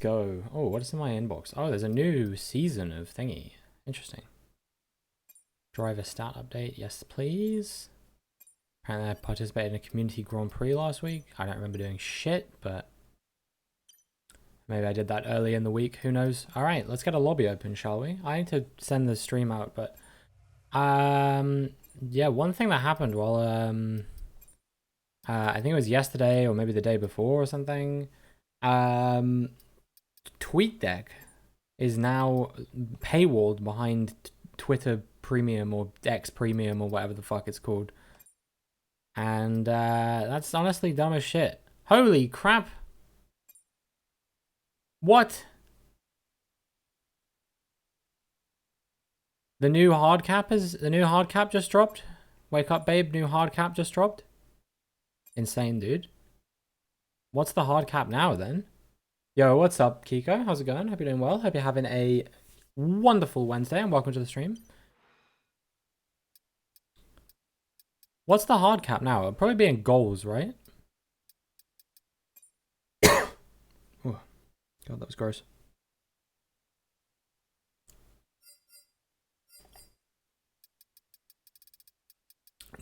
Go. Oh, what is in my inbox? Oh, there's a new season of thingy. Interesting. Driver stat update. Yes, please. Apparently I participated in a community Grand Prix last week. I don't remember doing shit, but maybe I did that early in the week. Who knows? All right, let's get a lobby open, shall we? I need to send the stream out, but yeah, one thing that happened while I think it was yesterday or maybe the day before or something. TweetDeck is now paywalled behind Twitter Premium or X Premium or whatever the fuck it's called. And that's honestly dumb as shit. Holy crap. What? The new hard cap just dropped? Wake up, babe, new hard cap just dropped? Insane, dude. What's the hard cap now then? Yo, what's up, Kiko? How's it going? Hope you're doing well. Hope you're having a wonderful Wednesday and welcome to the stream. What's the hard cap now? It'll probably be in goals, right? Oh, God, that was gross.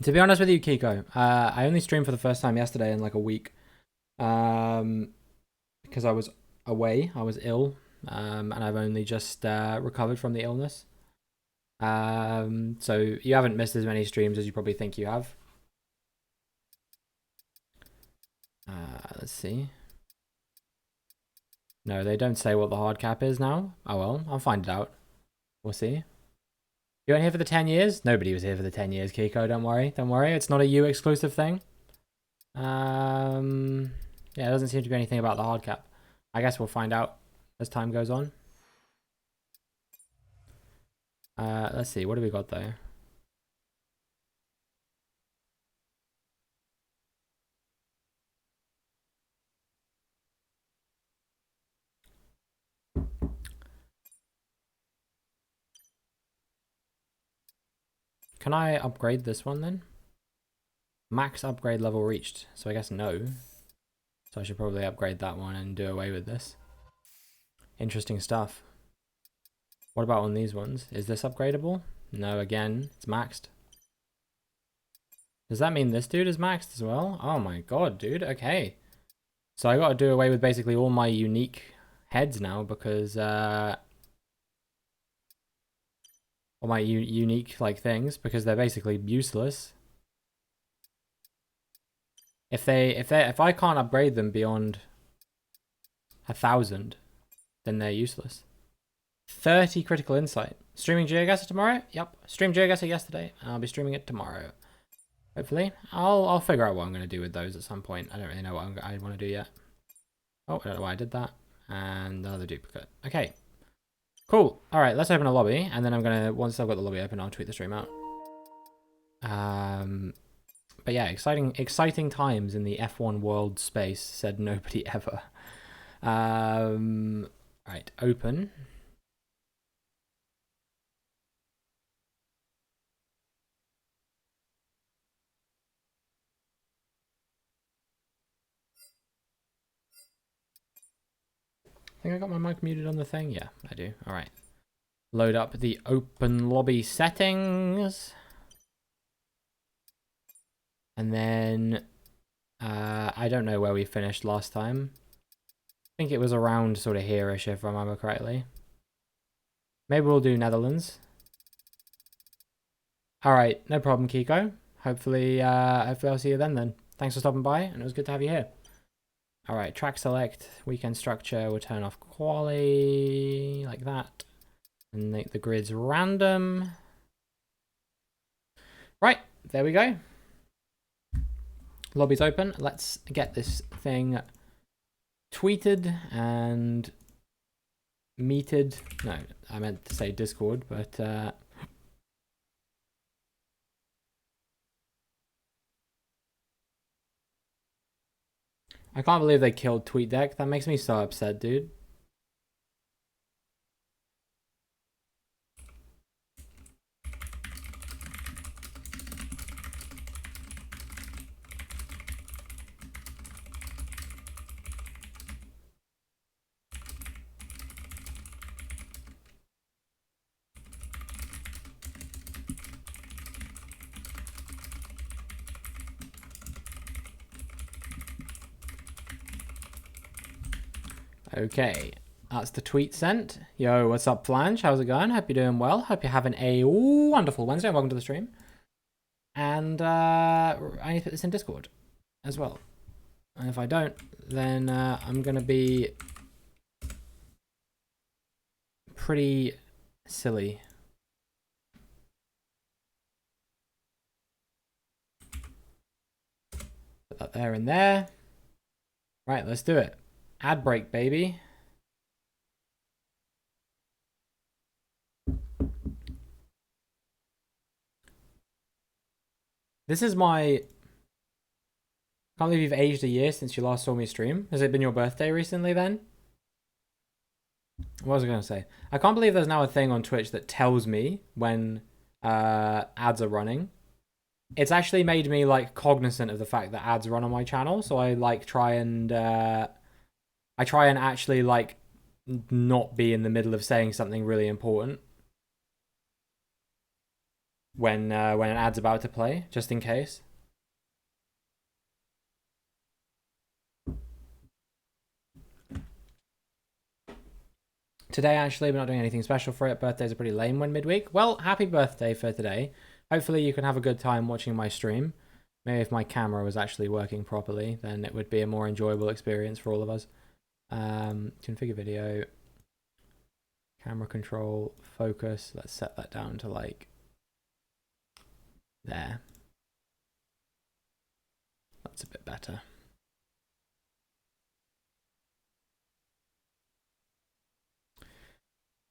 To be honest with you, Kiko, I only streamed for the first time yesterday in like a week. Because I was away, I was ill, and I've only just recovered from the illness. So you haven't missed as many streams as you probably think you have. Let's see. No, they don't say what the hard cap is now. Oh well, I'll find it out. We'll see. You weren't here for the 10 years? Nobody was here for the 10 years, Kiko. Don't worry. Don't worry. It's not a you exclusive thing. Yeah, it doesn't seem to be anything about the hard cap. I guess we'll find out as time goes on. Let's see. What do we got there? Can I upgrade this one then? Max upgrade level reached. So I guess no. So I should probably upgrade that one and do away with this. Interesting stuff. What about on these ones? Is this upgradable? No, again, it's maxed. Does that mean this dude is maxed as well? Oh my god, dude. Okay. So I gotta do away with basically all my unique heads now because all my unique like things because they're basically useless. If I can't upgrade them beyond 1,000, then they're useless. 30 critical insight. Streaming Geoguessr tomorrow? Yep. Streamed Geoguessr yesterday. I'll be streaming it tomorrow. Hopefully. I'll figure out what I'm going to do with those at some point. I don't really know what I want to do yet. Oh, I don't know why I did that. And another duplicate. Okay. Cool. Alright, let's open a lobby. And then I'm going to, once I've got the lobby open, I'll tweet the stream out. But yeah, exciting times in the F1 world space, said nobody ever. Right, open. I think I got my mic muted on the thing. Yeah, I do. All right. Load up the open lobby settings. And then I don't know where we finished last time. I think it was around sort of here-ish, if I remember correctly. Maybe we'll do Netherlands. All right, no problem, Kiko. Hopefully I'll see you then. Thanks for stopping by, and it was good to have you here. All right, track select, weekend structure. We'll turn off quali like that, and make the grids random. Right, there we go. Lobby's open. Let's get this thing tweeted and meted. No, I meant to say Discord, but I can't believe they killed TweetDeck. That makes me so upset, dude. Okay, that's the tweet sent. Yo, what's up, Flange? How's it going? Hope you're doing well. Hope you're having a wonderful Wednesday. Welcome to the stream. And I need to put this in Discord as well. And if I don't, then I'm going to be pretty silly. Put that there and there. Right, let's do it. Ad break, baby. This is my... Can't believe you've aged a year since you last saw me stream. Has it been your birthday recently then? What was I going to say? I can't believe there's now a thing on Twitch that tells me when ads are running. It's actually made me like cognizant of the fact that ads run on my channel, so I like try and actually like not be in the middle of saying something really important when an ad's about to play, just in case. Today, actually, we're not doing anything special for it. Birthdays are pretty lame when midweek. Well, happy birthday for today. Hopefully you can have a good time watching my stream. Maybe if my camera was actually working properly, then it would be a more enjoyable experience for all of us. Configure video. Camera control. Focus. Let's set that down to like... there. That's a bit better.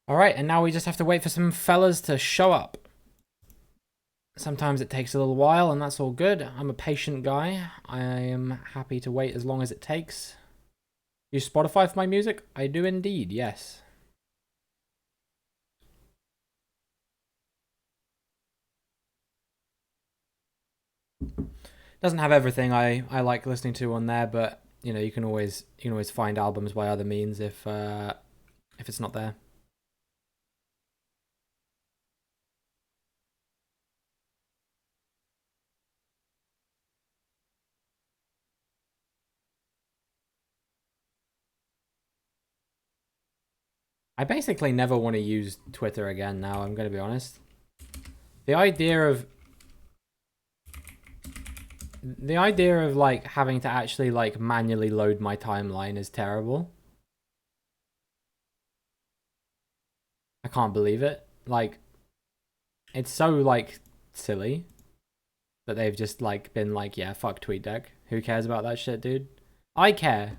Alright, and now we just have to wait for some fellas to show up. Sometimes it takes a little while, and that's all good. I'm a patient guy. I am happy to wait as long as it takes. Use Spotify for my music? I do indeed, yes. Doesn't have everything I like listening to on there, but you know, you can always find albums by other means if it's not there. I basically never want to use Twitter again now, I'm going to be honest. The idea of like having to actually like manually load my timeline is terrible. I can't believe it. Like, it's so like silly that they've just like been like, yeah, fuck TweetDeck. Who cares about that shit, dude? I care.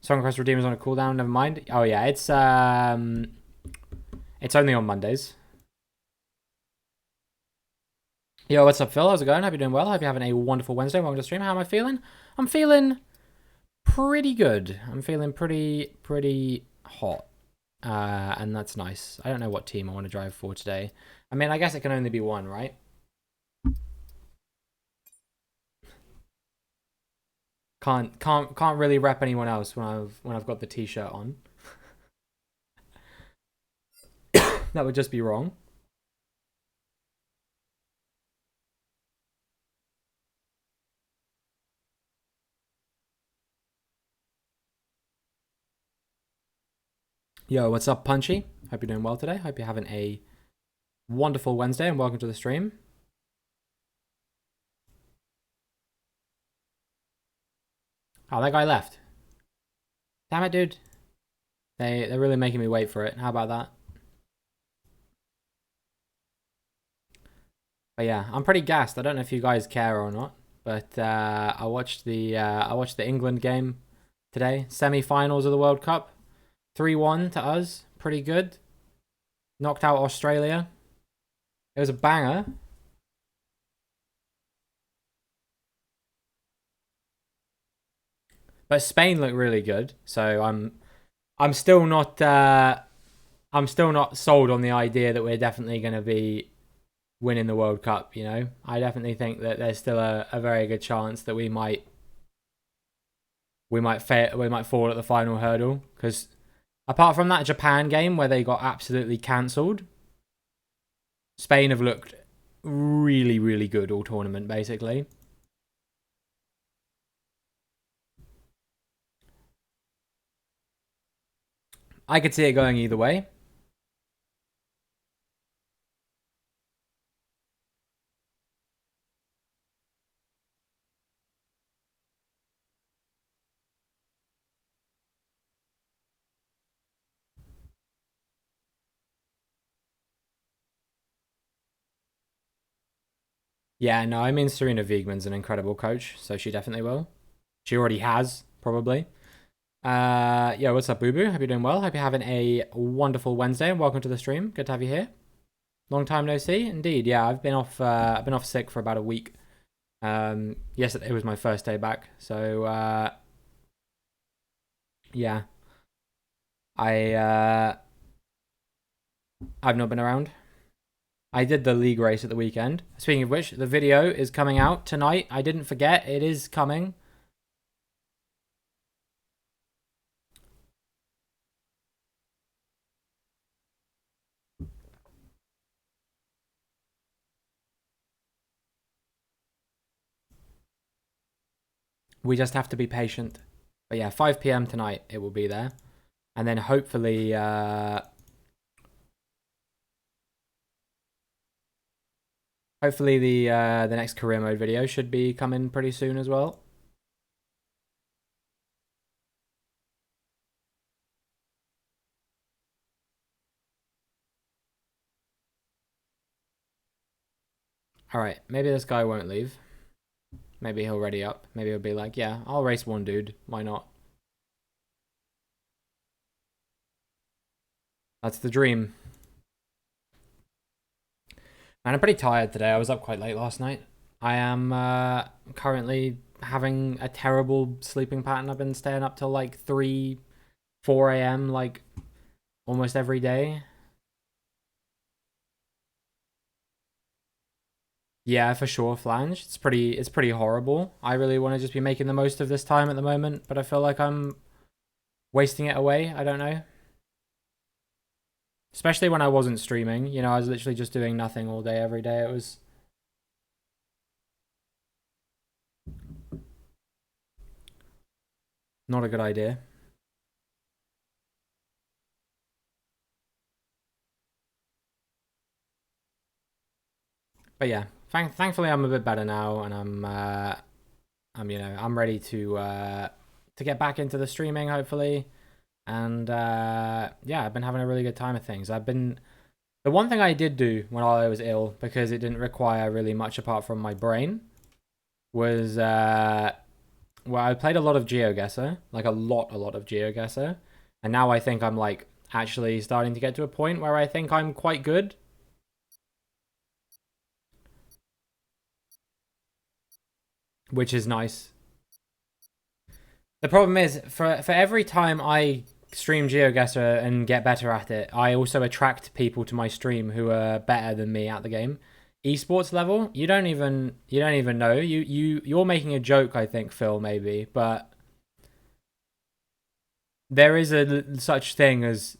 Song Request Redeemer's on a cooldown, never mind. Oh yeah, it's only on Mondays. Yo, what's up, Phil? How's it going? Hope you're doing well. Hope you're having a wonderful Wednesday. Welcome to the stream. How am I feeling? I'm feeling pretty good. I'm feeling pretty hot. And that's nice. I don't know what team I want to drive for today. I mean, I guess it can only be one, right? Can't really rep anyone else when I've got the t-shirt on. That would just be wrong. Yo, what's up, Punchy? Hope you're doing well today. Hope you're having a wonderful Wednesday and welcome to the stream. Oh, that guy left. Damn it, dude. They're really making me wait for it. How about that? But yeah, I'm pretty gassed. I don't know if you guys care or not, but I watched the England game today, semi-finals of the World Cup. 3-1 to us, pretty good. Knocked out Australia. It was a banger. But Spain looked really good, so I'm still not sold on the idea that we're definitely going to be winning the World Cup, you know? I definitely think that there's still a very good chance that we might fall at the final hurdle, because apart from that Japan game where they got absolutely cancelled, Spain have looked really, really good all tournament, basically. I could see it going either way. Yeah, no, I mean Serena Wiegmann's an incredible coach, so she definitely will. She already has, probably. Yeah, what's up, Boo Boo? Hope you're doing well. Hope you're having a wonderful Wednesday, and welcome to the stream. Good to have you here. Long time no see, indeed. Yeah, I've been off. I've been off sick for about a week. Yesterday was my first day back, so yeah, I've not been around. I did the league race at the weekend. Speaking of which, the video is coming out tonight. I didn't forget, it is coming. We just have to be patient. But yeah, 5 p.m. tonight it will be there. And then hopefully hopefully the next career mode video should be coming pretty soon as well. Alright, maybe this guy won't leave. Maybe he'll ready up. Maybe he'll be like, yeah, I'll race one dude. Why not? That's the dream. And I'm pretty tired today. I was up quite late last night. I am currently having a terrible sleeping pattern. I've been staying up till like 3, 4 a.m. like almost every day. Yeah, for sure, flange. It's pretty horrible. I really want to just be making the most of this time at the moment, but I feel like I'm wasting it away. I don't know. Especially when I wasn't streaming. You know, I was literally just doing nothing all day, every day. It was not a good idea. But yeah, thankfully I'm a bit better now, and I'm ready to get back into the streaming hopefully, and yeah, I've been having a really good time of things. The one thing I did do when I was ill, because it didn't require really much apart from my brain, was well, I played a lot of GeoGuessr, like a lot of GeoGuessr, and now I think I'm like actually starting to get to a point where I think I'm quite good. Which is nice. The problem is, for every time I stream GeoGuessr and get better at it, I also attract people to my stream who are better than me at the game. Esports level, you don't even know. You're making a joke, I think, Phil, maybe, but there is a such thing as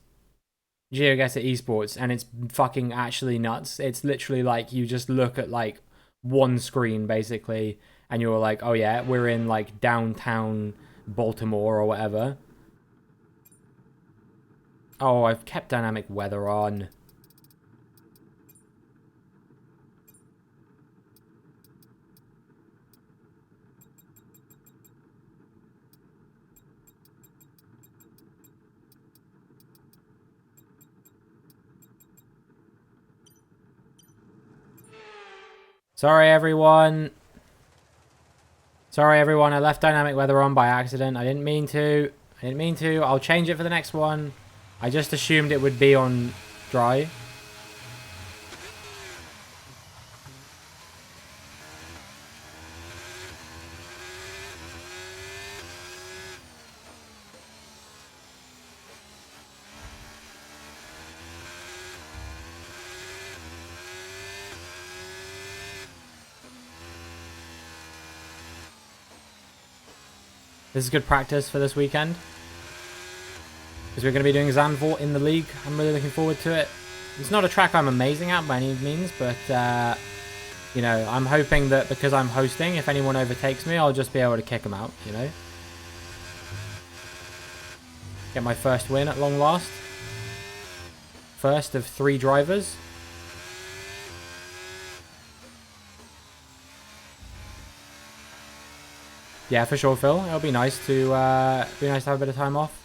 GeoGuessr esports, and it's fucking actually nuts. It's literally like you just look at like one screen basically, and you're like, oh yeah, we're in like downtown Baltimore or whatever. Oh, I've kept dynamic weather on. Sorry, everyone. Sorry, everyone. I left dynamic weather on by accident. I didn't mean to. I'll change it for the next one. I just assumed it would be on dry. This is good practice for this weekend, because we're going to be doing Zandvoort in the league. I'm really looking forward to it. It's not a track I'm amazing at by any means, but you know, I'm hoping that because I'm hosting, if anyone overtakes me, I'll just be able to kick them out, you know? Get my first win at long last. First of 3 drivers. Yeah, for sure, Phil. It'll be nice to have a bit of time off.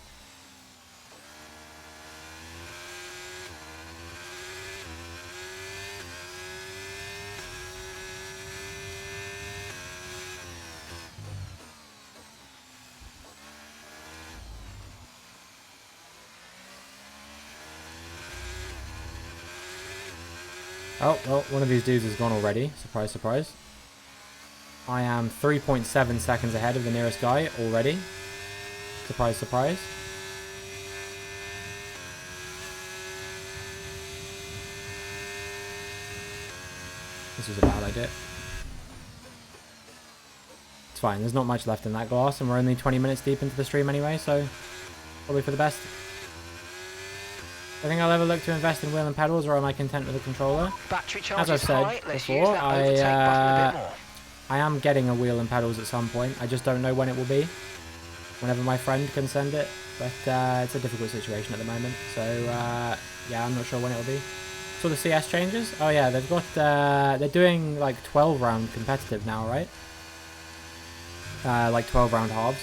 Oh, well, one of these dudes is gone already. Surprise, surprise. I am 3.7 seconds ahead of the nearest guy already. Surprise, surprise. This was a bad idea. It's fine, there's not much left in that glass, and we're only 20 minutes deep into the stream anyway, so probably for the best. I think I'll ever look to invest in wheel and pedals, or am I content with a controller? As I've said before, I am getting a wheel and pedals at some point. I just don't know when it will be. Whenever my friend can send it. But it's a difficult situation at the moment. So, yeah, I'm not sure when it will be. So the CS changes? Oh, yeah, they've got... they're doing, like, 12-round competitive now, right? Like, 12-round halves.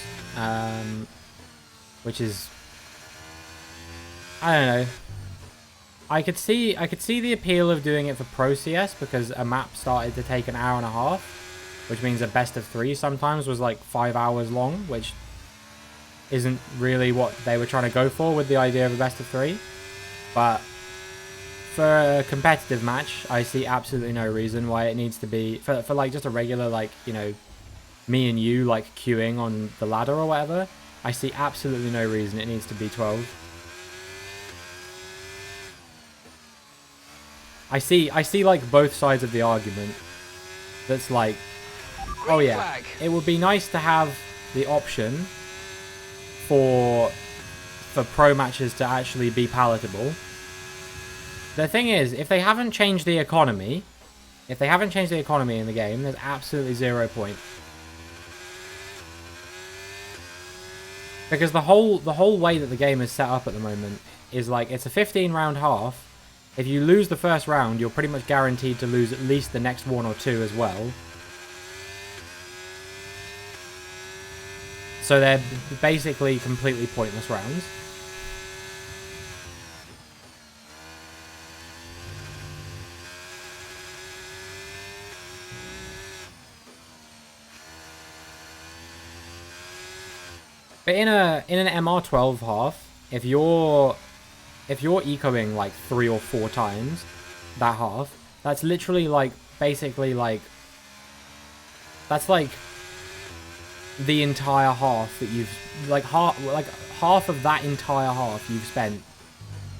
Which is... I don't know. I could see the appeal of doing it for Pro CS because a map started to take an hour and a half, which means a best of 3 sometimes was like 5 hours long, which isn't really what they were trying to go for with the idea of a best of 3. But for a competitive match, I see absolutely no reason why it needs to be for like just a regular, like, you know, me and you like queuing on the ladder or whatever. I see absolutely no reason it needs to be 12. I see like both sides of the argument. That's like, oh yeah, it would be nice to have the option for pro matches to actually be palatable. The thing is, if they haven't changed the economy, in the game, there's absolutely 0 point. Because the whole way that the game is set up at the moment is like it's a 15-round half. If you lose the first round, you're pretty much guaranteed to lose at least the next 1 or 2 as well. So they're basically completely pointless rounds. But in an MR12 half, if you're ecoing like 3 or 4 times that half, that's literally like basically like that's like the entire half that you've like half of that entire half you've spent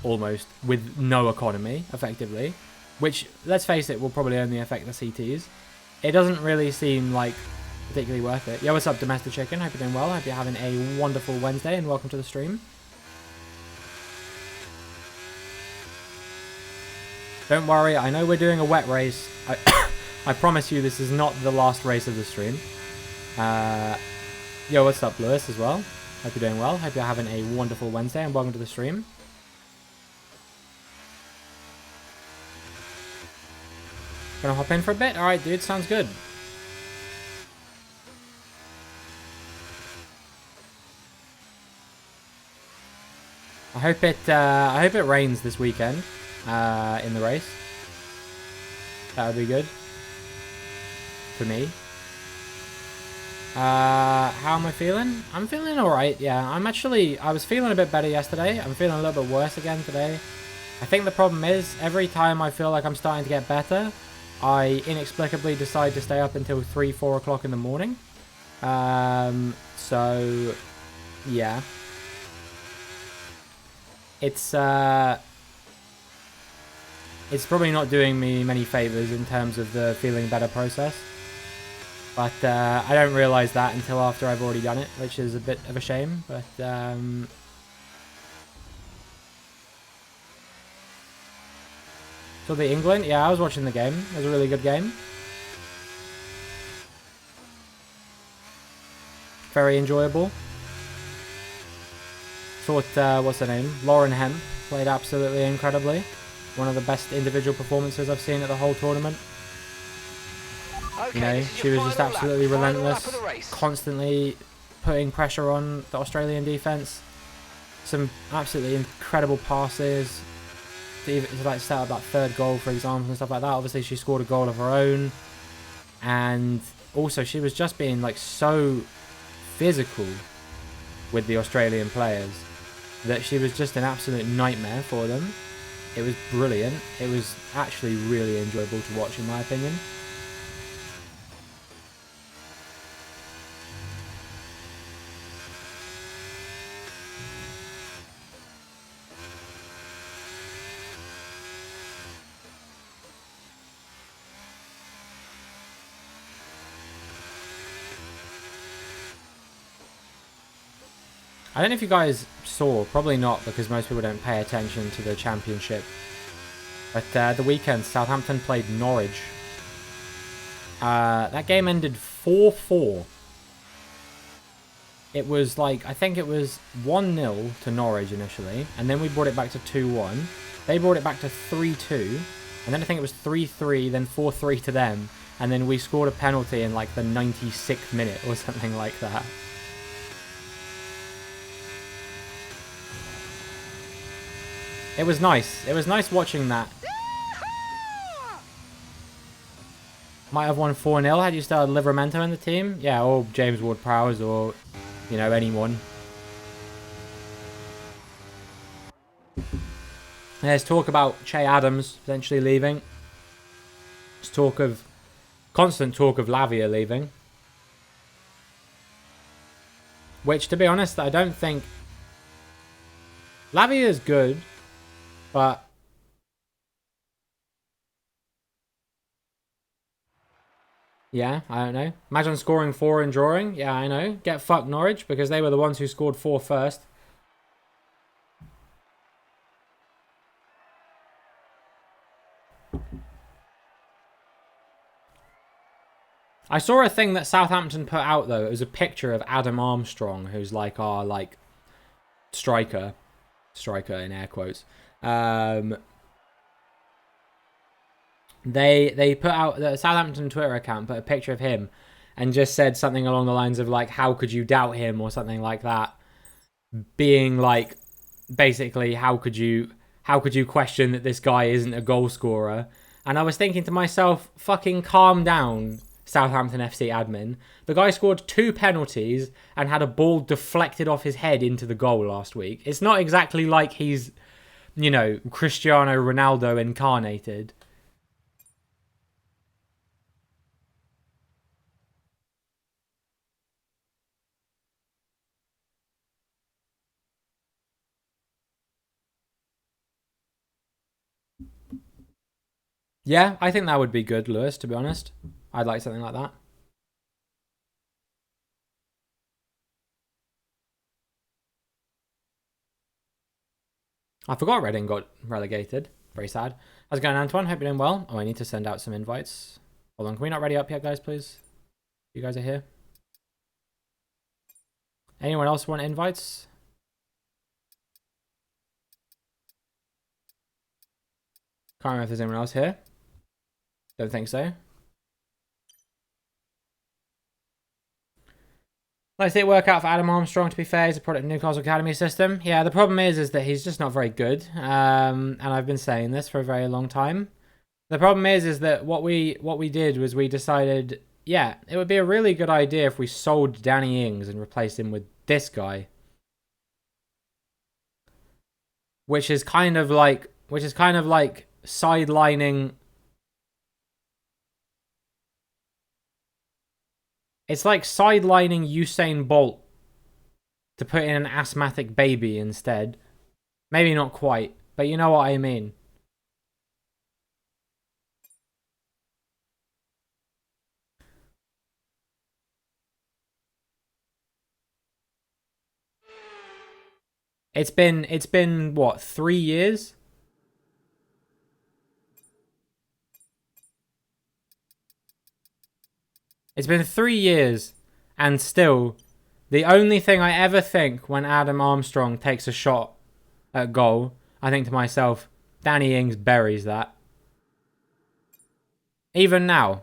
almost with no economy effectively, which, let's face it, will probably only affect the CTs. It doesn't really seem like particularly worth it. Yo, what's up, Domestic Chicken? Hope you're doing well. Hope you're having a wonderful Wednesday, and welcome to the stream. Don't worry, I know we're doing a wet race. I promise you this is not the last race of the stream. Yo, what's up, Lewis, as well? Hope you're doing well. Hope you're having a wonderful Wednesday, and welcome to the stream. Gonna hop in for a bit? Alright, dude, sounds good. I hope it rains this weekend in the race. That would be good for me. How am I feeling? I'm feeling alright, yeah. I was feeling a bit better yesterday. I'm feeling a little bit worse again today. I think the problem is, every time I feel like I'm starting to get better, I inexplicably decide to stay up until 3, 4 o'clock in the morning. So, yeah. It's probably not doing me many favors in terms of the feeling better process. But I don't realize that until after I've already done it, which is a bit of a shame. But so the England, yeah, I was watching the game. It was a really good game. Very enjoyable. Thought, what's her name? Lauren Hemp played absolutely incredibly. One of the best individual performances I've seen at the whole tournament. Okay, You know, she was just absolutely relentless, constantly putting pressure on the Australian defense. Some absolutely incredible passes to like set up that third goal, for example, and stuff like that. Obviously, she scored a goal of her own, and also she was just being like so physical with the Australian players that she was just an absolute nightmare for them. It was brilliant. It was actually really enjoyable to watch, in my opinion. I don't know if you guys saw, probably not because most people don't pay attention to the championship. But the weekend, Southampton played Norwich. That game ended 4-4. It was like, I think it was 1-0 to Norwich initially, and then we brought it back to 2-1. They brought it back to 3-2, and then I think it was 3-3, then 4-3 to them, and then we scored a penalty in like the 96th minute or something like that. It was nice. It was nice watching that. Might have won 4-0 had you still had Livramento in the team. Yeah, or James Ward-Prowse, or, you know, anyone. There's talk about Che Adams potentially leaving. There's constant talk of Lavia leaving. Which, to be honest, I don't think... Lavia is good, but... Yeah, I don't know. Imagine scoring 4 and drawing. Yeah, I know. Get fucked Norwich, because they were the ones who scored 4 first. I saw a thing that Southampton put out, though. It was a picture of Adam Armstrong, who's like our, like, striker in air quotes. They put out, the Southampton Twitter account put a picture of him and just said something along the lines of like, how could you doubt him, or something like that, being like, basically, how could you question that this guy isn't a goal scorer? And I was thinking to myself, fucking calm down, Southampton FC admin. The guy scored 2 penalties and had a ball deflected off his head into the goal last week. It's not exactly like he's, you know, Cristiano Ronaldo incarnated. Yeah, I think that would be good, Lewis, to be honest. I'd like something like that. I forgot Reading got relegated. Very sad. How's it going, Antoine? Hope you're doing well. Oh, I need to send out some invites. Hold on, can we not ready up yet, guys, please? You guys are here. Anyone else want invites? Can't remember if there's anyone else here. Don't think so. Let's see it work out for Adam Armstrong, to be fair. He's a product of Newcastle Academy system. Yeah, the problem is that he's just not very good. And I've been saying this for a very long time. The problem is that what we did was we decided, yeah, it would be a really good idea if we sold Danny Ings and replaced him with this guy. Which is kind of like sidelining. It's like sidelining Usain Bolt to put in an asthmatic baby instead. Maybe not quite, but you know what I mean. It's been what, 3 years? It's been 3 years, and still The only thing I ever think when Adam Armstrong takes a shot at goal, I think to myself, Danny Ings buries that. Even now,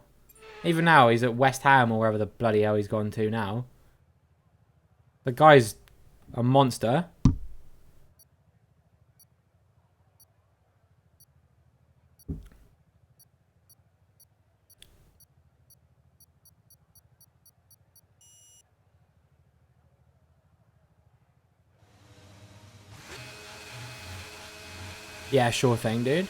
he's at West Ham or wherever the bloody hell he's gone to now. The guy's a monster. Yeah, sure thing, dude.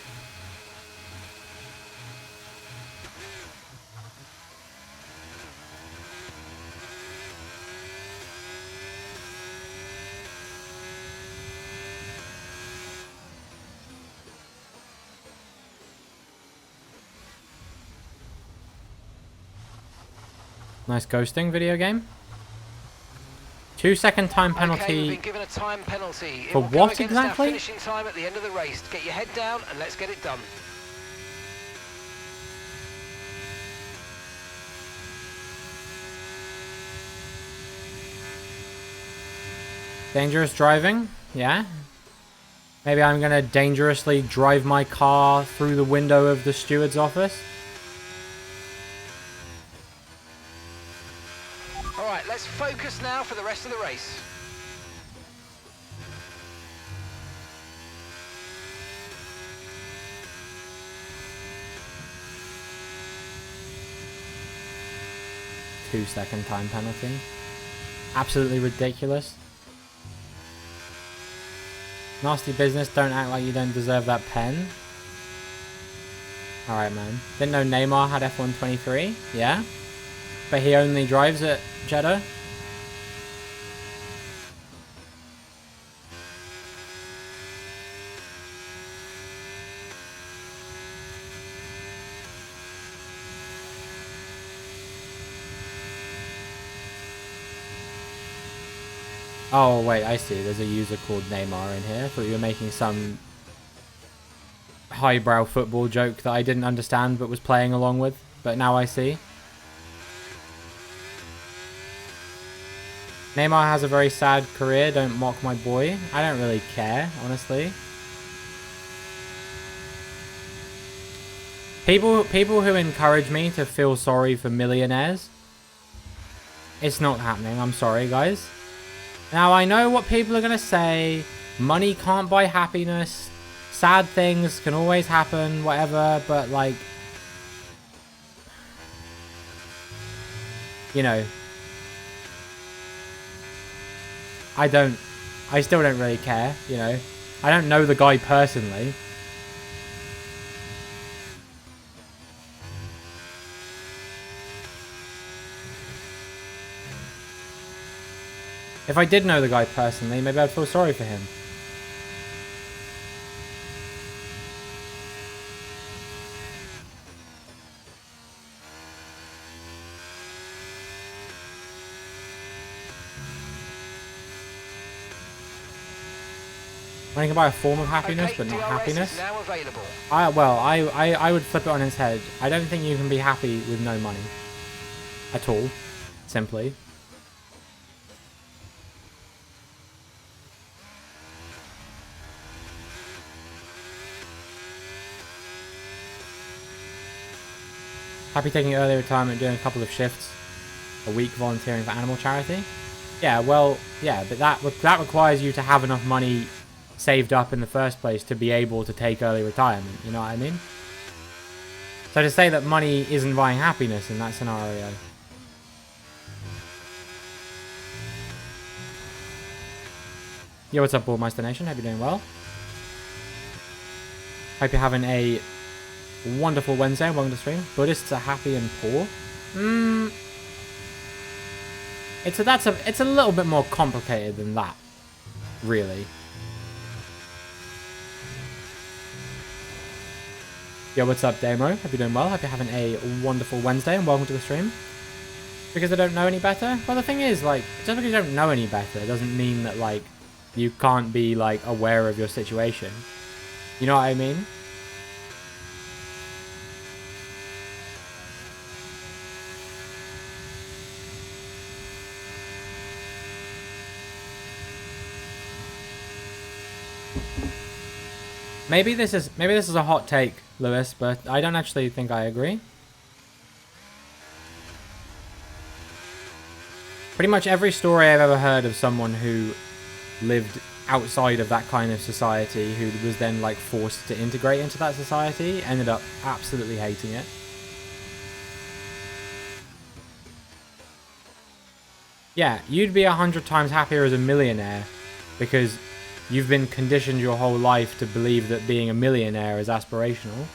Nice ghosting video game. 2-second time penalty. Okay, we've been given a time penalty. For It will what go against exactly? Our finishing time at the end of the race. Get your head down and let's get it done. Dangerous driving, yeah. Maybe I'm gonna dangerously drive my car through the window of the steward's office. Alright, let's focus now for the rest of the race. Two-second time penalty. Absolutely ridiculous. Nasty business, don't act like you don't deserve that pen. Alright, man. Didn't know Neymar had F1 23, yeah? But he only drives at Jeddah. Oh, wait, I see. There's a user called Neymar in here. I thought you were making some highbrow football joke that I didn't understand but was playing along with. But now I see. Neymar has a very sad career. Don't mock my boy. I don't really care, honestly. People who encourage me to feel sorry for millionaires. It's not happening. I'm sorry, guys. Now, I know what people are going to say. Money can't buy happiness. Sad things can always happen, whatever. But, like, you know, I still don't really care, you know. I don't know the guy personally. If I did know the guy personally, maybe I'd feel sorry for him. When you can buy a form of happiness, but not DRS happiness. Is now available. I would flip it on its head. I don't think you can be happy with no money. At all. Simply. Happy taking early retirement, doing a couple of shifts a week volunteering for animal charity. Yeah, well, yeah, but that requires you to have enough money saved up in the first place to be able to take early retirement, you know what I mean? So to say that money isn't buying happiness in that scenario. Yo, what's up, Ballmeister Nation? Hope you're doing well. Hope you're having a wonderful Wednesday. Welcome to the stream. Buddhists are happy and poor. It's a little bit more complicated than that, really. Yo, what's up, Damo? Hope you're doing well. Hope you're having a wonderful Wednesday and welcome to the stream. Because I don't know any better? Well, the thing is, like, just because you don't know any better doesn't mean that, like, you can't be, like, aware of your situation. You know what I mean? Maybe this is a hot take, Lewis, but I don't actually think I agree. Pretty much every story I've ever heard of someone who lived outside of that kind of society, who was then like forced to integrate into that society, ended up absolutely hating it. Yeah, you'd be 100 times happier as a millionaire because you've been conditioned your whole life to believe that being a millionaire is aspirational.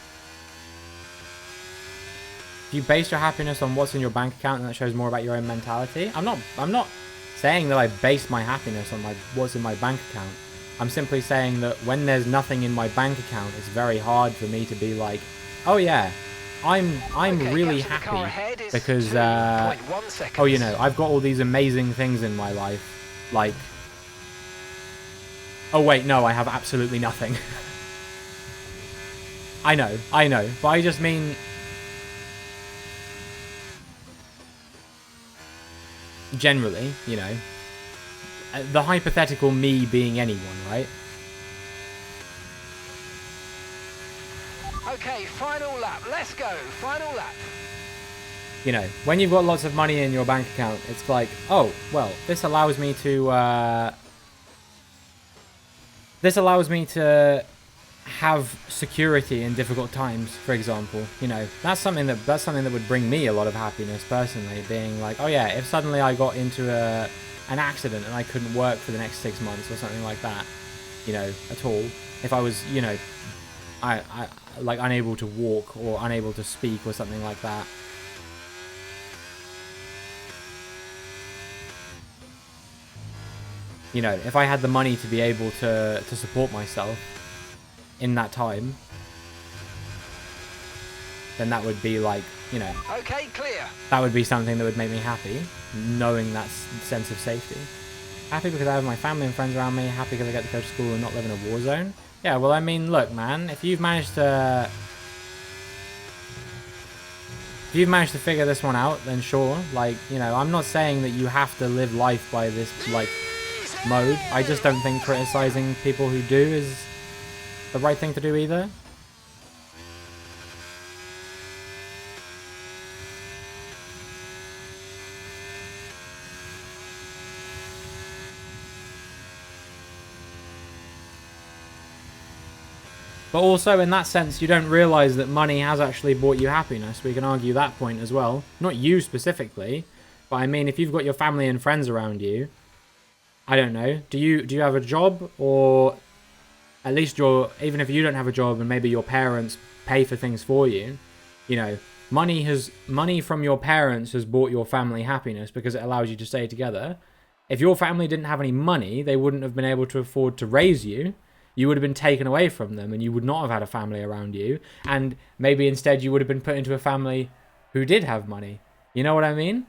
If you base your happiness on what's in your bank account, and that shows more about your own mentality. I'm not saying that I base my happiness on what's in my bank account. I'm simply saying that when there's nothing in my bank account, it's very hard for me to be like, oh yeah, I'm okay, really happy because oh, you know, I've got all these amazing things in my life, like, oh wait, no, I have absolutely nothing. I know, but I just mean, generally, you know, the hypothetical me being anyone, right? Okay, final lap. Let's go. Final lap. You know, when you've got lots of money in your bank account, it's like, oh, well, this allows me to have security in difficult times, for example. You know, that's something that would bring me a lot of happiness personally, being like, oh yeah, if suddenly I got into an accident and I couldn't work for the next 6 months or something like that, you know, at all, if I was, you know, I like unable to walk or unable to speak or something like that, you know, if I had the money to be able to support myself in that time, then that would be like, you know, okay, clear. That would be something that would make me happy, knowing that sense of safety. Happy because I have my family and friends around me. Happy because I get to go to school and not live in a war zone. Yeah, well, I mean, look, man, if you've managed to figure this one out, then sure. Like, you know, I'm not saying that you have to live life by this, like, mode. I just don't think criticizing people who do is the right thing to do either. But also, in that sense, you don't realize that money has actually brought you happiness. We can argue that point as well. Not you specifically, but I mean, if you've got your family and friends around you, I don't know. Do you have a job, or at least even if you don't have a job and maybe your parents pay for things for you, you know, money from your parents has brought your family happiness because it allows you to stay together. If your family didn't have any money, they wouldn't have been able to afford to raise you. You would have been taken away from them and you would not have had a family around you. And maybe instead you would have been put into a family who did have money. You know what I mean?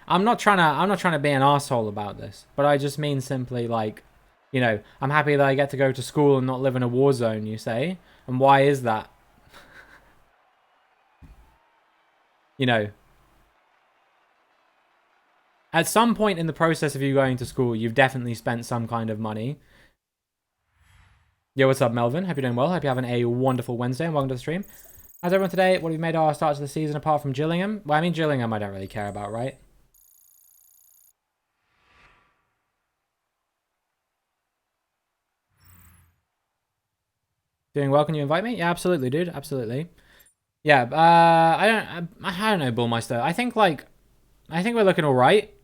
I'm not trying to be an asshole about this, but I just mean simply like, you know, I'm happy that I get to go to school and not live in a war zone, you say? And why is that? You know, at some point in the process of you going to school, you've definitely spent some kind of money. Yo, what's up, Melvin? Hope you're doing well. Hope you're having a wonderful Wednesday and welcome to the stream. How's everyone today? What have we made our start to the season apart from Gillingham? Well, I mean, Gillingham I don't really care about, right? Doing well? Can you invite me? Yeah, absolutely, dude. Absolutely. Yeah, I don't know, Bullmeister. I think we're looking all right.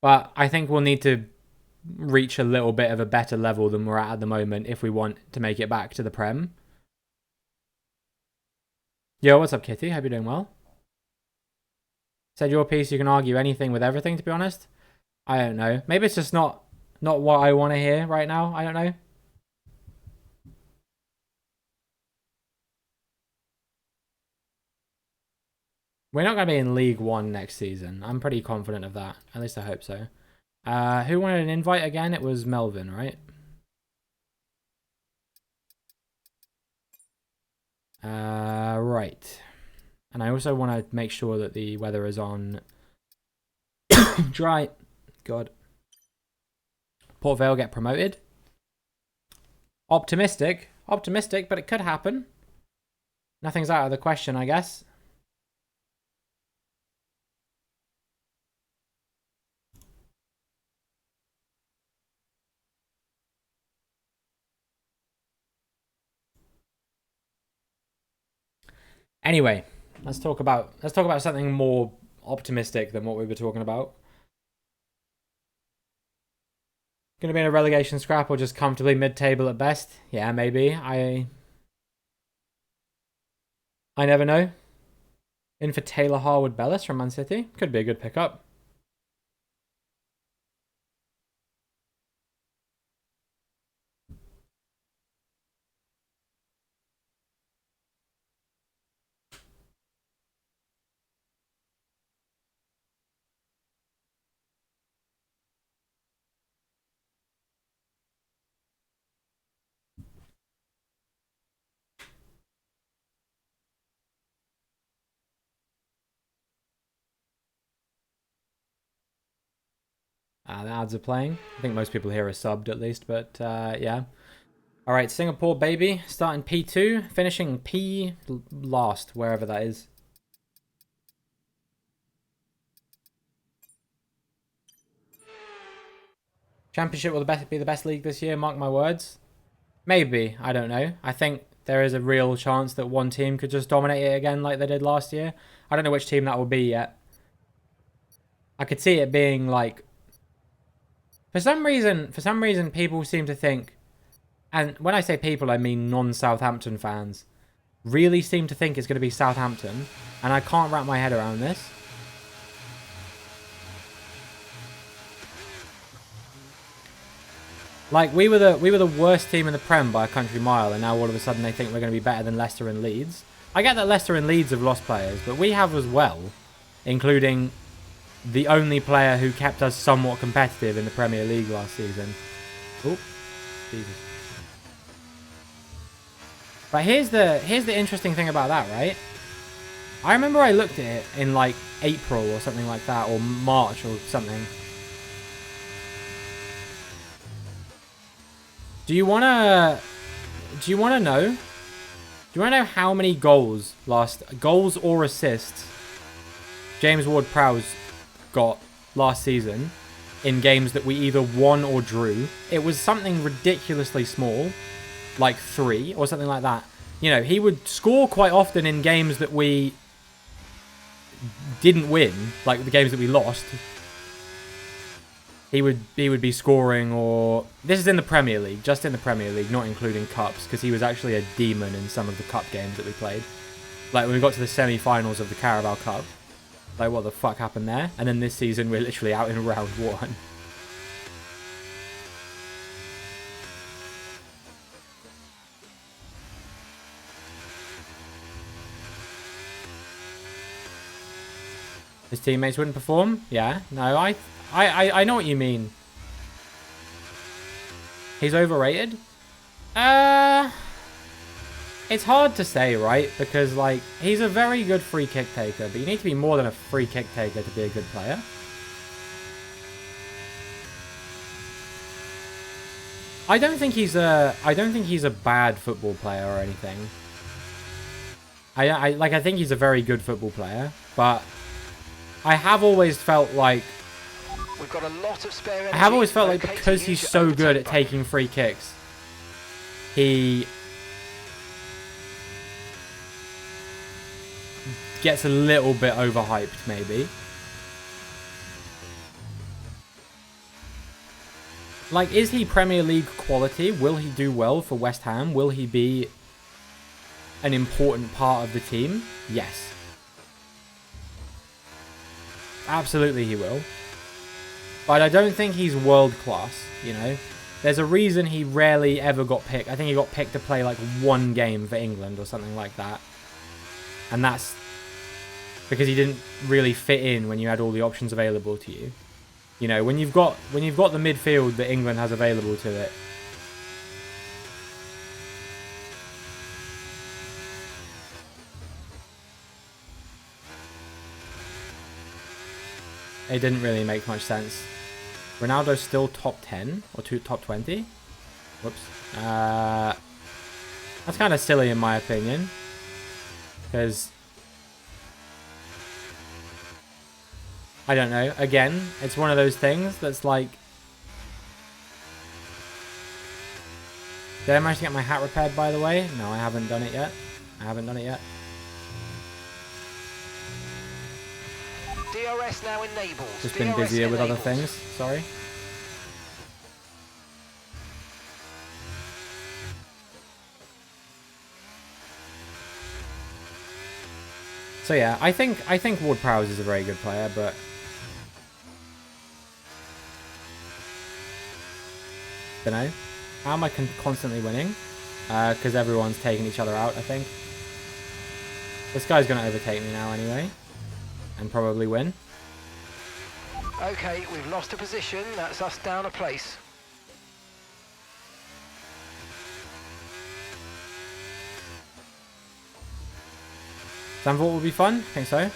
But I think we'll need to reach a little bit of a better level than we're at the moment if we want to make it back to the Prem. Yo, what's up, Kitty? Hope you're doing well. Said your piece, you can argue anything with everything, to be honest. I don't know. Maybe it's just not what I want to hear right now. I don't know. We're not going to be in League 1 next season. I'm pretty confident of that. At least I hope so. Who wanted an invite again? It was Melvin, right? Right. And I also want to make sure that the weather is on dry. God. Port Vale get promoted. Optimistic, but it could happen. Nothing's out of the question, I guess. Anyway, let's talk about something more optimistic than what we were talking about. Gonna be in a relegation scrap or just comfortably mid-table at best? Yeah, maybe. I never know. In for Taylor Harwood Bellis from Man City. Could be a good pickup. The ads are playing. I think most people here are subbed at least, but yeah. All right, Singapore baby, starting P2, finishing P last, wherever that is. Championship will be the best league this year, mark my words. Maybe, I don't know. I think there is a real chance that one team could just dominate it again like they did last year. I don't know which team that will be yet. I could see it being like... For some reason, people seem to think, and when I say people, I mean non-Southampton fans, really seem to think it's going to be Southampton, and I can't wrap my head around this. Like, we were the worst team in the Prem by a country mile, and now all of a sudden they think we're going to be better than Leicester and Leeds. I get that Leicester and Leeds have lost players, but we have as well, including the only player who kept us somewhat competitive in the Premier League last season. Oh, Jesus. But here's the interesting thing about that, right? I remember I looked at it in like April or something like that, or March or something. Do you wanna know how many goals or assists James Ward-Prowse got last season in games that we either won or drew? It was something ridiculously small, like 3 or something like that. You know, he would score quite often in games that we didn't win, like the games that we lost. He would be scoring, or this is in the Premier League, just in the Premier League, not including cups, because he was actually a demon in some of the cup games that we played. Like when we got to the semi-finals of the Carabao Cup, like what the fuck happened there? And then this season we're literally out in round 1. His teammates wouldn't perform? Yeah, no, I know what you mean. He's overrated? It's hard to say, right? Because, like, he's a very good free kick taker, but you need to be more than a free kick taker to be a good player. I don't think he's a bad football player or anything. I think he's a very good football player, but I have always felt like we've got a lot of spare energy. I have always felt like because he's so good at taking free kicks, he gets a little bit overhyped, maybe. Like, is he Premier League quality? Will he do well for West Ham? Will he be an important part of the team? Yes. Absolutely he will. But I don't think he's world class, you know. There's a reason he rarely ever got picked. I think he got picked to play like 1 game for England or something like that. And that's because he didn't really fit in when you had all the options available to you. You know, when you've got the midfield that England has available to it, it didn't really make much sense. Ronaldo's still top 10 or top 20. Whoops. That's kind of silly in my opinion. Because I don't know. Again, it's one of those things that's like... Did I manage to get my hat repaired, by the way? No, I haven't done it yet. DRS now enabled. Just been busier with other things. Sorry. So yeah, I think Ward-Prowse is a very good player, but don't know. How am I constantly winning? Because everyone's taking each other out, I think. This guy's going to overtake me now anyway. And probably win. Okay, we've lost a position. That's us down a place. Zandvoort will be fun. I think so.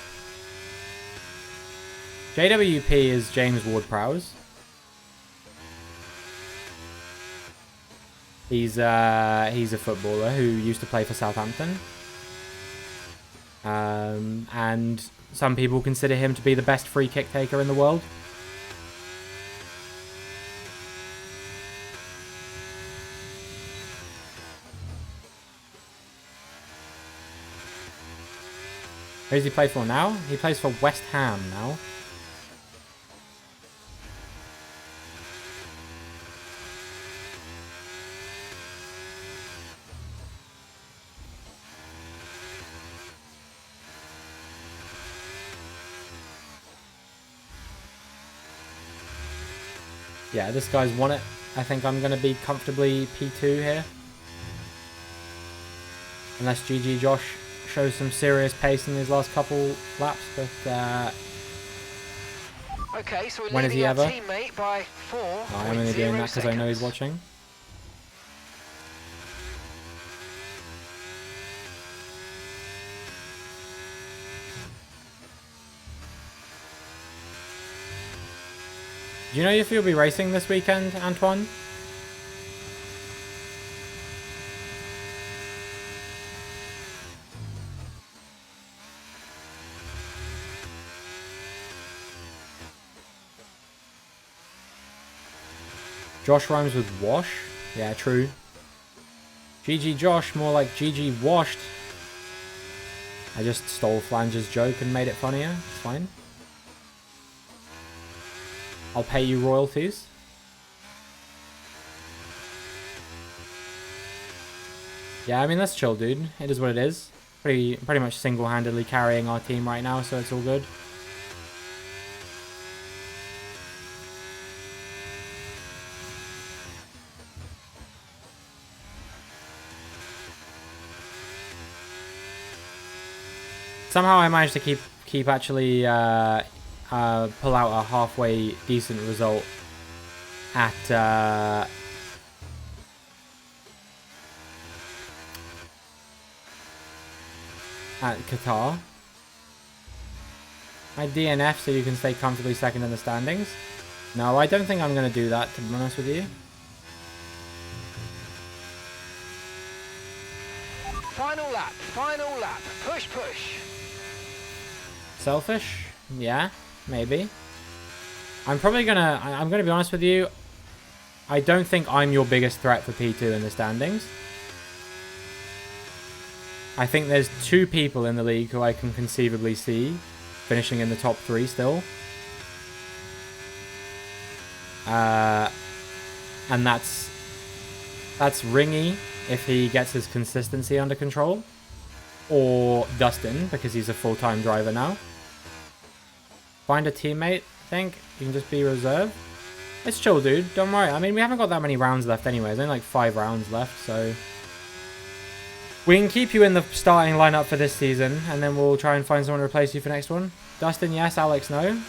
JWP is James Ward-Prowse. He's a footballer who used to play for Southampton. And some people consider him to be the best free kick taker in the world. Who does he play for now? He plays for West Ham now. Yeah, this guy's won it. I think I'm going to be comfortably P2 here. Unless GG Josh shows some serious pace in his last couple laps, but okay, so we're when is he ever? Teammate by 4. Oh, I'm only doing that because I know he's watching. Do you know if you'll be racing this weekend, Antoine? Josh rhymes with wash. Yeah, true. GG Josh, more like GG washed. I just stole Flange's joke and made it funnier. It's fine. I'll pay you royalties. Yeah, I mean, that's chill, dude. It is what it is. Pretty much single-handedly carrying our team right now, so it's all good. Somehow I managed to keep actually pull out a halfway decent result at Qatar. I DNF so you can stay comfortably second in the standings. No, I don't think I'm going to do that, to be honest with you. Final lap, push, push. Selfish? Yeah, maybe. I'm gonna be honest with you. I don't think I'm your biggest threat for P2 in the standings. I think there's 2 people in the league who I can conceivably see finishing in the top 3 still. And that's Ringy if he gets his consistency under control, or Dustin because he's a full-time driver now. Find a teammate, I think. You can just be reserve. It's chill, dude. Don't worry. I mean, we haven't got that many rounds left anyway. There's only like 5 rounds left, so... We can keep you in the starting lineup for this season, and then we'll try and find someone to replace you for next one. Dustin, yes. Alex, no.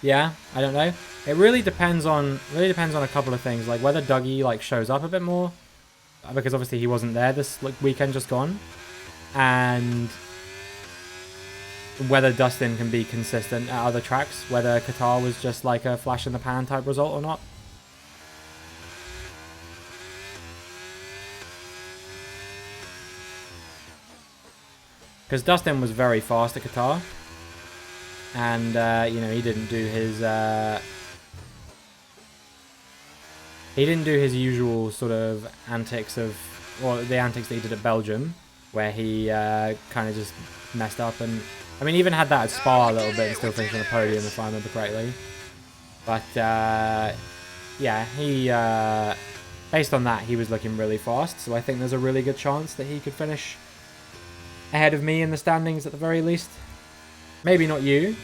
Yeah, I don't know. It really depends on a couple of things, like whether Dougie like shows up a bit more, because obviously he wasn't there this weekend just gone, and whether Dustin can be consistent at other tracks, whether Qatar was just like a flash in the pan type result or not. Because Dustin was very fast at Qatar. And, you know, he didn't do his... he didn't do his usual sort of antics of... Or the antics that he did at Belgium. Where he kind of just messed up. And I mean, he even had that at Spa a little bit and still finished on the podium, if I remember correctly. But, yeah, he... based on that, he was looking really fast. So I think there's a really good chance that he could finish ahead of me in the standings at the very least. Maybe not you.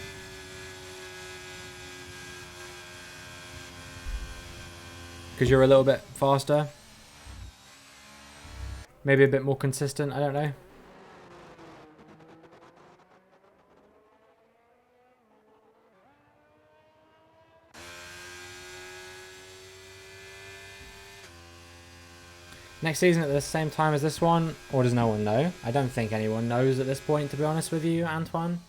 Because you're a little bit faster. Maybe a bit more consistent, I don't know. Next season at the same time as this one? Or does no one know? I don't think anyone knows at this point, to be honest with you, Antoine.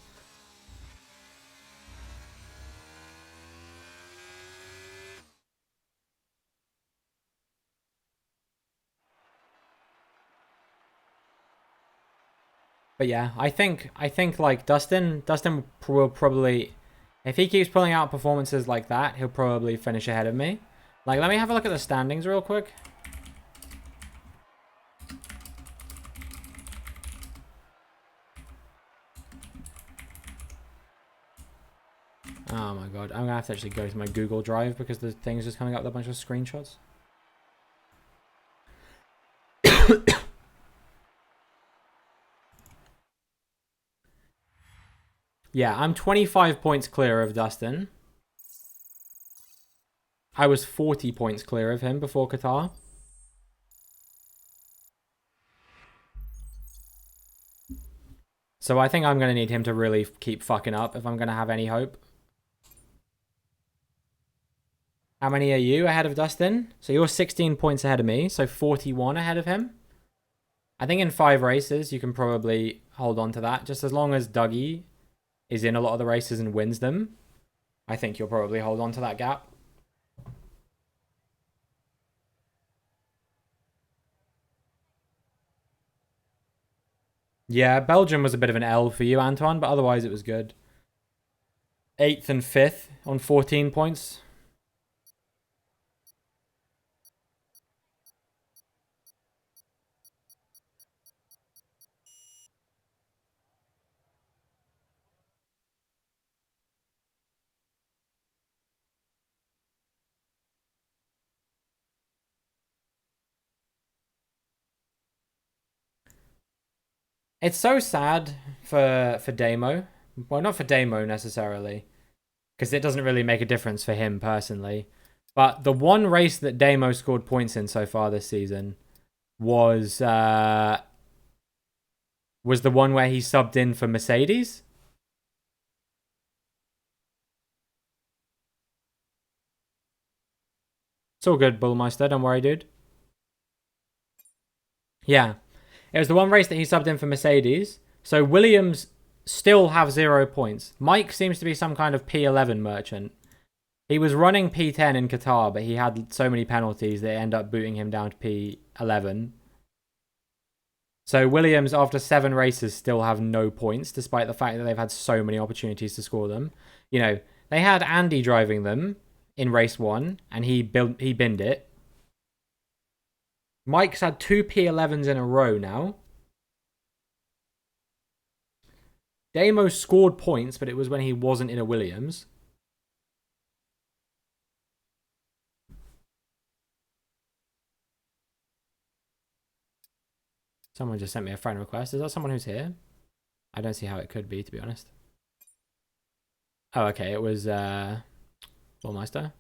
But yeah, I think like Dustin will probably, if he keeps pulling out performances like that, he'll probably finish ahead of me. Like, let me have a look at the standings real quick. Oh my god, I'm gonna have to actually go to my Google Drive because the thing's just coming up with a bunch of screenshots. Yeah, I'm 25 points clear of Dustin. I was 40 points clear of him before Qatar. So I think I'm going to need him to really keep fucking up if I'm going to have any hope. How many are you ahead of Dustin? So you're 16 points ahead of me, so 41 ahead of him. I think in 5 races, you can probably hold on to that. Just as long as Dougie is in a lot of the races and wins them, I think you'll probably hold on to that gap. Yeah, Belgium was a bit of an L for you, Antoine, but otherwise it was good. 8th and 5th on 14 points. It's so sad for Damo. Well, not for Damo necessarily, because it doesn't really make a difference for him personally. But the one race that Damo scored points in so far this season was the one where he subbed in for Mercedes. It's all good, Bullmeister. Don't worry, dude. Yeah. It was the one race that he subbed in for Mercedes. So Williams still have 0 points. Mike seems to be some kind of P11 merchant. He was running P10 in Qatar, but he had so many penalties that end up booting him down to P11. So Williams, after 7 races, still have no points, despite the fact that they've had so many opportunities to score them. You know, they had Andy driving them in race 1, and he binned it. Mike's had 2 P11s in a row now. Damo scored points, but it was when he wasn't in a Williams. Someone just sent me a friend request. Is that someone who's here? I don't see how it could be, to be honest. Oh, okay. It was Bullmeister.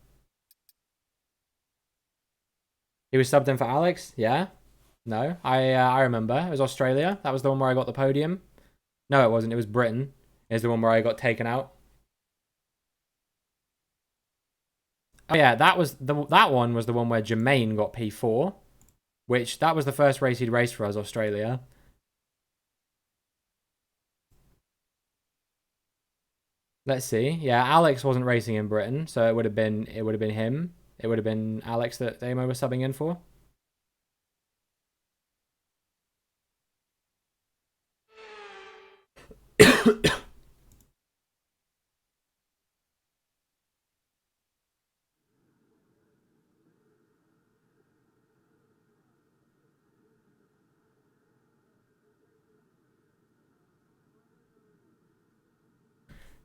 He was subbed in for Alex? Yeah? No? I remember. It was Australia. That was the one where I got the podium. No, it wasn't. It was Britain. It was the one where I got taken out. Oh, yeah. That one was the one where Jermaine got P4. Which, that was the first race he'd raced for us, Australia. Let's see. Yeah, Alex wasn't racing in Britain, so it would have been him. It would have been Alex that Amo was subbing in for.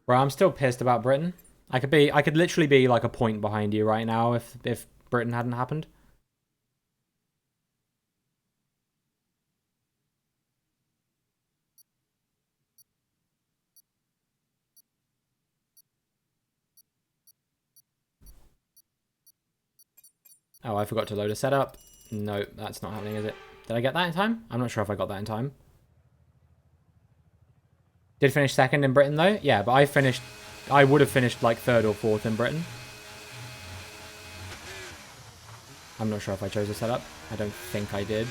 Bro, I'm still pissed about Britain. I could literally be like a point behind you right now if Britain hadn't happened. Oh, I forgot to load a setup. No, that's not happening, is it? Did I get that in time? I'm not sure if I got that in time. Did finish second in Britain though? Yeah, but I would have finished like third or fourth in Britain. I'm not sure if I chose a setup. I don't think I did.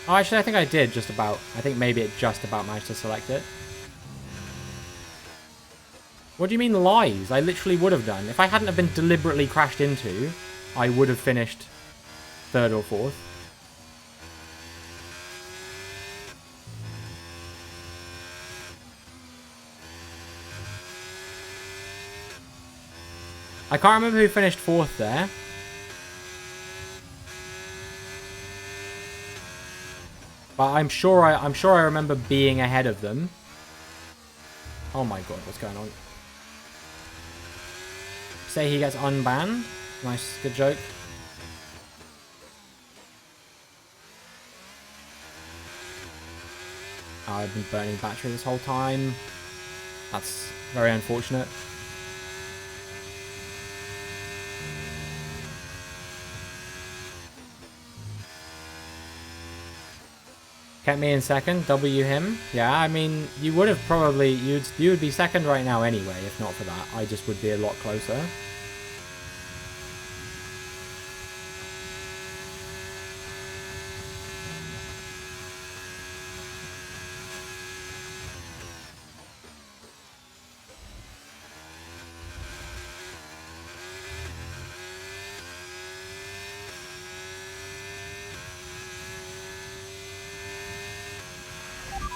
Oh, actually, I think I did just about. I think maybe it just about managed to select it. What do you mean lies? I literally would have done. If I hadn't have been deliberately crashed into, I would have finished third or fourth. I can't remember who finished fourth there. But I'm sure I remember being ahead of them. Oh my god, what's going on? Say he gets unbanned. Nice, good joke. Oh, I've been burning battery this whole time. That's very unfortunate. Kept me in second, W him. Yeah, I mean, you would have probably, you would be second right now anyway, if not for that. I just would be a lot closer.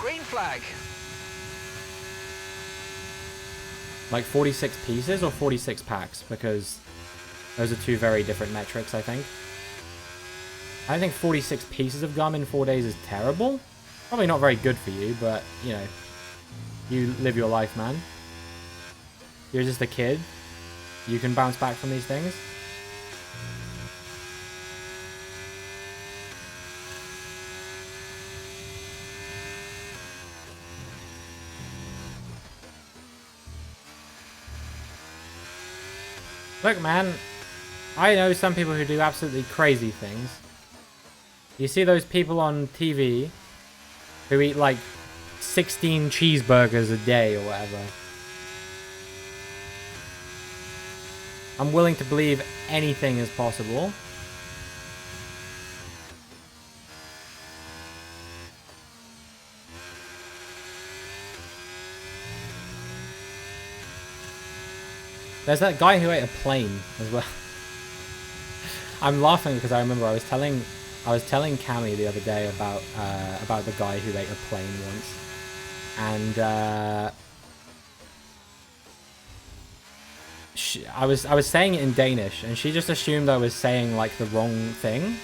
Green flag. Like 46 pieces or 46 packs? Because those are two very different metrics, I think. I think 46 pieces of gum in 4 days is terrible. Probably not very good for you, but, you know, you live your life, man. You're just a kid. You can bounce back from these things. Look, man, I know some people who do absolutely crazy things. You see those people on TV who eat like 16 cheeseburgers a day or whatever. I'm willing to believe anything is possible. There's that guy who ate a plane as well. I'm laughing because I remember I was telling Cammy the other day about the guy who ate a plane once, and I was saying it in Danish, and she just assumed I was saying like the wrong thing.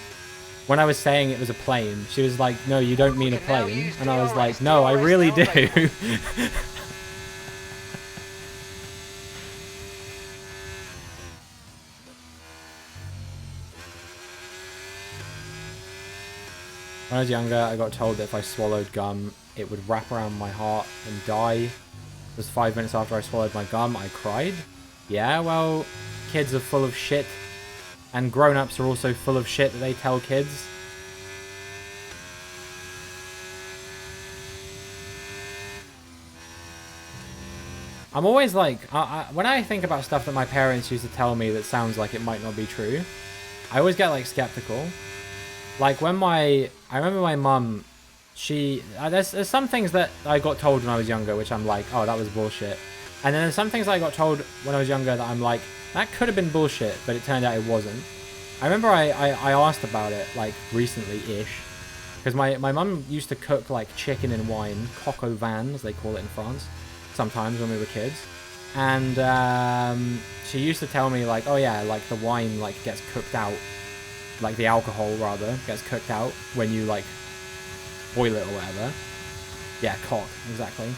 When I was saying it was a plane, she was like, "No, you don't mean a plane," and I was like, "No, I really do." When I was younger, I got told that if I swallowed gum, it would wrap around my heart and die. Just 5 minutes after I swallowed my gum, I cried. Yeah, well, kids are full of shit. And grown-ups are also full of shit that they tell kids. I'm always like, when I think about stuff that my parents used to tell me that sounds like it might not be true, I always get like skeptical. Like when I remember my mum, there's some things that I got told when I was younger, which I'm like, oh, that was bullshit. And then there's some things I got told when I was younger that I'm like, that could have been bullshit, but it turned out it wasn't. I remember I asked about it, like, recently-ish. Because my mum used to cook, like, chicken and wine, coq au vin, as they call it in France, sometimes when we were kids. And she used to tell me, like, oh yeah, like, the wine, like, gets cooked out. Like, the alcohol, rather, gets cooked out when you, like, boil it or whatever. Yeah, cock, exactly.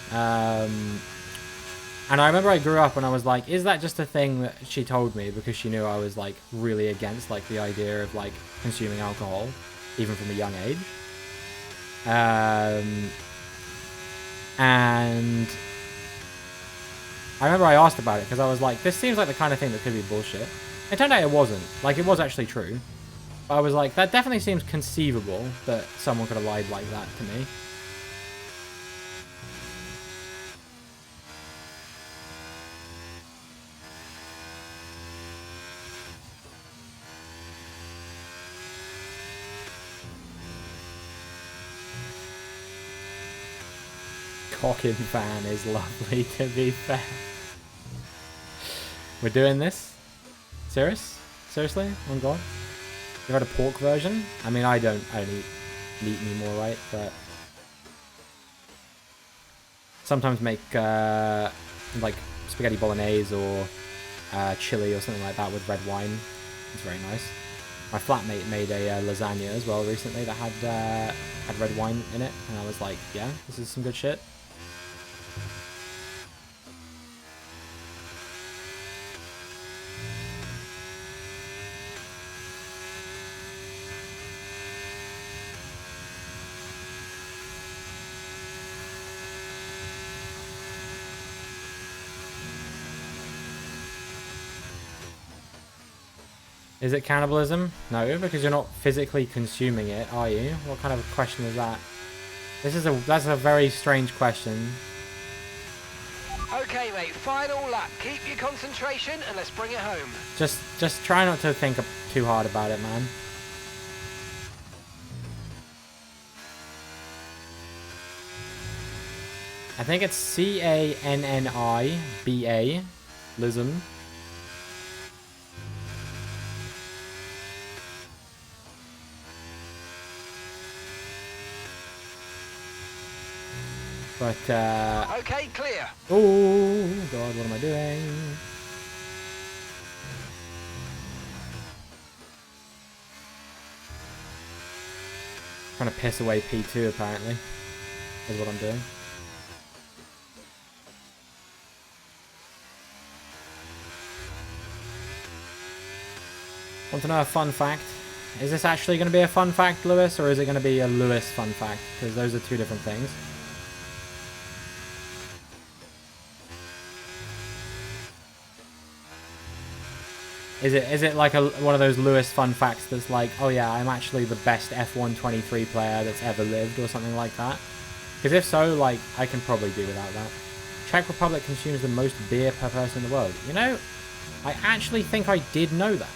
And I remember I grew up and I was like, is that just a thing that she told me because she knew I was, like, really against, like, the idea of, like, consuming alcohol, even from a young age? And I remember I asked about it because I was like, this seems like the kind of thing that could be bullshit. It turned out it wasn't. Like, it was actually true. But I was like, that definitely seems conceivable that someone could have lied like that to me. Cocking fan is lovely, to be fair. We're doing this? Serious? Seriously? Oh God? You've had a pork version? I mean, I don't eat meat anymore, right? But sometimes make like spaghetti bolognese or chili or something like that with red wine. It's very nice. My flatmate made a lasagna as well recently that had red wine in it, and I was like, yeah, this is some good shit. Is it cannibalism? No, because you're not physically consuming it, are you? What kind of question is that? That's a very strange question. Okay, mate, final lap. Keep your concentration and let's bring it home. Just try not to think too hard about it, man. I think it's C-A-N-N-I-B-A, lism. But, okay, clear. Oh, God, what am I doing? Trying to piss away P2, apparently, is what I'm doing. Want to know a fun fact? Is this actually going to be a fun fact, Lewis, or is it going to be a Lewis fun fact? Because those are two different things. Is it like one of those Lewis fun facts that's like, oh yeah, I'm actually the best F1 23 player that's ever lived, or something like that? Because if so, like, I can probably do without that. Czech Republic consumes the most beer per person in the world. You know, I actually think I did know that.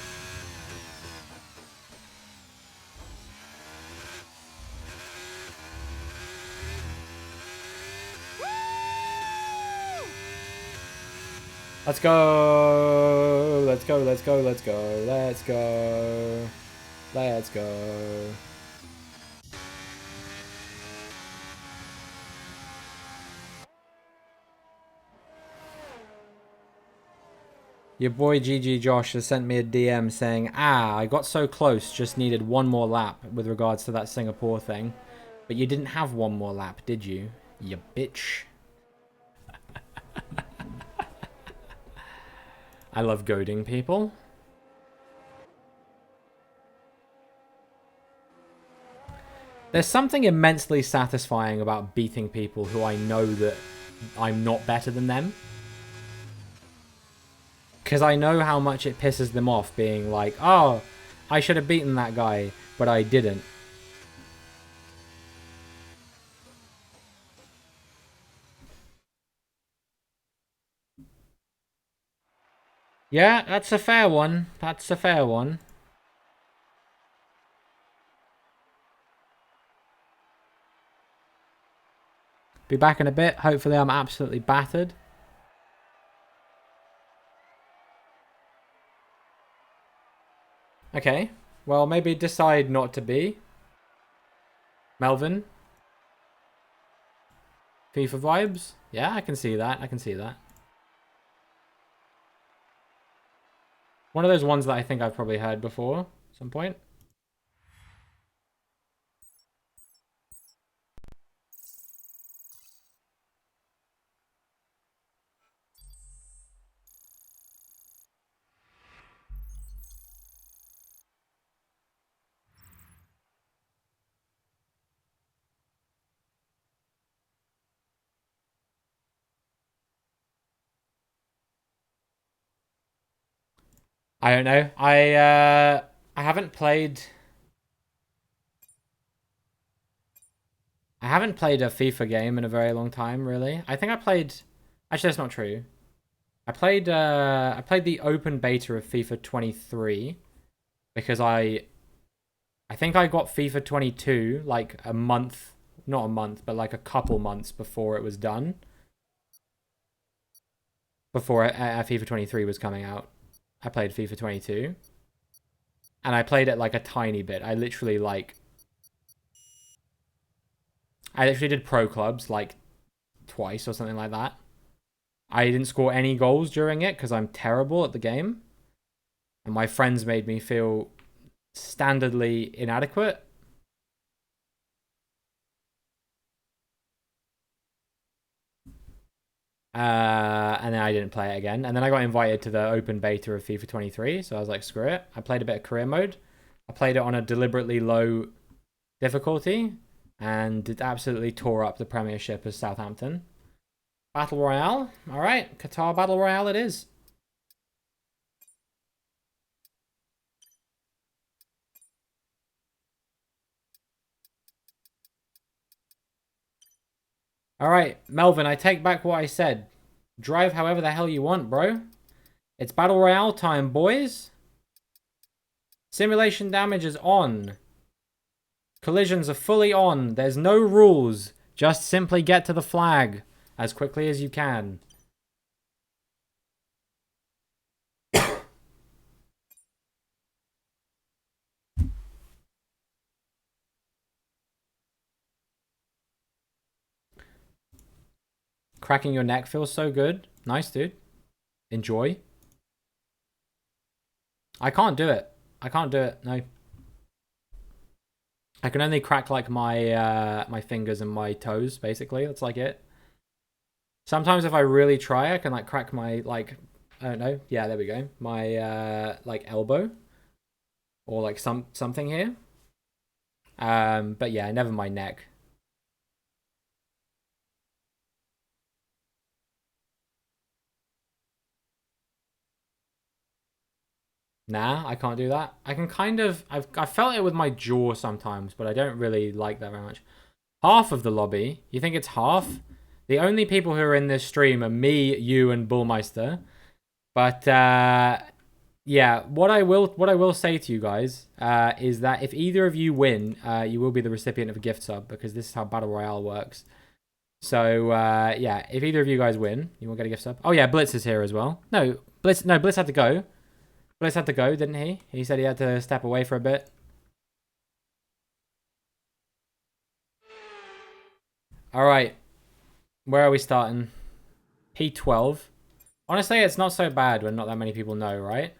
Let's go! Let's go, let's go, let's go, let's go. Let's go. Your boy GG Josh has sent me a DM saying, I got so close, just needed one more lap with regards to that Singapore thing. But you didn't have one more lap, did you? You bitch. I love goading people. There's something immensely satisfying about beating people who I know that I'm not better than them. Because I know how much it pisses them off being like, oh, I should have beaten that guy, but I didn't. Yeah, that's a fair one. That's a fair one. Be back in a bit. Hopefully I'm absolutely battered. Okay. Well, maybe decide not to be. Melvin. FIFA vibes? Yeah, I can see that. I can see that. One of those ones that I think I've probably heard before at some point. I don't know. I haven't played I haven't played a FIFA game in a very long time, really. I think I played actually that's not true. I played the open beta of FIFA 23 because I think I got FIFA 22 like a month, not a month, but like a couple months before it was done. Before FIFA 23 was coming out. I played FIFA 22 and I played it like a tiny bit. I literally did pro clubs like twice or something like that. I didn't score any goals during it because I'm terrible at the game. And my friends made me feel standardly inadequate. And then I didn't play it again. And then I got invited to the open beta of FIFA 23. So I was like, screw it. I played a bit of career mode. I played it on a deliberately low difficulty. And it absolutely tore up the Premiership as Southampton. Battle Royale. All right. Qatar Battle Royale it is. All right. Melvin, I take back what I said. Drive however the hell you want, bro. It's Battle Royale time, boys. Simulation damage is on. Collisions are fully on. There's no rules. Just simply get to the flag as quickly as you can. Cracking your neck feels so good. Nice, dude. Enjoy. I can't do it. I can't do it. No. I can only crack like my fingers and my toes, basically. That's like it. Sometimes if I really try, I can like crack my like I don't know. Yeah, there we go. My like elbow or like something here. But yeah, never my neck. Nah, I can't do that. I can kind of I've felt it with my jaw sometimes, but I don't really like that very much. Half of the lobby. You think it's half? The only people who are in this stream are me, you, and Bullmeister. But yeah, what I will say to you guys is that if either of you win, you will be the recipient of a gift sub because this is how Battle Royale works. So yeah, if either of you guys win, you will get a gift sub. Oh yeah, Blitz is here as well. No, Blitz had to go. Blitz had to go, didn't he? He said he had to step away for a bit. All right, where are we starting? P12. Honestly, it's not so bad when not that many people know, right?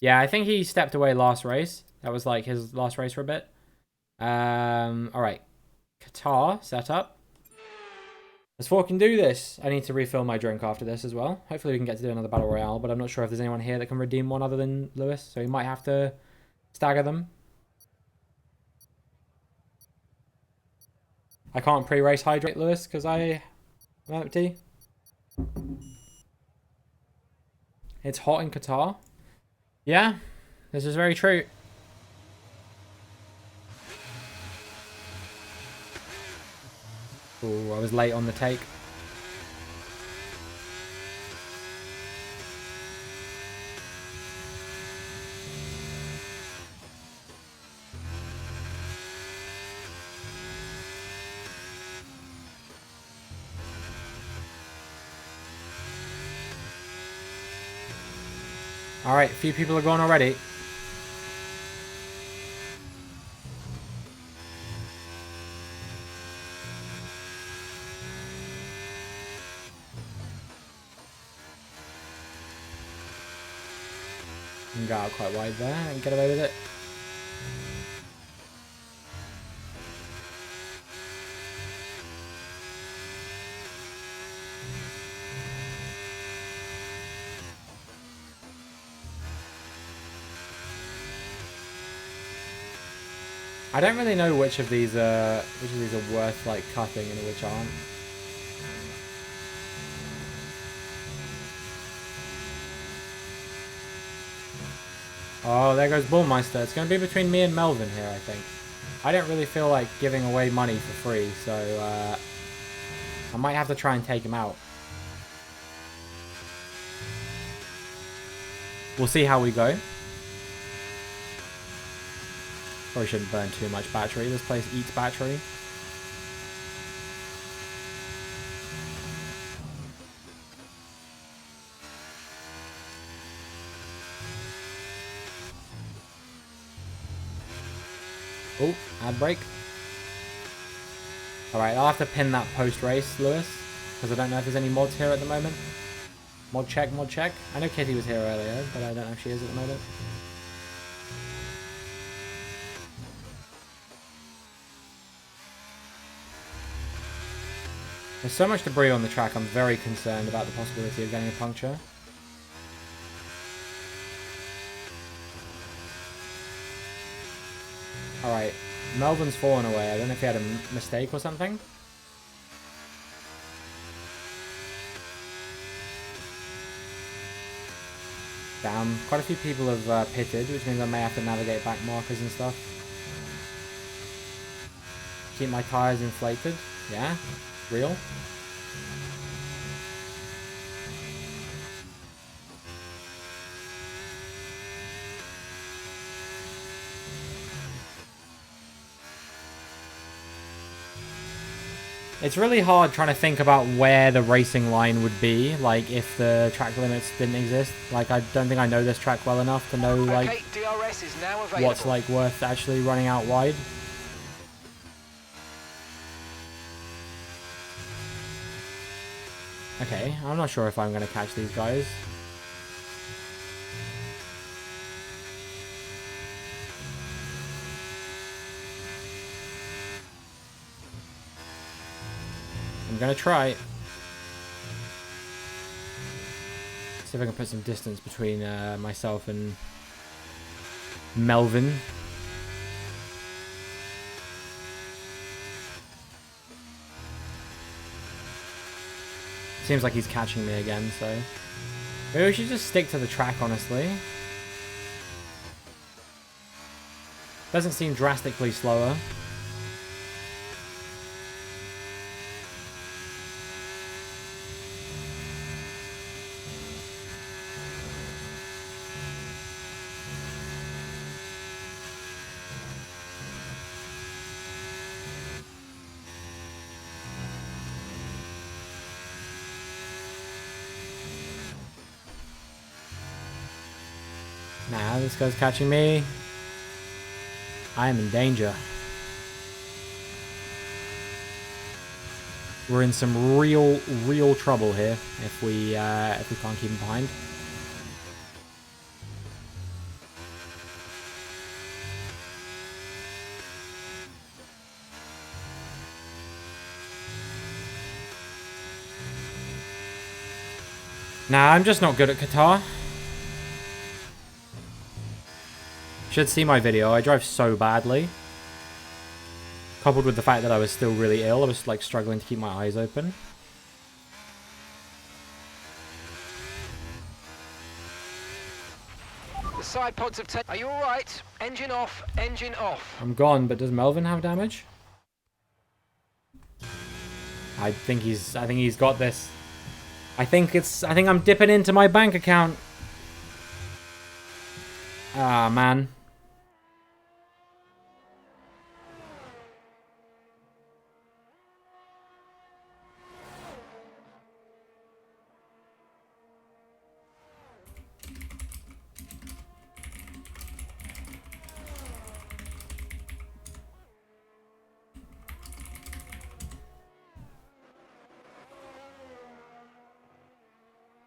Yeah, I think he stepped away last race. That was like his last race for a bit. All right. Qatar set up. Let's fucking do this. I need to refill my drink after this as well. Hopefully we can get to do another battle royale, but I'm not sure if there's anyone here that can redeem one other than Lewis, so he might have to stagger them. I can't pre-race hydrate Lewis because I'm empty. It's hot in Qatar. Yeah, this is very true. Ooh, I was late on the take. All right, a few people are gone already. And go out quite wide there and get away with it. I don't really know which of these are worth like cutting and which aren't. Oh, there goes Bullmeister. It's going to be between me and Melvin here, I think. I don't really feel like giving away money for free, so I might have to try and take him out. We'll see how we go. Probably shouldn't burn too much battery. This place eats battery. Oh, ad break. Alright, I'll have to pin that post-race, Lewis, because I don't know if there's any mods here at the moment. Mod check, mod check. I know Kitty was here earlier, but I don't know if she is at the moment. There's so much debris on the track, I'm very concerned about the possibility of getting a puncture. Alright, Melvin's fallen away. I don't know if he had a mistake or something. Damn, quite a few people have pitted, which means I may have to navigate back markers and stuff. Keep my tyres inflated. Yeah, real. It's really hard trying to think about where the racing line would be, like if the track limits didn't exist. Like I don't think I know this track well enough to know like DRS is now available. what's like worth actually running out wide. Okay, I'm not sure if I'm going to catch these guys. I'm going to try. See if I can put some distance between myself and Melvin. Seems like he's catching me again, so maybe we should just stick to the track, honestly. Doesn't seem drastically slower. Nah, this guy's catching me. I am in danger. We're in some real trouble here if we can't keep him behind. Nah, I'm just not good at Qatar. Should see my video. I drive so badly. Coupled with the fact that I was still really ill, I was like struggling to keep my eyes open. The side pods have taken. Are you all right? Engine off. Engine off. I'm gone, but does Melvin have damage? I think he's got this. I think I'm dipping into my bank account. Ah, man.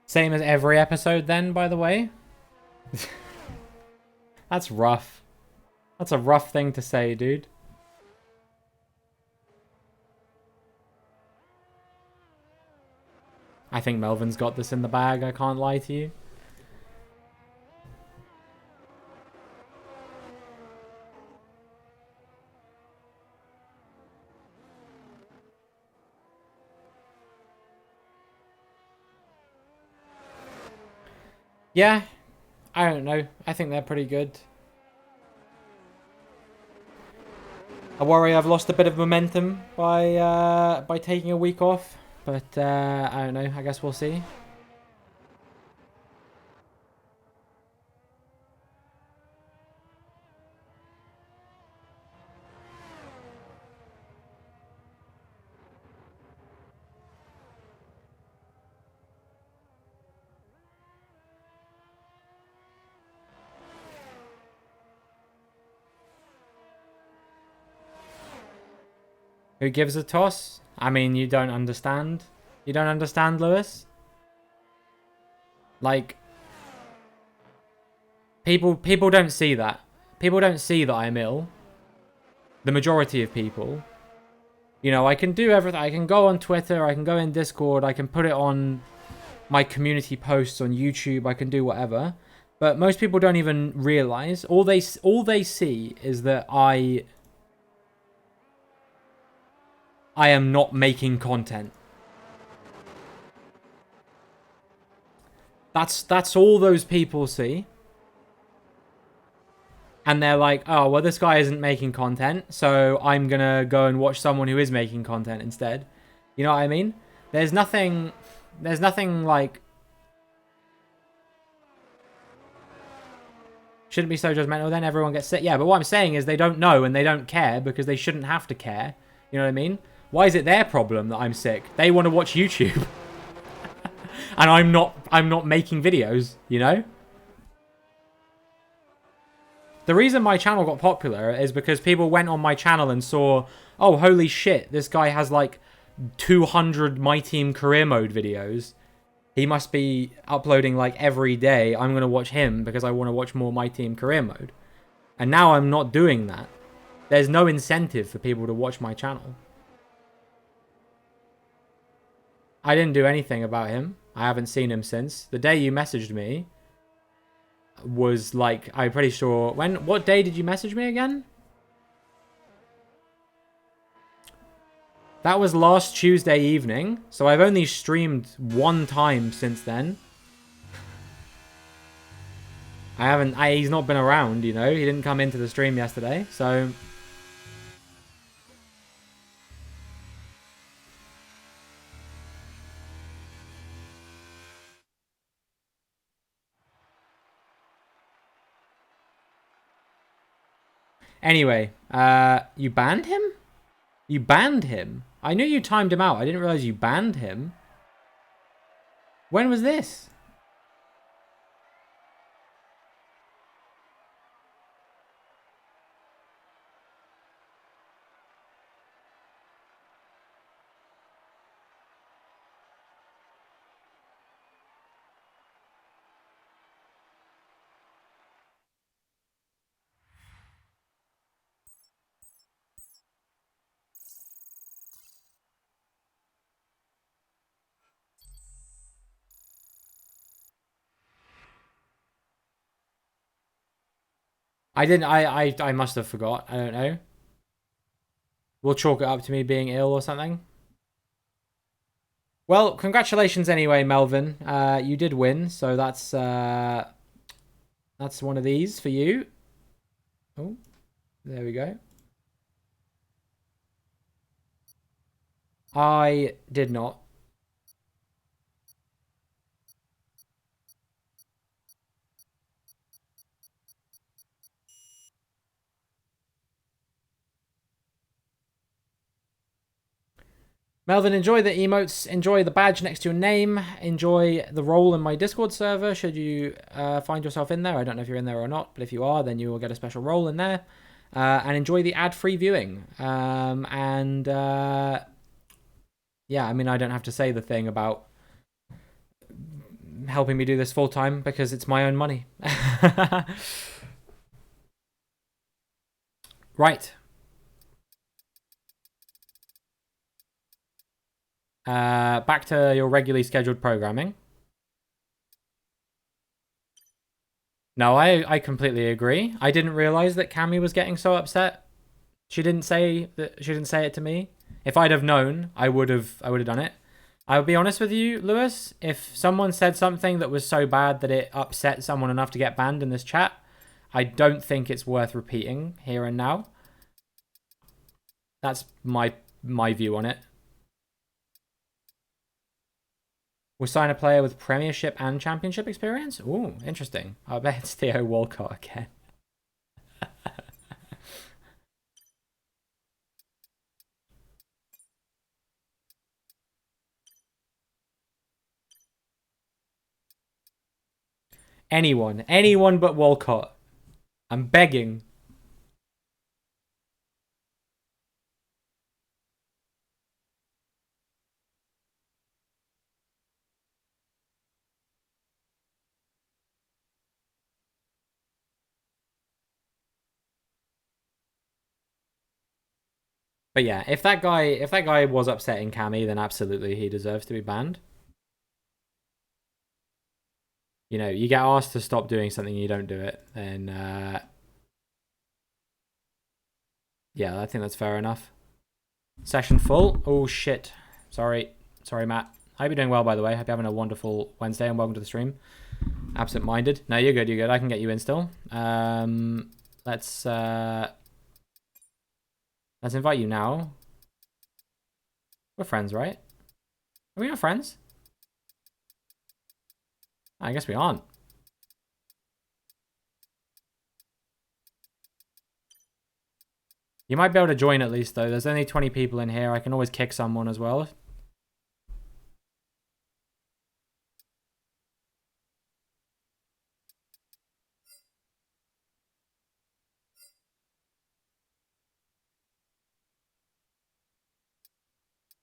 Same as every episode then, by the way. That's rough. That's a rough thing to say, dude. I think Melvin's got this in the bag, I can't lie to you. Yeah, I don't know. I think they're pretty good. I worry I've lost a bit of momentum by taking a week off, but I don't know. I guess we'll see. Who gives a toss? I mean, you don't understand. You don't understand, Lewis? Like, people don't see that. People don't see that I'm ill. The majority of people. You know, I can do everything. I can go on Twitter, I can go in Discord, I can put it on my community posts on YouTube, I can do whatever. But most people don't even realize. All they see is that I am not making content. That's all those people see. And they're like, oh, well, this guy isn't making content, so I'm gonna go and watch someone who is making content instead. You know what I mean? There's nothing like... Shouldn't be so judgmental, then everyone gets sick. Yeah, but what I'm saying is they don't know and they don't care because they shouldn't have to care. You know what I mean? Why is it their problem that I'm sick? They want to watch YouTube. And I'm not making videos, you know? The reason my channel got popular is because people went on my channel and saw, oh, holy shit, this guy has like 200 My Team Career Mode videos. He must be uploading like every day. I'm going to watch him because I want to watch more My Team Career Mode. And now I'm not doing that. There's no incentive for people to watch my channel. I didn't do anything about him. I haven't seen him since. The day you messaged me was like, I'm pretty sure... What day did you message me again? That was last Tuesday evening. So I've only streamed one time since then. He's not been around, you know. He didn't come into the stream yesterday, so... Anyway, you banned him? You banned him? I knew you timed him out. I didn't realize you banned him. When was this? I didn't. I must have forgot. I don't know. We'll chalk it up to me being ill or something. Well, congratulations anyway, Melvin. You did win, so that's one of these for you. Oh, there we go. I did not. Melvin, enjoy the emotes, enjoy the badge next to your name, enjoy the role in my Discord server should you find yourself in there. I don't know if you're in there or not, but if you are, then you will get a special role in there. And enjoy the ad-free viewing. Yeah, I mean, I don't have to say the thing about helping me do this full-time because it's my own money. Right. Back to your regularly scheduled programming. No, I completely agree. I didn't realize that Cammy was getting so upset. She didn't say it to me. If I'd have known, I would have done it. I would be honest with you, Lewis. If someone said something that was so bad that it upset someone enough to get banned in this chat, I don't think it's worth repeating here and now. That's my view on it. We'll sign a player with Premiership and Championship experience? Ooh, interesting. I bet it's Theo Walcott again. Anyone but Walcott. I'm begging. But yeah, if that guy was upsetting Cammy, then absolutely he deserves to be banned. You know, you get asked to stop doing something, you don't do it, then yeah, I think that's fair enough. Session full. Oh shit. Sorry, Matt. I hope you're doing well, by the way. Hope you're having a wonderful Wednesday and welcome to the stream. Absent-minded. No, you're good. I can get you in still. Let's invite you now. We're friends, right? Are we not friends? I guess we aren't. You might be able to join at least, though. There's only 20 people in here. I can always kick someone as well.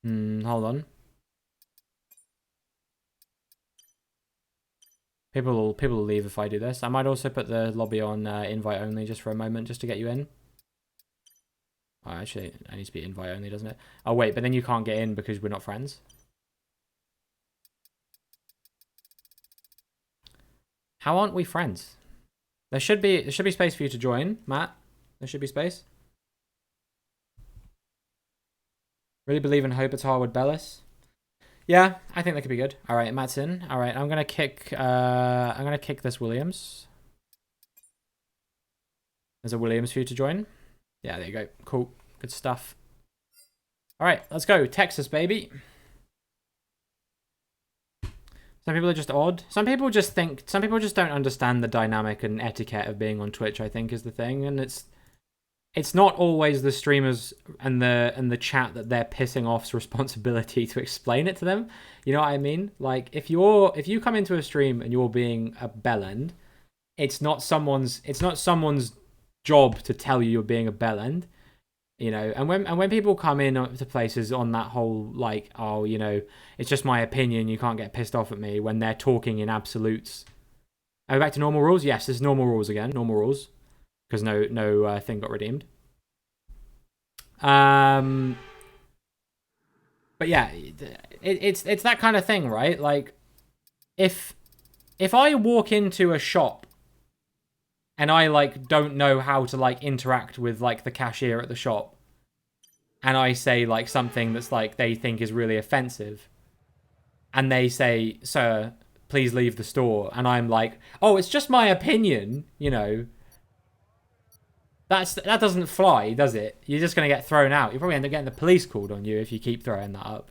Hold on. People will leave if I do this. I might also put the lobby on invite only just for a moment, just to get you in. Oh, actually, it needs to be invite only, doesn't it? Oh, wait, but then you can't get in because we're not friends. How aren't we friends? There should be space for you to join, Matt. There should be space. Really believe and hope it's Harwood Bellis. Yeah, I think that could be good. All right, Matt's in. All right, I'm gonna kick this Williams. There's a Williams for you to join. Yeah, there you go. Cool, good stuff. All right, let's go. Texas, baby. Some people are just odd. Some people just don't understand the dynamic and etiquette of being on Twitch, I think, is the thing. And it's not always the streamers and the chat that they're pissing off's responsibility to explain it to them. You know what I mean? Like if you come into a stream and you're being a bellend, it's not someone's job to tell you you're being a bellend. You know, and when people come in to places on that whole like, oh, you know, it's just my opinion, you can't get pissed off at me, when they're talking in absolutes. Are we back to normal rules? Yes, there's normal rules again. Normal rules, because no thing got redeemed. But yeah, it's that kind of thing, right? Like, if I walk into a shop and I like don't know how to like interact with like the cashier at the shop, and I say like something that's like they think is really offensive, and they say, "Sir, please leave the store," and I'm like, "Oh, it's just my opinion," you know. That doesn't fly, does it? You're just gonna get thrown out. You probably end up getting the police called on you if you keep throwing that up.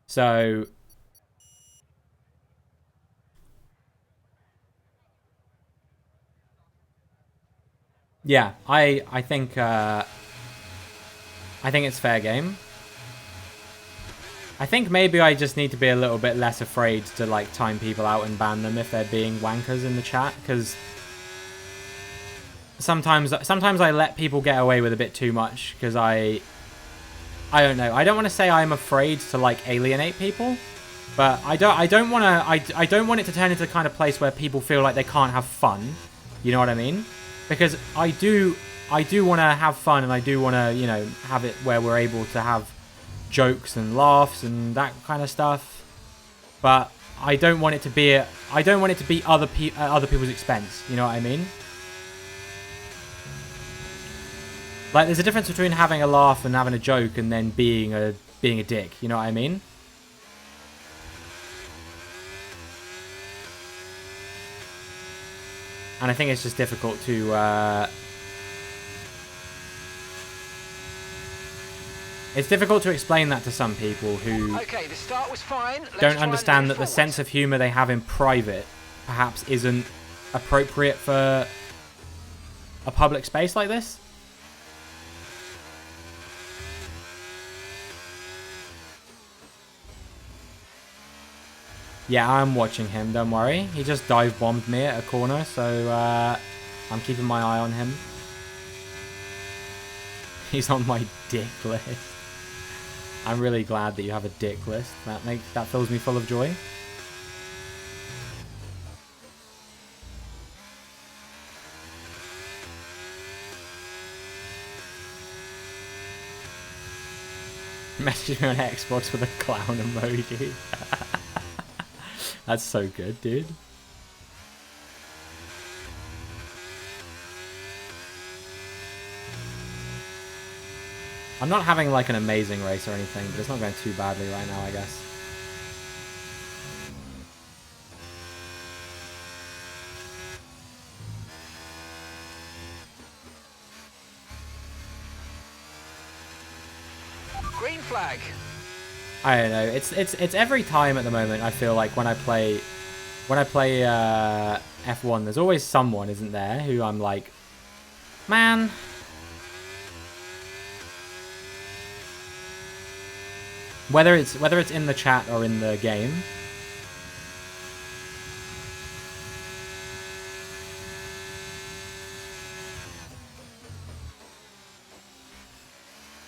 So yeah, I think it's fair game. I think maybe I just need to be a little bit less afraid to like time people out and ban them if they're being wankers in the chat, because sometimes I let people get away with a bit too much, because I don't know. I don't want to say I'm afraid to like alienate people, but I don't want it to turn into the kind of place where people feel like they can't have fun. You know what I mean? Because I do I do want to have fun, and I do want to, you know, have it where we're able to have jokes and laughs and that kind of stuff. But I don't want it to be other people's expense. You know what I mean? Like, there's a difference between having a laugh and having a joke, and then being a dick. You know what I mean? And I think it's just difficult to. It's difficult to explain that to some people who Okay, the start was fine. don't understand that the sense of humor they have in private perhaps isn't appropriate for a public space like this. Yeah, I'm watching him, don't worry. He just dive bombed me at a corner, so I'm keeping my eye on him. He's on my dick list. I'm really glad that you have a dick list. That fills me full of joy. Message me on Xbox with a clown emoji. That's so good, dude. I'm not having like an amazing race or anything, but it's not going too badly right now, I guess. Green flag. I don't know. It's every time at the moment. I feel like when I play F1, there's always someone, isn't there, who I'm like, man. Whether it's in the chat or in the game.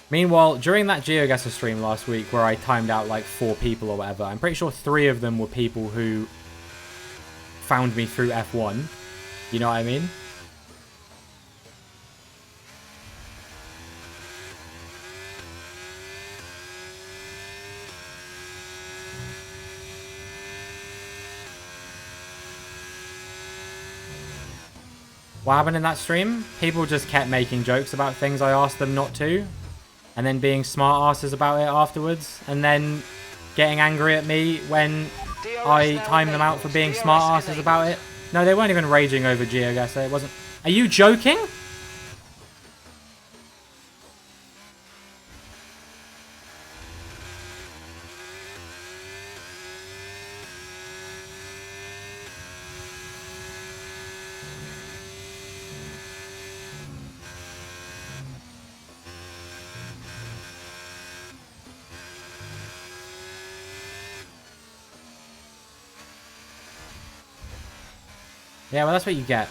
Meanwhile, during that GeoGuessr stream last week where I timed out like 4 people or whatever, I'm pretty sure 3 of them were people who found me through F1. You know what I mean? What happened in that stream? People just kept making jokes about things I asked them not to, and then being smart asses about it afterwards, and then getting angry at me when I timed them out for being smart asses about it. No, they weren't even raging over GeoGuessr. It wasn't. Are you joking? Yeah, well, that's what you get.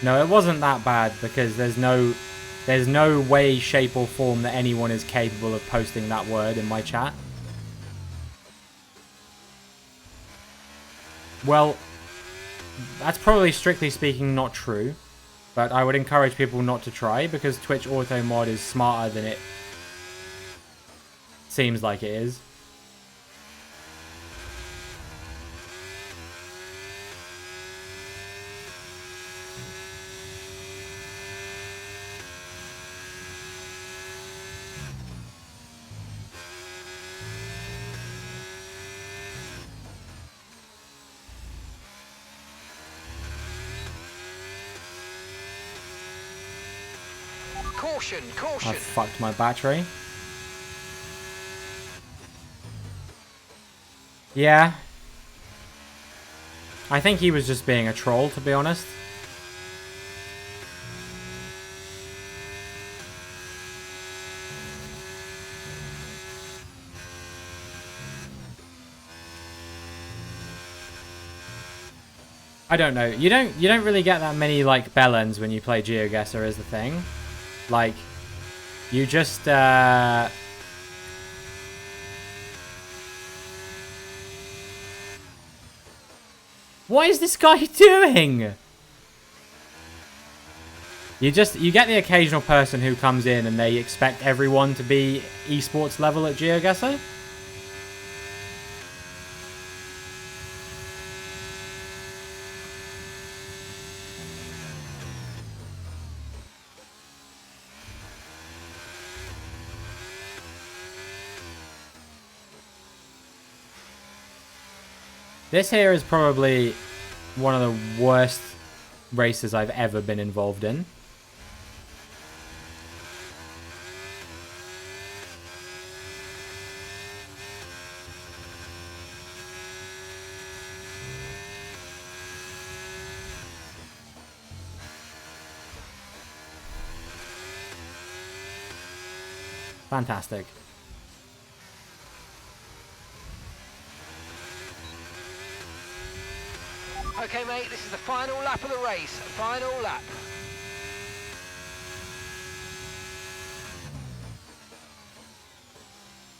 No, it wasn't that bad because there's no way, shape, or form that anyone is capable of posting that word in my chat. Well, that's probably strictly speaking not true, but I would encourage people not to try because Twitch Auto Mod is smarter than it seems like it is. Caution, caution. I fucked my battery. Yeah. I think he was just being a troll, to be honest. I don't know. You don't really get that many like bellends when you play GeoGuessr is the thing. Like you just what is this guy doing? You get the occasional person who comes in and they expect everyone to be esports level at GeoGuessr. This here is probably one of the worst races I've ever been involved in. Fantastic. Okay, mate, this is the final lap of the race. Final lap.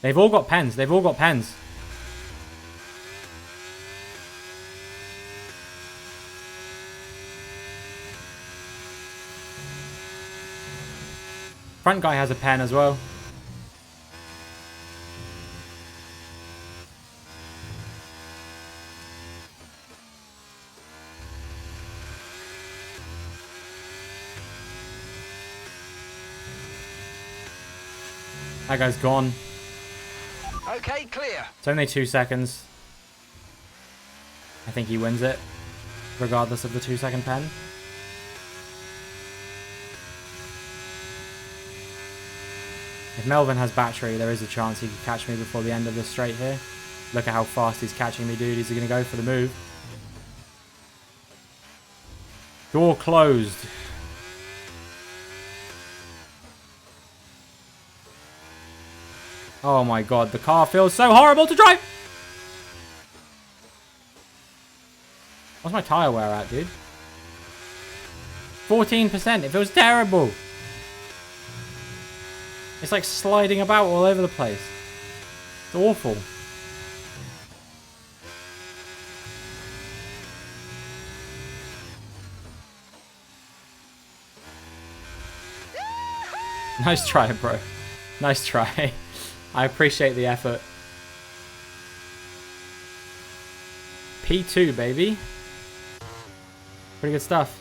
They've all got pens. They've all got pens. Front guy has a pen as well. That guy's gone. Okay, clear. It's only 2 seconds. I think he wins it, regardless of the 2-second pen. If Melvin has battery, there is a chance he could catch me before the end of this straight here. Look at how fast he's catching me, dude. He's going to go for the move. Door closed. Oh my god, the car feels so horrible to drive! What's my tyre wear at, dude? 14%. It feels terrible. It's like sliding about all over the place. It's awful. Nice try, bro. Nice try. I appreciate the effort. P2, baby. Pretty good stuff.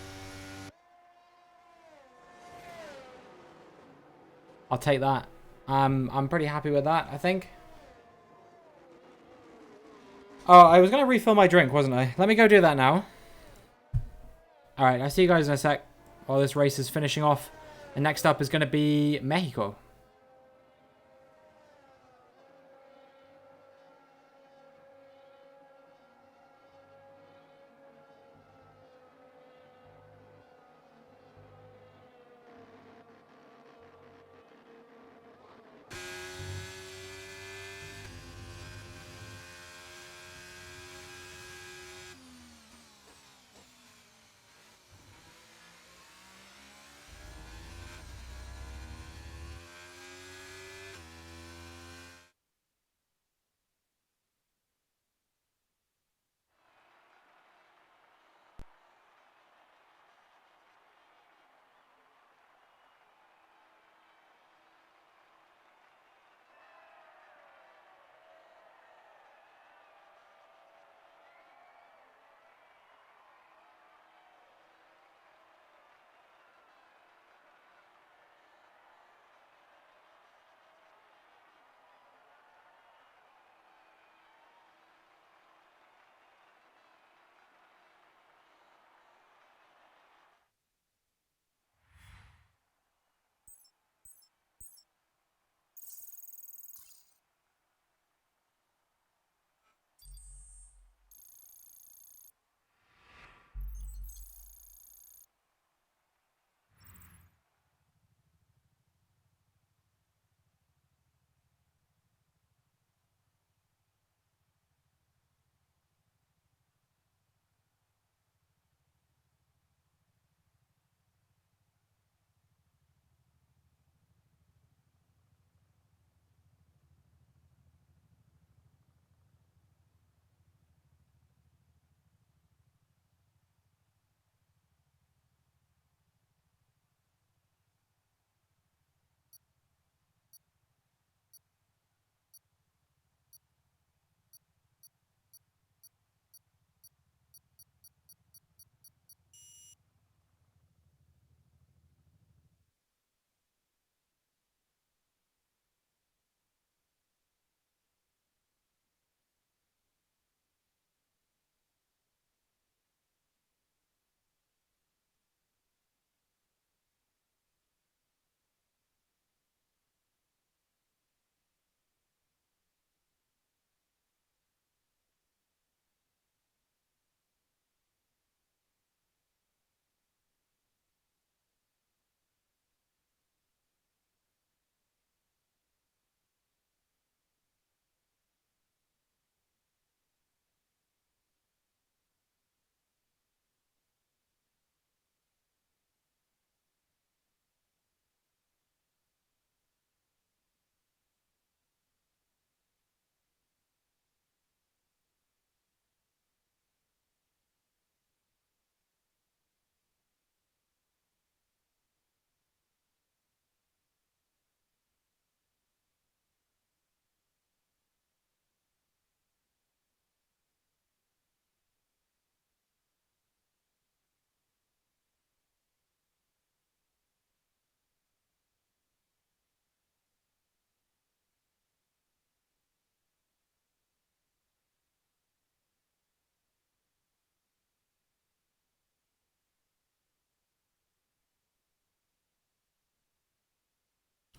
I'll take that. I'm pretty happy with that, I think. Oh, I was going to refill my drink, wasn't I? Let me go do that now. Alright, I'll see you guys in a sec while this race is finishing off. And next up is going to be Mexico.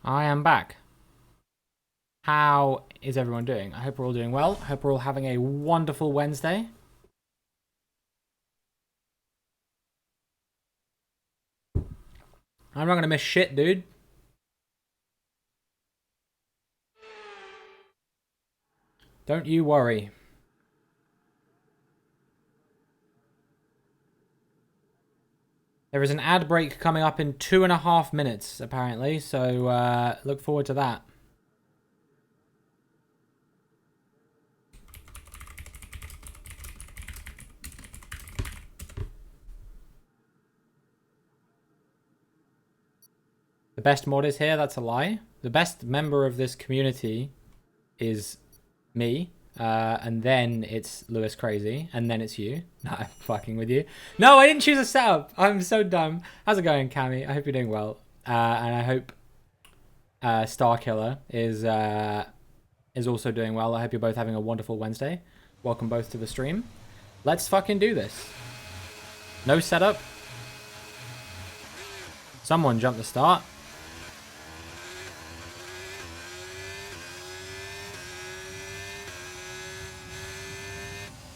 I am back. How is everyone doing? I hope we're all doing well. I hope we're all having a wonderful Wednesday. I'm not going to miss shit, dude. Don't you worry. There is an ad break coming up in 2.5 minutes, apparently, so look forward to that. The best mod is here, that's a lie. The best member of this community is me, and then it's Lewis Crazy, and then it's you. No, I'm fucking with you. No, I didn't choose a setup. I'm so dumb. How's it going, Cammy? I hope you're doing well, and I hope Starkiller is also doing well. I hope you're both having a wonderful Wednesday. Welcome both to the stream. Let's fucking do this. No setup. Someone jump the start.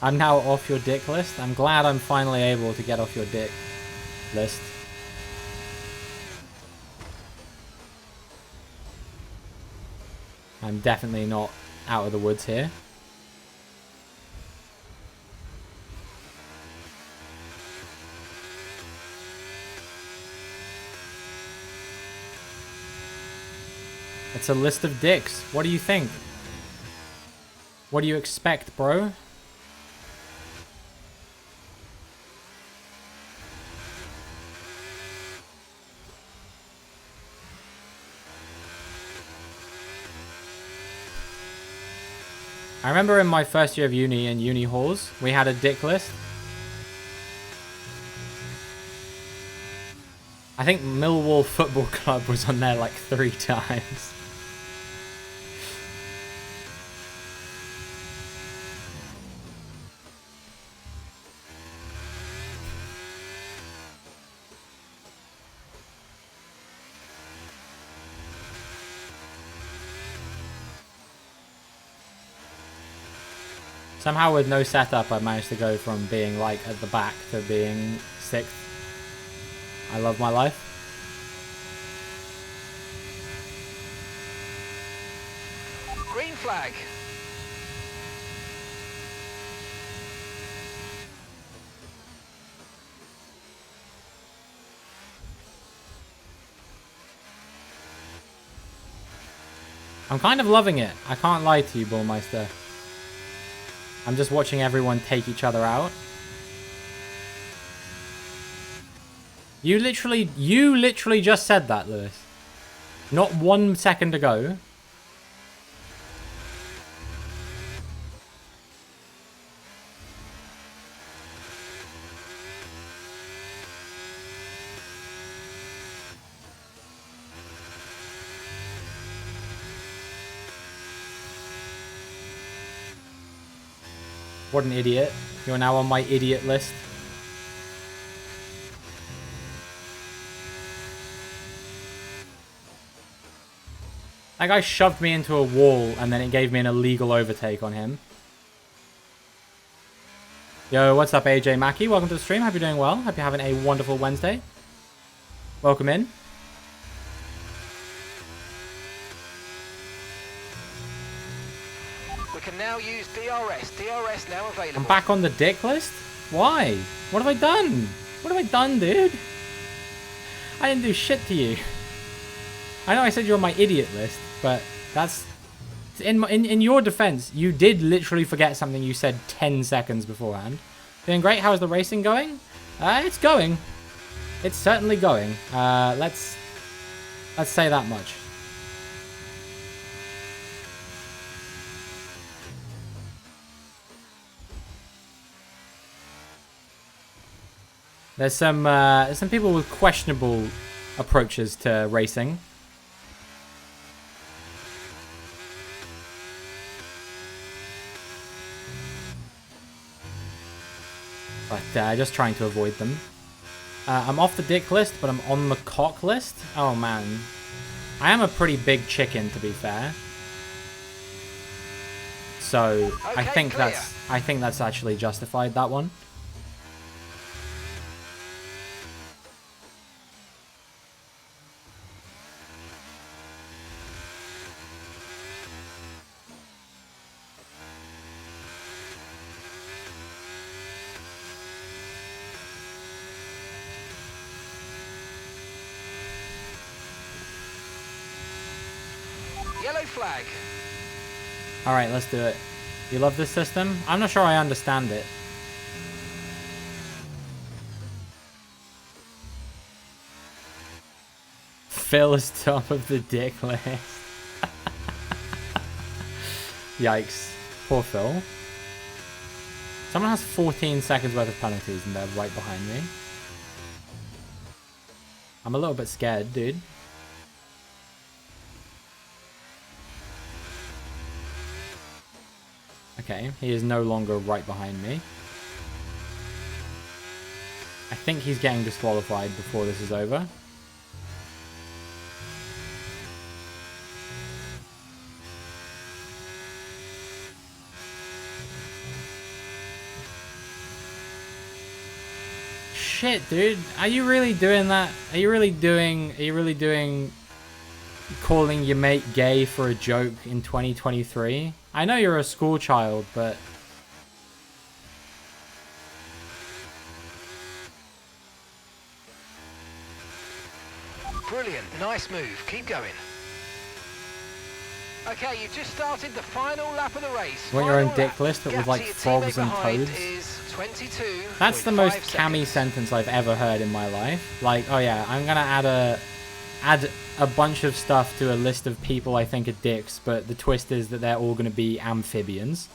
I'm now off your dick list. I'm glad I'm finally able to get off your dick list. I'm definitely not out of the woods here. It's a list of dicks. What do you think? What do you expect, bro? I remember in my first year of uni and uni halls, we had a dick list. I think Millwall Football Club was on there like 3 times. Somehow with no setup, I managed to go from being like at the back to being 6th. I love my life. Green flag. I'm kind of loving it. I can't lie to you, Bullmeister. I'm just watching everyone take each other out. You literally just said that, Lewis. Not 1 second ago. What an idiot. You're now on my idiot list. That guy shoved me into a wall and then it gave me an illegal overtake on him. Yo, what's up, AJ Mackie? Welcome to the stream. Hope you're doing well. Hope you're having a wonderful Wednesday. Welcome in. We can now use DRS. DRS now available. I'm back on the dick list? Why? What have I done? What have I done, dude? I didn't do shit to you. I know I said you're on my idiot list, but that's... In your defense, you did literally forget something you said 10 seconds beforehand. Doing great. How's the racing going? It's going. It's certainly going. Let's say that much. There's some people with questionable approaches to racing. But just trying to avoid them. I'm off the dick list, but I'm on the cock list. Oh man. I am a pretty big chicken, to be fair. So Okay, I think that's actually justified, that one. Yellow flag. Alright, let's do it. You love this system? I'm not sure I understand it. Phil is top of the dick list. Yikes. Poor Phil. Someone has 14 seconds worth of penalties and they're right behind me. I'm a little bit scared, dude. Okay, he is no longer right behind me. I think he's getting disqualified before this is over. Shit, dude. Are you really doing that? Are you really doing calling your mate gay for a joke in 2023? I know you're a school child, but Brilliant, nice move. Keep going. Okay, you've just started the final lap of the race. Want your own Final dick lap. list, but with Gap like to your frogs teammate and behind toads? is 22. That's the most cammy sentence I've ever heard in my life. Like, oh yeah, I'm gonna add a bunch of stuff to a list of people I think are dicks, but the twist is that they're all gonna be amphibians.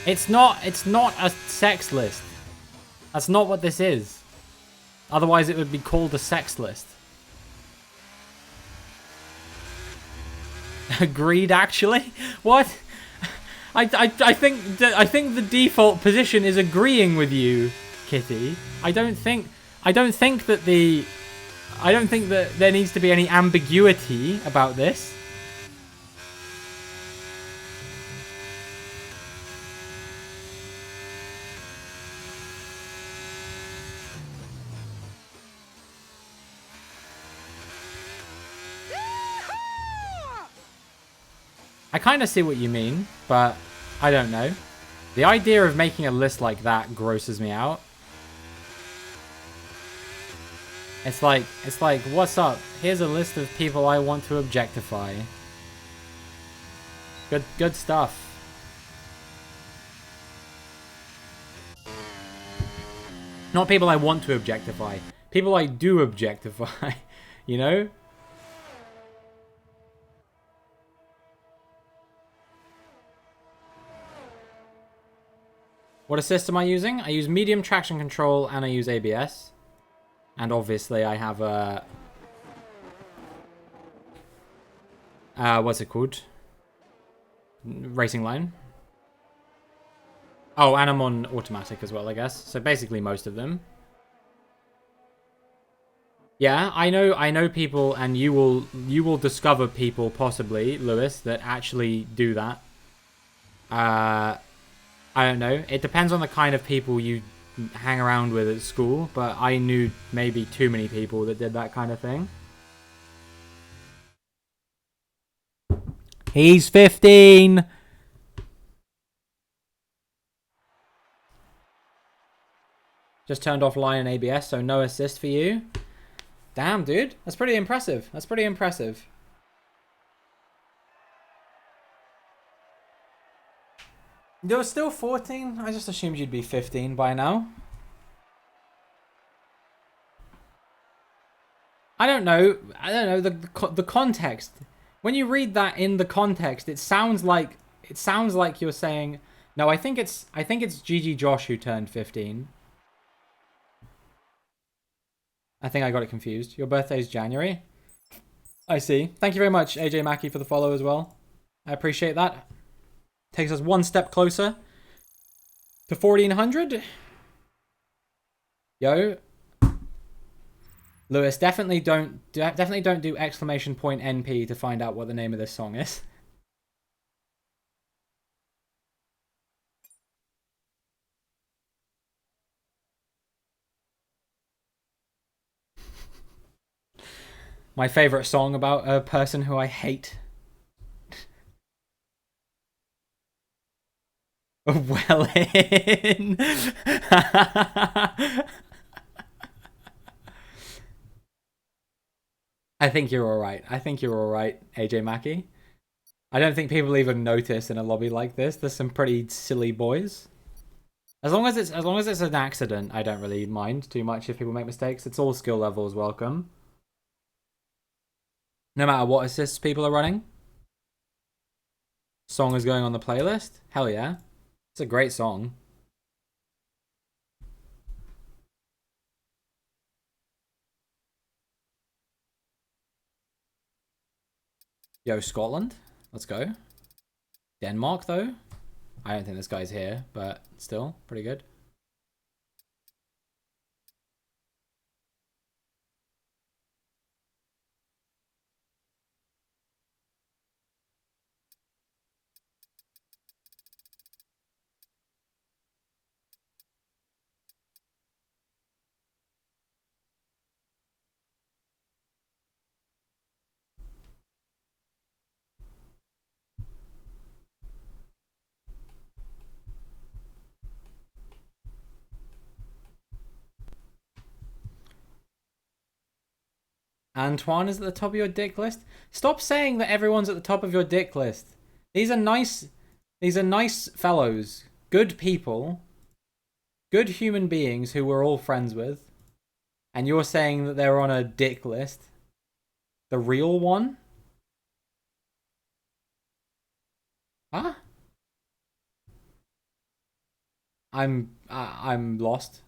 It's not a sex list. That's not what this is. Otherwise it would be called a sex list. Agreed, actually? What? I think the default position is agreeing with you, Kitty. I don't think that there needs to be any ambiguity about this. I kind of see what you mean, but I don't know. The idea of making a list like that grosses me out. It's like, what's up? Here's a list of people I want to objectify. Good stuff. Not people I want to objectify. People I do objectify. You know? What assist am I using? I use medium traction control and I use ABS. And obviously I have a... what's it called? Racing line. Oh, and I'm on automatic as well, I guess. So basically most of them. Yeah, I know people, and you will discover people, possibly, Lewis, that actually do that. I don't know. It depends on the kind of people you hang around with at school, but I knew maybe too many people that did that kind of thing. He's 15! Just turned off line and ABS, so no assist for you. Damn, dude. That's pretty impressive. That's pretty impressive. You're still 14? I just assumed you'd be 15 by now. I don't know. The context. When you read that in the context, it sounds like you're saying, no, I think it's Gigi Josh who turned 15. I think I got it confused. Your birthday's January. I see. Thank you very much, AJ Mackey, for the follow as well. I appreciate that. Takes us one step closer To 1400. Yo. Lewis, definitely don't do exclamation point NP to find out what the name of this song is. My favorite song about a person who I hate. Well in. I think you're alright. I think you're alright, AJ Mackey. I don't think people even notice in a lobby like this. There's some pretty silly boys. As long as it's an accident, I don't really mind too much if people make mistakes. It's all skill levels welcome. No matter what assists people are running. Song is going on the playlist. Hell yeah. It's a great song. Yo, Scotland. Let's go. Denmark, though. I don't think this guy's here, but still, pretty good. Antoine is at the top of your dick list. Stop saying that everyone's at the top of your dick list. These are nice fellows, good people, good human beings who we're all friends with. And you're saying that they're on a dick list. The real one? Huh? I'm lost.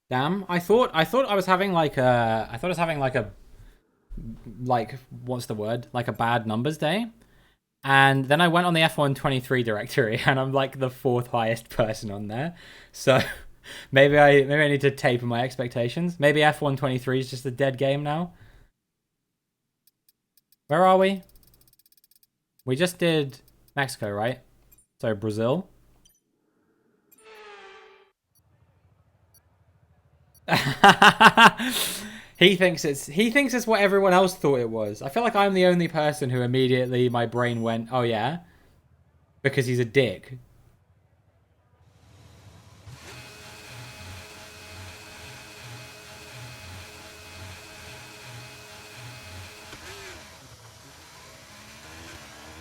Damn, I thought I was having like a what's the word? Like a bad numbers day. And then I went on the F123 directory and I'm like the 4th highest person on there. So maybe I need to taper my expectations. Maybe F123 is just a dead game now. Where are we? We just did Mexico, right? So Brazil. He thinks it's what everyone else thought it was. I feel like I'm the only person who immediately my brain went, "Oh yeah," because he's a dick.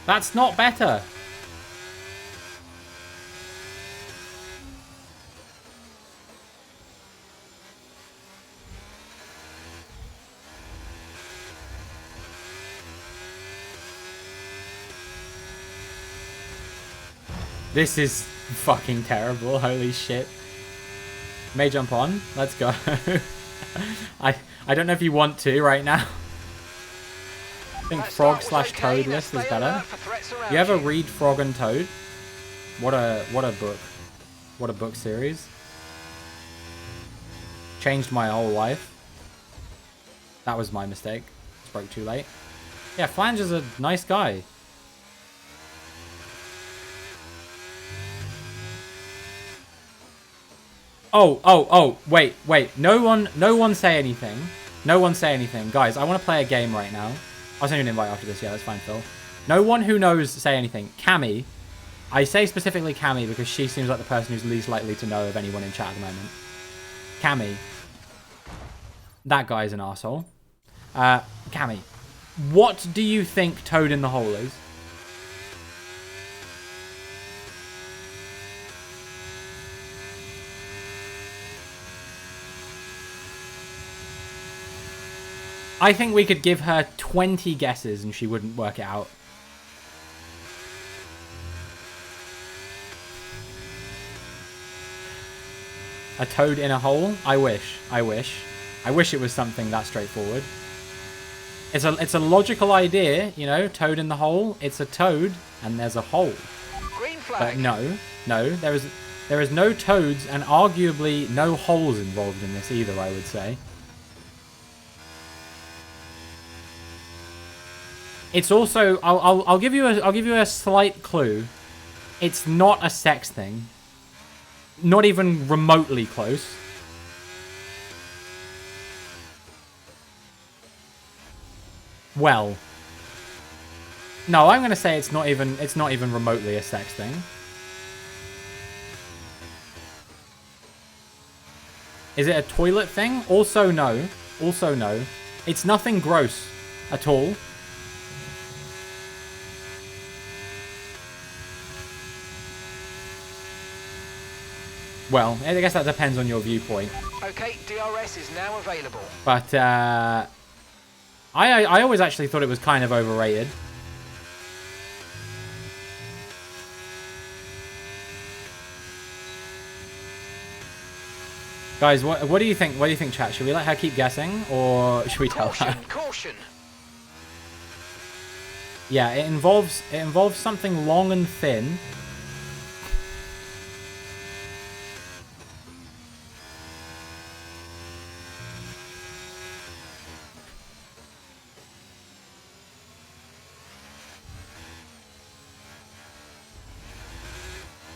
That's not better. This is fucking terrible. Holy shit. May jump on. Let's go. I don't know if you want to right now. I think Frog / Toad list is better. You ever read Frog and Toad? What a book. What a book series. Changed my whole life. That was my mistake. Spoke too late. Yeah, Flange is a nice guy. Oh, wait. No one say anything. No one say anything. Guys, I want to play a game right now. I'll send you an invite after this. Yeah, that's fine, Phil. No one who knows say anything. Cammy. I say specifically Cammy because she seems like the person who's least likely to know of anyone in chat at the moment. Cammy. That guy's an arsehole. Cammy. What do you think Toad in the Hole is? I think we could give her 20 guesses and she wouldn't work it out. A toad in a hole? I wish. I wish. I wish it was something that straightforward. It's a logical idea, you know, toad in the hole. It's a toad and there's a hole. Green flag. But no, there is no toads and arguably no holes involved in this either, I would say. It's also I'll give you a slight clue. It's not a sex thing. Not even remotely close. Well, no, I'm gonna say it's not even remotely a sex thing. Is it a toilet thing? Also no. Also no. It's nothing gross at all. Well, I guess that depends on your viewpoint. Okay, DRS is now available. But I always actually thought it was kind of overrated. Guys, what do you think? What do you think, chat? Should we let her keep guessing, or should we tell her? Caution. Yeah, it involves something long and thin.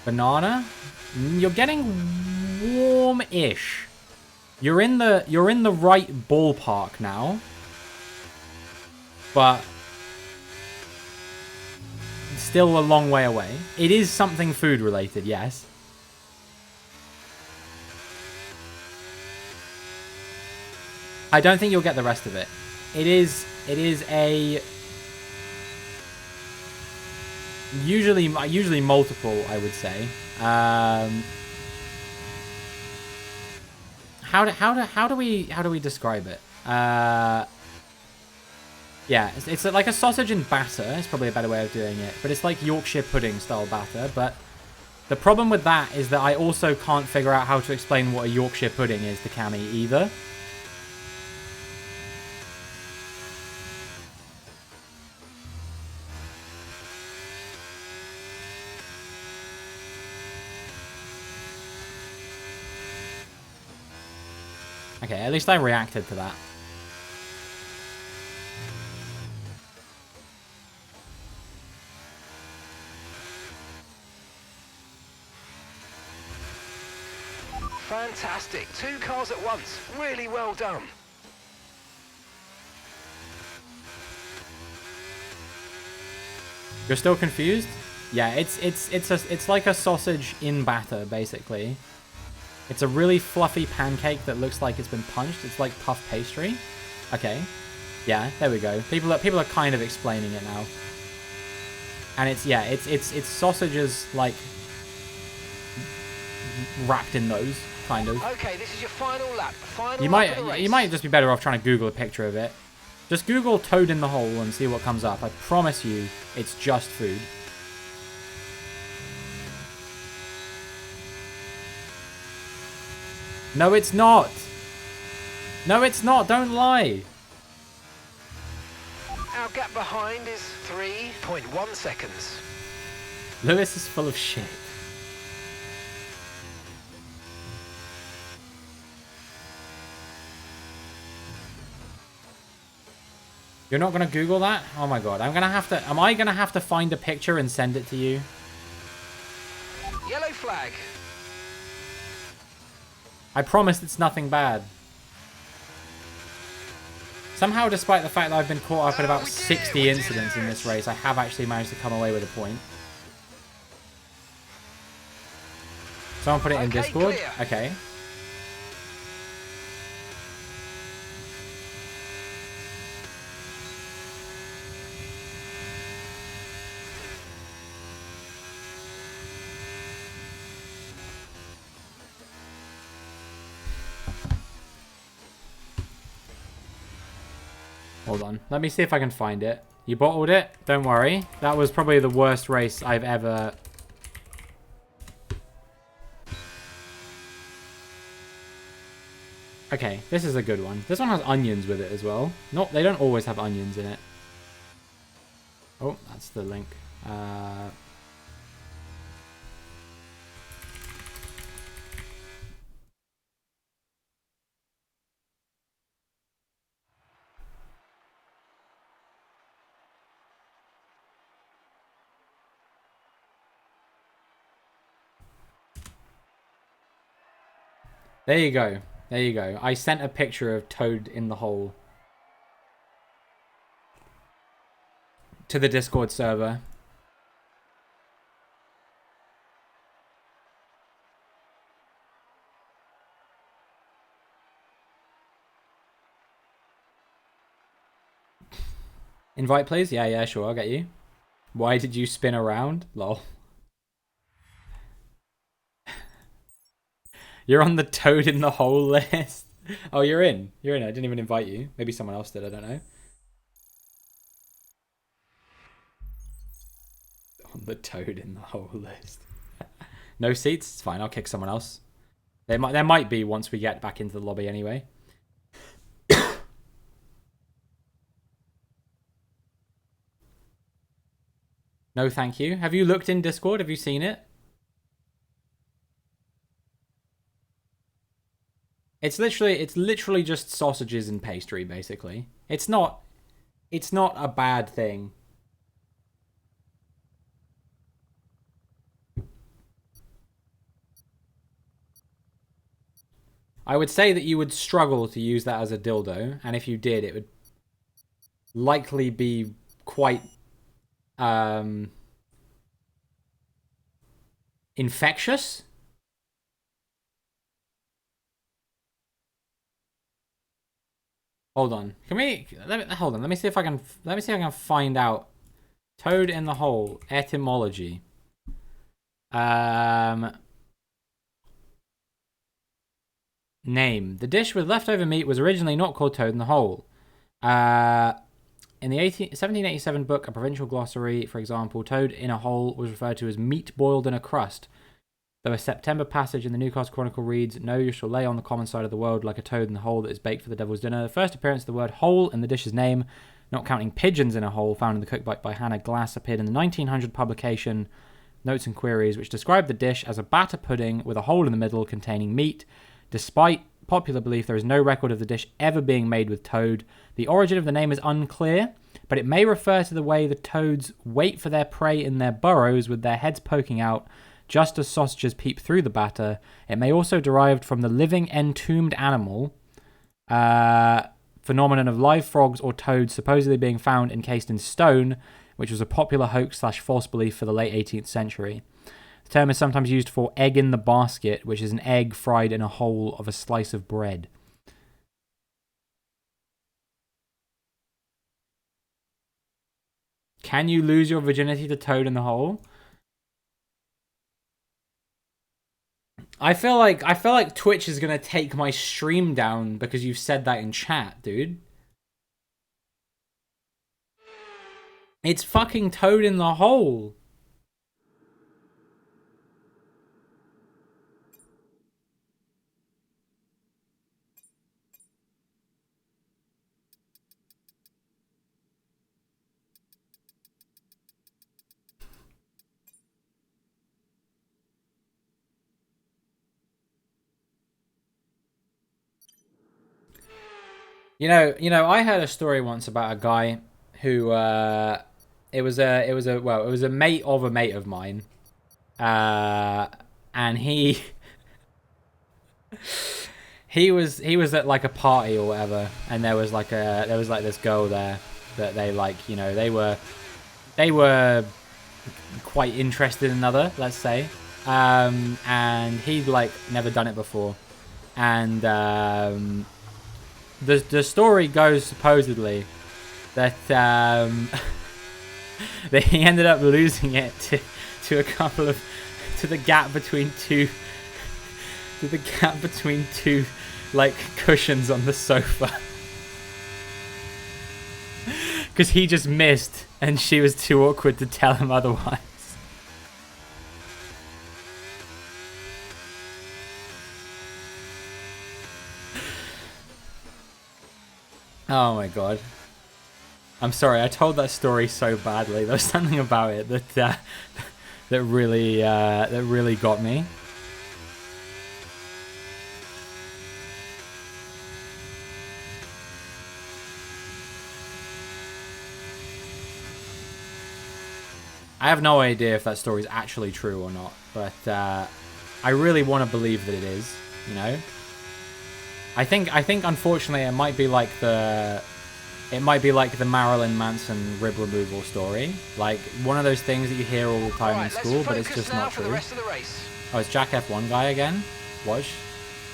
Banana? You're getting warm-ish. You're in the right ballpark now. But still a long way away. It is something food related, yes. I don't think you'll get the rest of it. It is a usually multiple, I would say. How do we describe it? Yeah, it's like a sausage and batter. It's probably a better way of doing it. But it's like Yorkshire pudding style batter. But the problem with that is that I also can't figure out how to explain what a Yorkshire pudding is to Cammy either. Okay, at least I reacted to that. Fantastic. 2 cars at once. Really well done. You're still confused? Yeah, it's like a sausage in batter, basically. It's a really fluffy pancake that looks like it's been punched. It's like puff pastry. Okay. Yeah, there we go. People are kind of explaining it now. And it's sausages like wrapped in those, kind of. Okay, this is your final lap. You might just be better off trying to Google a picture of it. Just Google toad in the hole and see what comes up. I promise you, it's just food. No, it's not. No, it's not. Don't lie. Our gap behind is 3.1 seconds. Lewis is full of shit. You're not going to Google that? Oh my god. Am I going to have to find a picture and send it to you? Yellow flag. I promise it's nothing bad. Somehow, despite the fact that I've been caught up in about 60 incidents in this race, I have actually managed to come away with a point. Someone put it in Discord? Clear. Okay. Hold on. Let me see if I can find it. You bottled it? Don't worry. That was probably the worst race I've ever... Okay, this is a good one. This one has onions with it as well. They don't always have onions in it. Oh, that's the link. There you go. There you go. I sent a picture of Toad in the hole to the Discord server. Invite, please? Yeah, sure. I'll get you. Why did you spin around? Lol. You're on the Toad in the hole list. Oh, you're in. You're in. I didn't even invite you. Maybe someone else did. I don't know. On the Toad in the hole list. No seats? It's fine. I'll kick someone else. There might be once we get back into the lobby anyway. No, thank you. Have you looked in Discord? Have you seen it? It's literally just sausages and pastry, basically. It's not a bad thing. I would say that you would struggle to use that as a dildo, and if you did, it would likely be quite infectious. Hold on. Hold on. Let me see if I can find out Toad in the hole etymology. Name. The dish with leftover meat was originally not called Toad in the Hole. In the 1787 book, A Provincial Glossary, for example, Toad in a Hole was referred to as meat boiled in a crust. Though a September passage in the Newcastle Chronicle reads, "No, you shall lay on the common side of the world like a toad in the hole that is baked for the devil's dinner." The first appearance of the word hole in the dish's name, not counting pigeons in a hole, found in the cookbook by Hannah Glass, appeared in the 1900 publication Notes and Queries, which described the dish as a batter pudding with a hole in the middle containing meat. Despite popular belief, there is no record of the dish ever being made with toad. The origin of the name is unclear, but it may refer to the way the toads wait for their prey in their burrows with their heads poking out, just as sausages peep through the batter. It may also derive from the living entombed animal phenomenon of live frogs or toads supposedly being found encased in stone, which was a popular hoax/false belief for the late 18th century. The term is sometimes used for egg in the basket, which is an egg fried in a hole of a slice of bread. Can you lose your virginity to Toad in the hole? I feel like Twitch is gonna take my stream down because you've said that in chat, dude. It's fucking Toad in the hole. You know, I heard a story once about a guy who it was a mate of a mate of mine. And he was at like a party or whatever, and there was like this girl there that they like, you know, they were quite interested in another, let's say. And he'd like never done it before. And the story goes supposedly that that he ended up losing it to a couple of to the gap between two like cushions on the sofa because he just missed and she was too awkward to tell him otherwise. Oh my god. I'm sorry, I told that story so badly. There was something about it that that really got me. I have no idea if that story is actually true or not, but I really want to believe that it is. You know, I think unfortunately it might be like the Marilyn Manson rib removal story, like one of those things that you hear all the time in school, but it's just not true. Oh, it's Jack F1 guy again. Watch,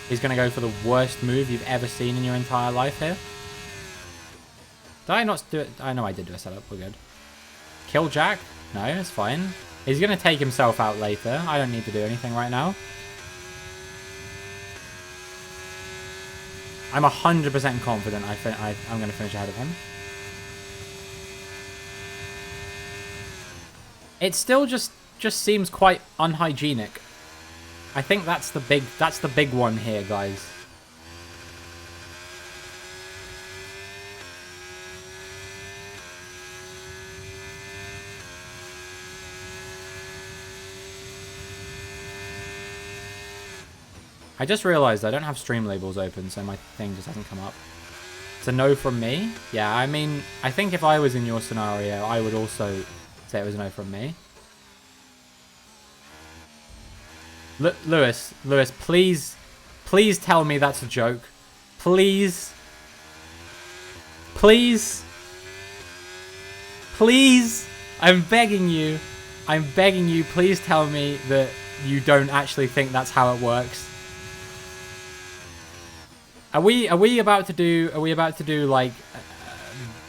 he's gonna go for the worst move you've ever seen in your entire life here. Did I not do it? I know I did do a setup. We're good. Kill Jack? No, it's fine. He's going to take himself out later. I don't need to do anything right now. I'm 100% confident I'm going to finish ahead of him. It still just seems quite unhygienic. I think that's the big one here, guys. I just realized I don't have stream labels open, so my thing just hasn't come up. It's a no from me. Yeah, I mean, I think if I was in your scenario, I would also say it was a no from me. Lewis, please tell me that's a joke. Please. Please. Please. I'm begging you, please tell me that you don't actually think that's how it works. Are we about to do like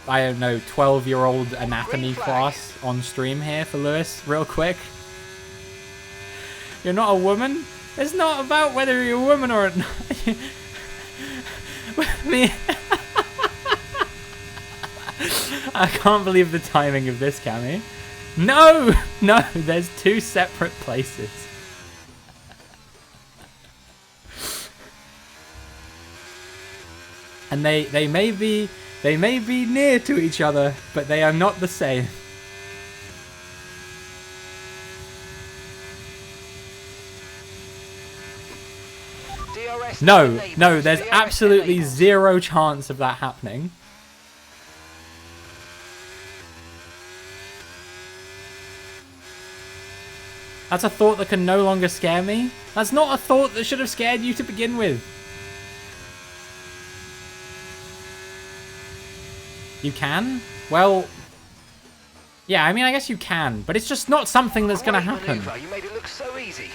I don't know, 12-year-old anatomy class on stream here for Lewis real quick? You're not a woman? It's not about whether you're a woman or not. Me. I can't believe the timing of this, Cammy. No, there's two separate places. And they may be near to each other, but they are not the same. No, there's absolutely zero chance of that happening. That's a thought that can no longer scare me. That's not a thought that should have scared you to begin with. You can? Well, yeah, I mean, I guess you can, but it's just not something that's going to happen. You made it look so easy.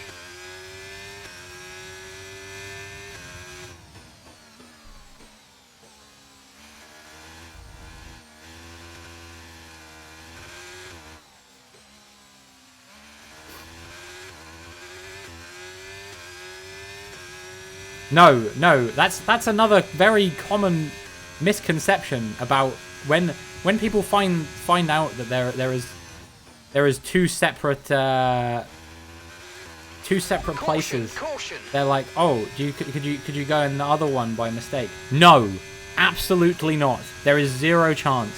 No, that's another very common misconception about when people find out that there is two separate places. Caution. They're like, oh, could you go in the other one by mistake? No, absolutely not. There is zero chance.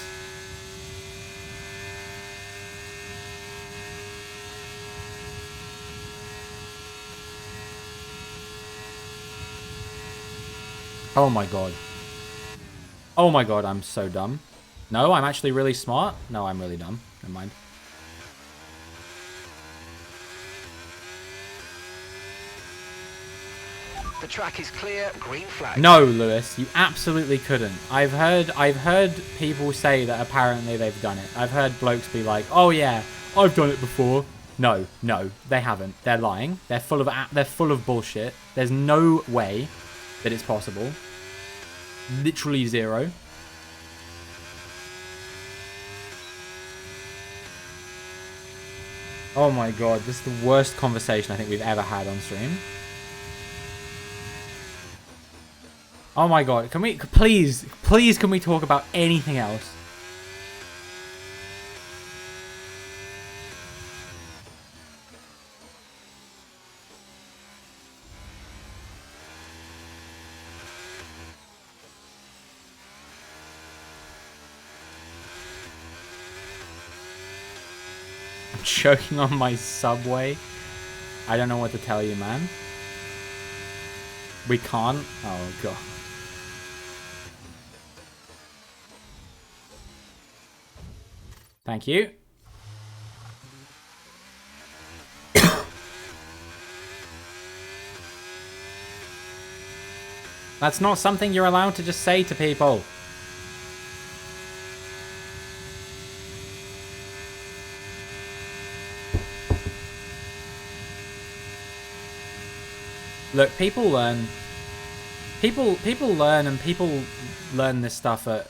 Oh my god. Oh my god, I'm so dumb. No, I'm actually really smart. No, I'm really dumb. Never mind. The track is clear, green flag. No, Lewis, you absolutely couldn't. I've heard people say that apparently they've done it. I've heard blokes be like, "Oh yeah, I've done it before." No, they haven't. They're lying. They're full of bullshit. There's no way that it's possible. Literally zero. Oh my god, this is the worst conversation I think we've ever had on stream. Oh my god, can we please can we talk about anything else? choking on my Subway. I don't know what to tell you, man. We can't? Oh, God. Thank you. That's not something you're allowed to just say to people. Look, people learn. People learn, and people learn this stuff at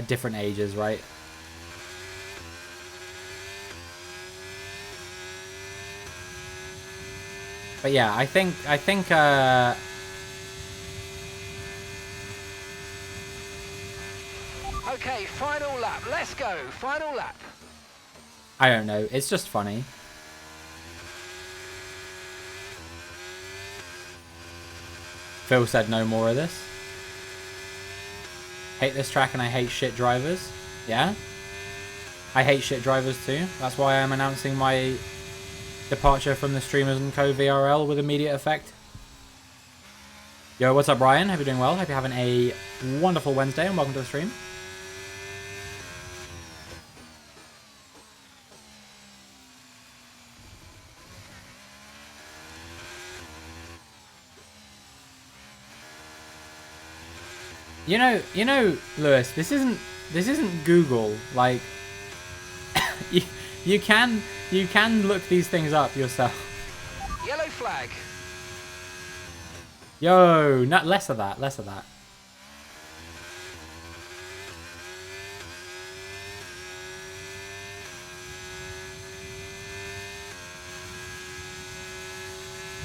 different ages, right? But yeah, I think Okay, final lap. Let's go. Final lap. I don't know. It's just funny. Phil said no more of this. Hate this track and I hate shit drivers. Yeah? I hate shit drivers too. That's why I'm announcing my departure from the Streamers & Co. VRL with immediate effect. Yo, what's up, Ryan? Hope you're doing well. Hope you're having a wonderful Wednesday and welcome to the stream. You know, Lewis, this isn't Google. Like, you can look these things up yourself. Yellow flag. Yo, not less of that, less of that.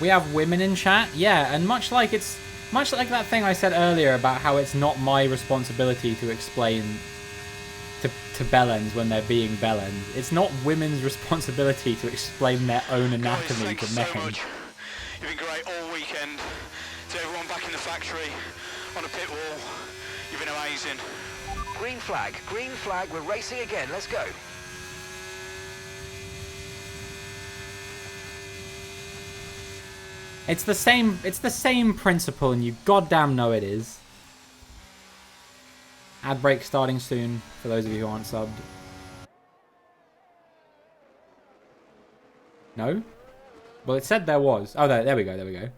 We have women in chat, yeah, and much like that thing I said earlier about how it's not my responsibility to explain to bellends when they're being bellends. It's not women's responsibility to explain their own anatomy to men. So much. You've been great all weekend. To everyone back in the factory, on a pit wall, you've been amazing. Green flag. Green flag. We're racing again. Let's go. It's the same principle, and you goddamn know it is. Ad break starting soon for those of you who aren't subbed. No? Well, it said there was. Oh, there we go.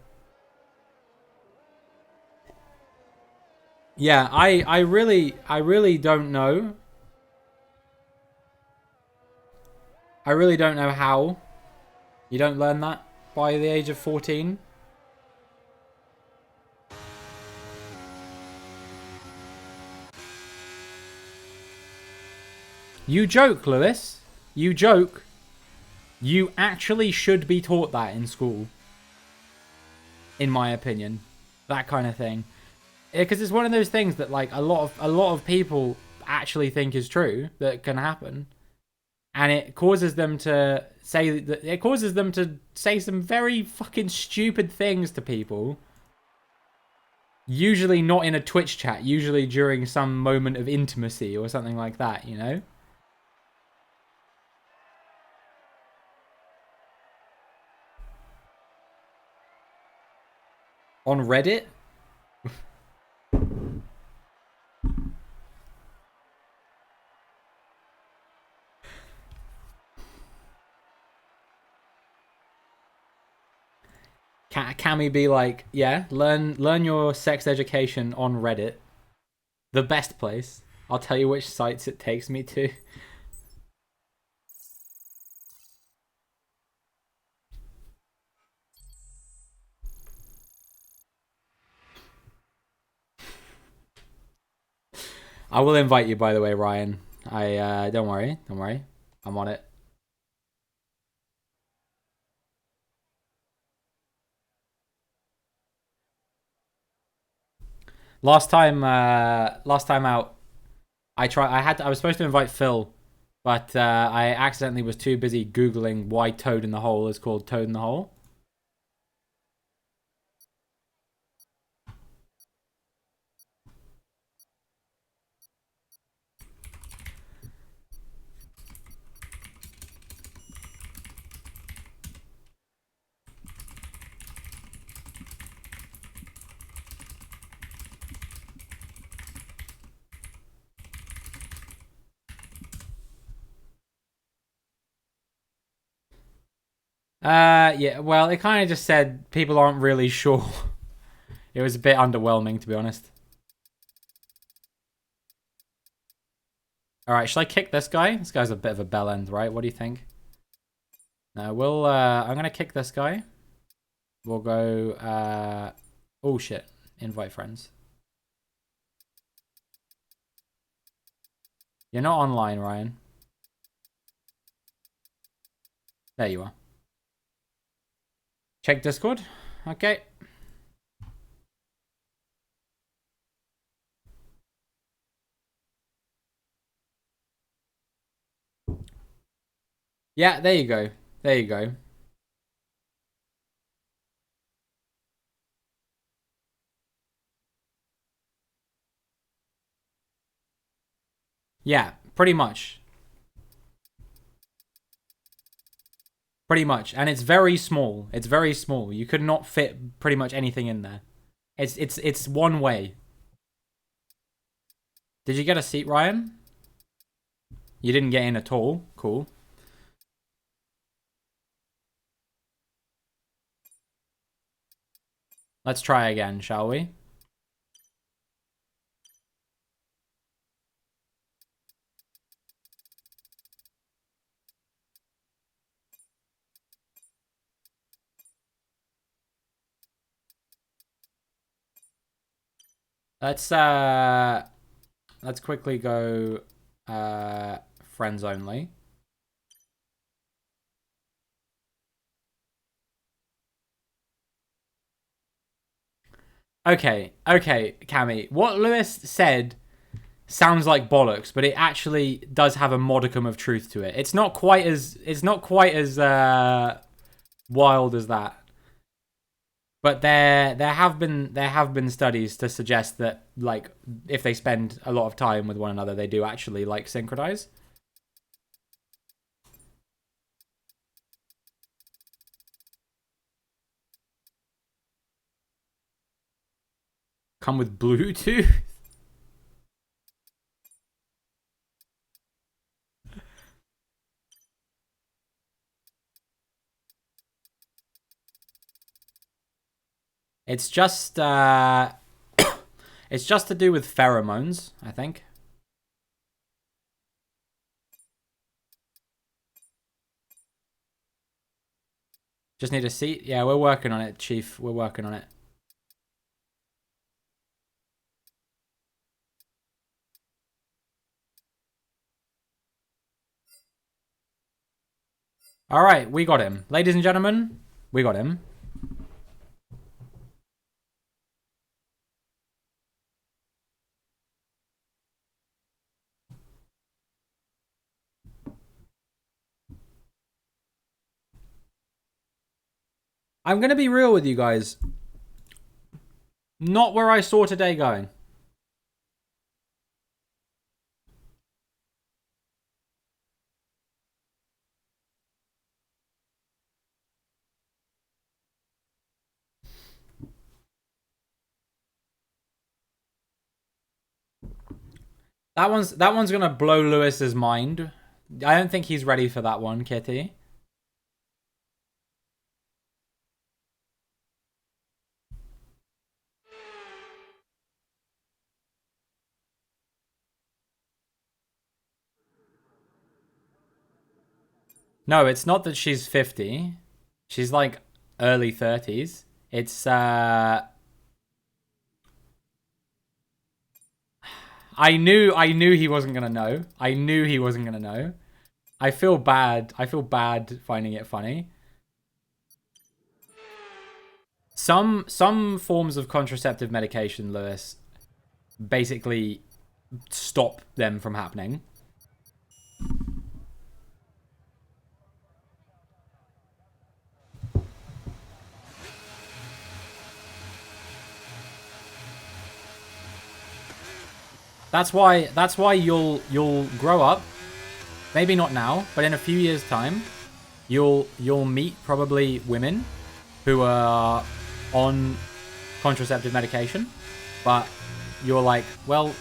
Yeah, I really don't know. I really don't know how you don't learn that by the age of 14. You joke, Lewis. You joke. You actually should be taught that in school. In my opinion. That kind of thing. Because it's one of those things that like a lot of people actually think is true, that can happen. And it causes them to say some very fucking stupid things to people. Usually not in a Twitch chat, usually during some moment of intimacy or something like that, you know? On Reddit? Can we be like, yeah, learn your sex education on Reddit. The best place. I'll tell you which sites it takes me to. I will invite you, by the way, Ryan. Don't worry. I'm on it. Last time out, I was supposed to invite Phil, but I accidentally was too busy Googling why Toad in the Hole is called Toad in the Hole. Yeah, well, it kind of just said people aren't really sure. It was a bit underwhelming, to be honest. Alright, should I kick this guy? This guy's a bit of a bell end, right? What do you think? No, I'm gonna kick this guy. We'll go, oh shit. Invite friends. You're not online, Ryan. There you are. Check Discord. Okay. Yeah, there you go. There you go. Yeah, pretty much. Pretty much. And it's very small. It's very small. You could not fit pretty much anything in there. It's one way. Did you get a seat, Ryan? You didn't get in at all. Cool. Let's try again, shall we? Let's quickly go friends only. Okay, Cammy. What Lewis said sounds like bollocks, but it actually does have a modicum of truth to it. It's not quite as wild as that. But there have been studies to suggest that, like, if they spend a lot of time with one another, they do actually, like, synchronize. Come with Bluetooth? It's just it's just to do with pheromones, I think. Just need a seat. Yeah, we're working on it, Chief. We're working on it. All right, we got him. Ladies and gentlemen, we got him. I'm going to be real with you guys. Not where I saw today going. That one's going to blow Lewis's mind. I don't think he's ready for that one, Kitty. No, it's not that she's 50. She's like early 30s. It's I knew he wasn't going to know. I knew he wasn't going to know. I feel bad. I feel bad finding it funny. Some forms of contraceptive medication, Lewis, basically stop them from happening. That's why you'll grow up. Maybe not now, but in a few years' time, you'll meet probably women who are on contraceptive medication, but you're like, well,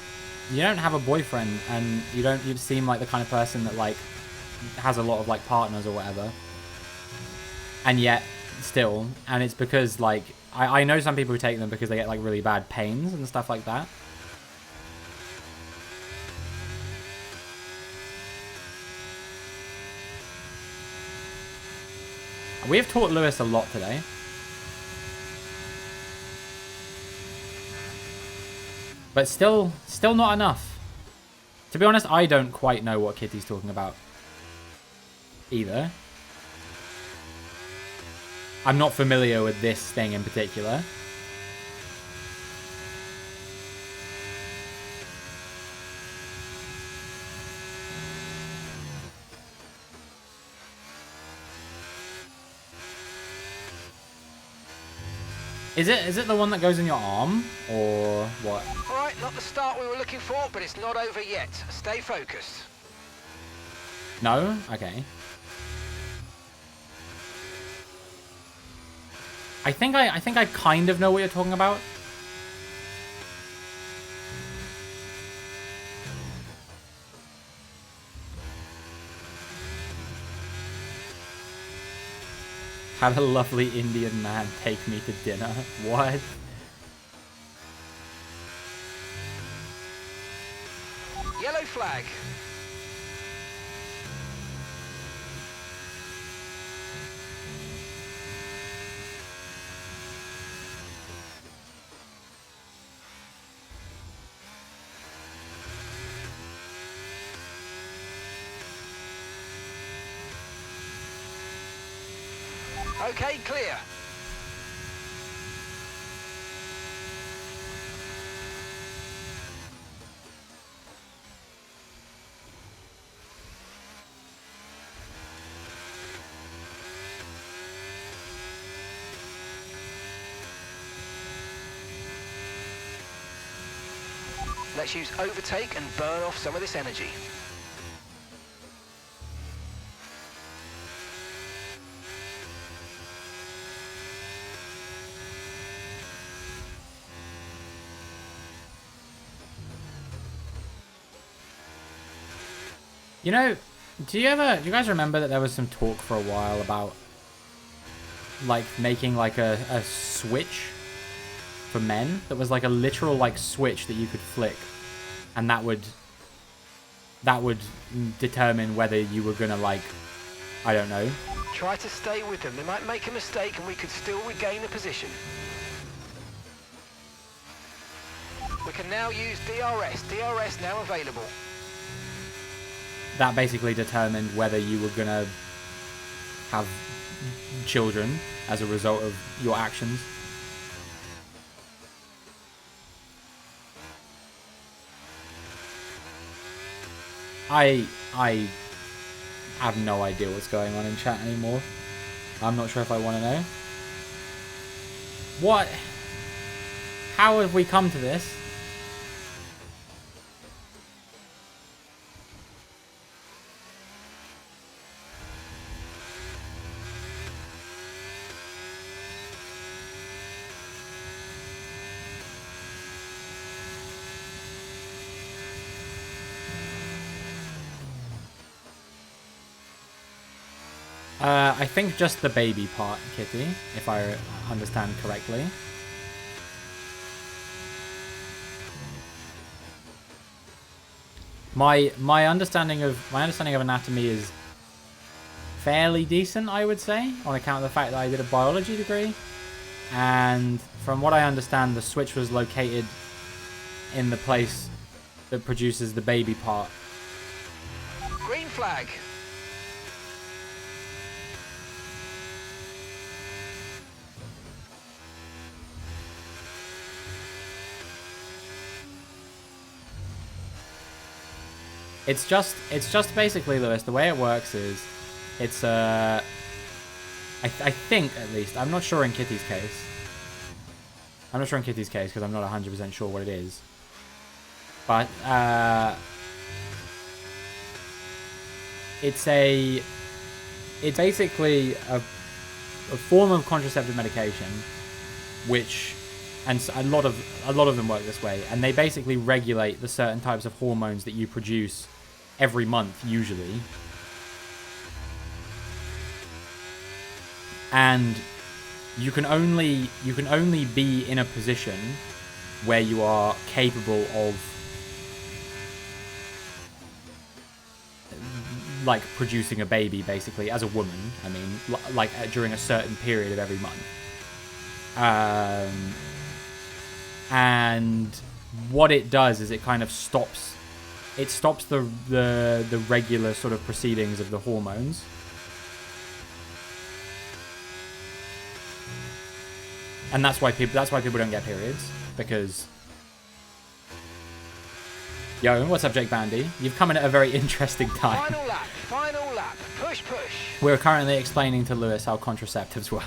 you don't have a boyfriend, and you seem like the kind of person that, like, has a lot of, like, partners or whatever. And yet, still, and it's because, like, I know some people who take them because they get, like, really bad pains and stuff like that. We have taught Lewis a lot today. But still not enough. To be honest, I don't quite know what Kitty's talking about either. I'm not familiar with this thing in particular. Is it the one that goes in your arm, or what? All right, not the start we were looking for, but it's not over yet. Stay focused. No? Okay. I think I kind of know what you're talking about. Had a lovely Indian man take me to dinner. What? Yellow flag. Okay, clear. Let's use overtake and burn off some of this energy. You know, do you guys remember that there was some talk for a while about, like, making, like, a switch for men that was, like, a literal, like, switch that you could flick, and that would determine whether you were gonna, like, I don't know. Try to stay with them. They might make a mistake and we could still regain the position. We can now use DRS. DRS now available. That basically determined whether you were gonna have children as a result of your actions. I have no idea what's going on in chat anymore. I'm not sure if I want to know. What? How have we come to this? I think just the baby part, Kitty, if I understand correctly. My understanding of anatomy is fairly decent, I would say, on account of the fact that I did a biology degree. And from what I understand, the switch was located in the place that produces the baby part. Green flag. It's just basically, Lewis, the way it works is, it's I think, at least, I'm not sure in Kitty's case. I'm not sure in Kitty's case because I'm not 100% sure what it is. But it's basically a form of contraceptive medication, which, and a lot of them work this way, and they basically regulate the certain types of hormones that you produce every month, usually. and you can only be in a position where you are capable of like producing a baby, basically, as a woman. I mean, like during a certain period of every month. And what it does is it kind of stops the regular sort of proceedings of the hormones. And that's why people don't get periods, because yo, what's up, Jake Bandy? You've come in at a very interesting time. Final lap, push. We're currently explaining to Lewis how contraceptives work.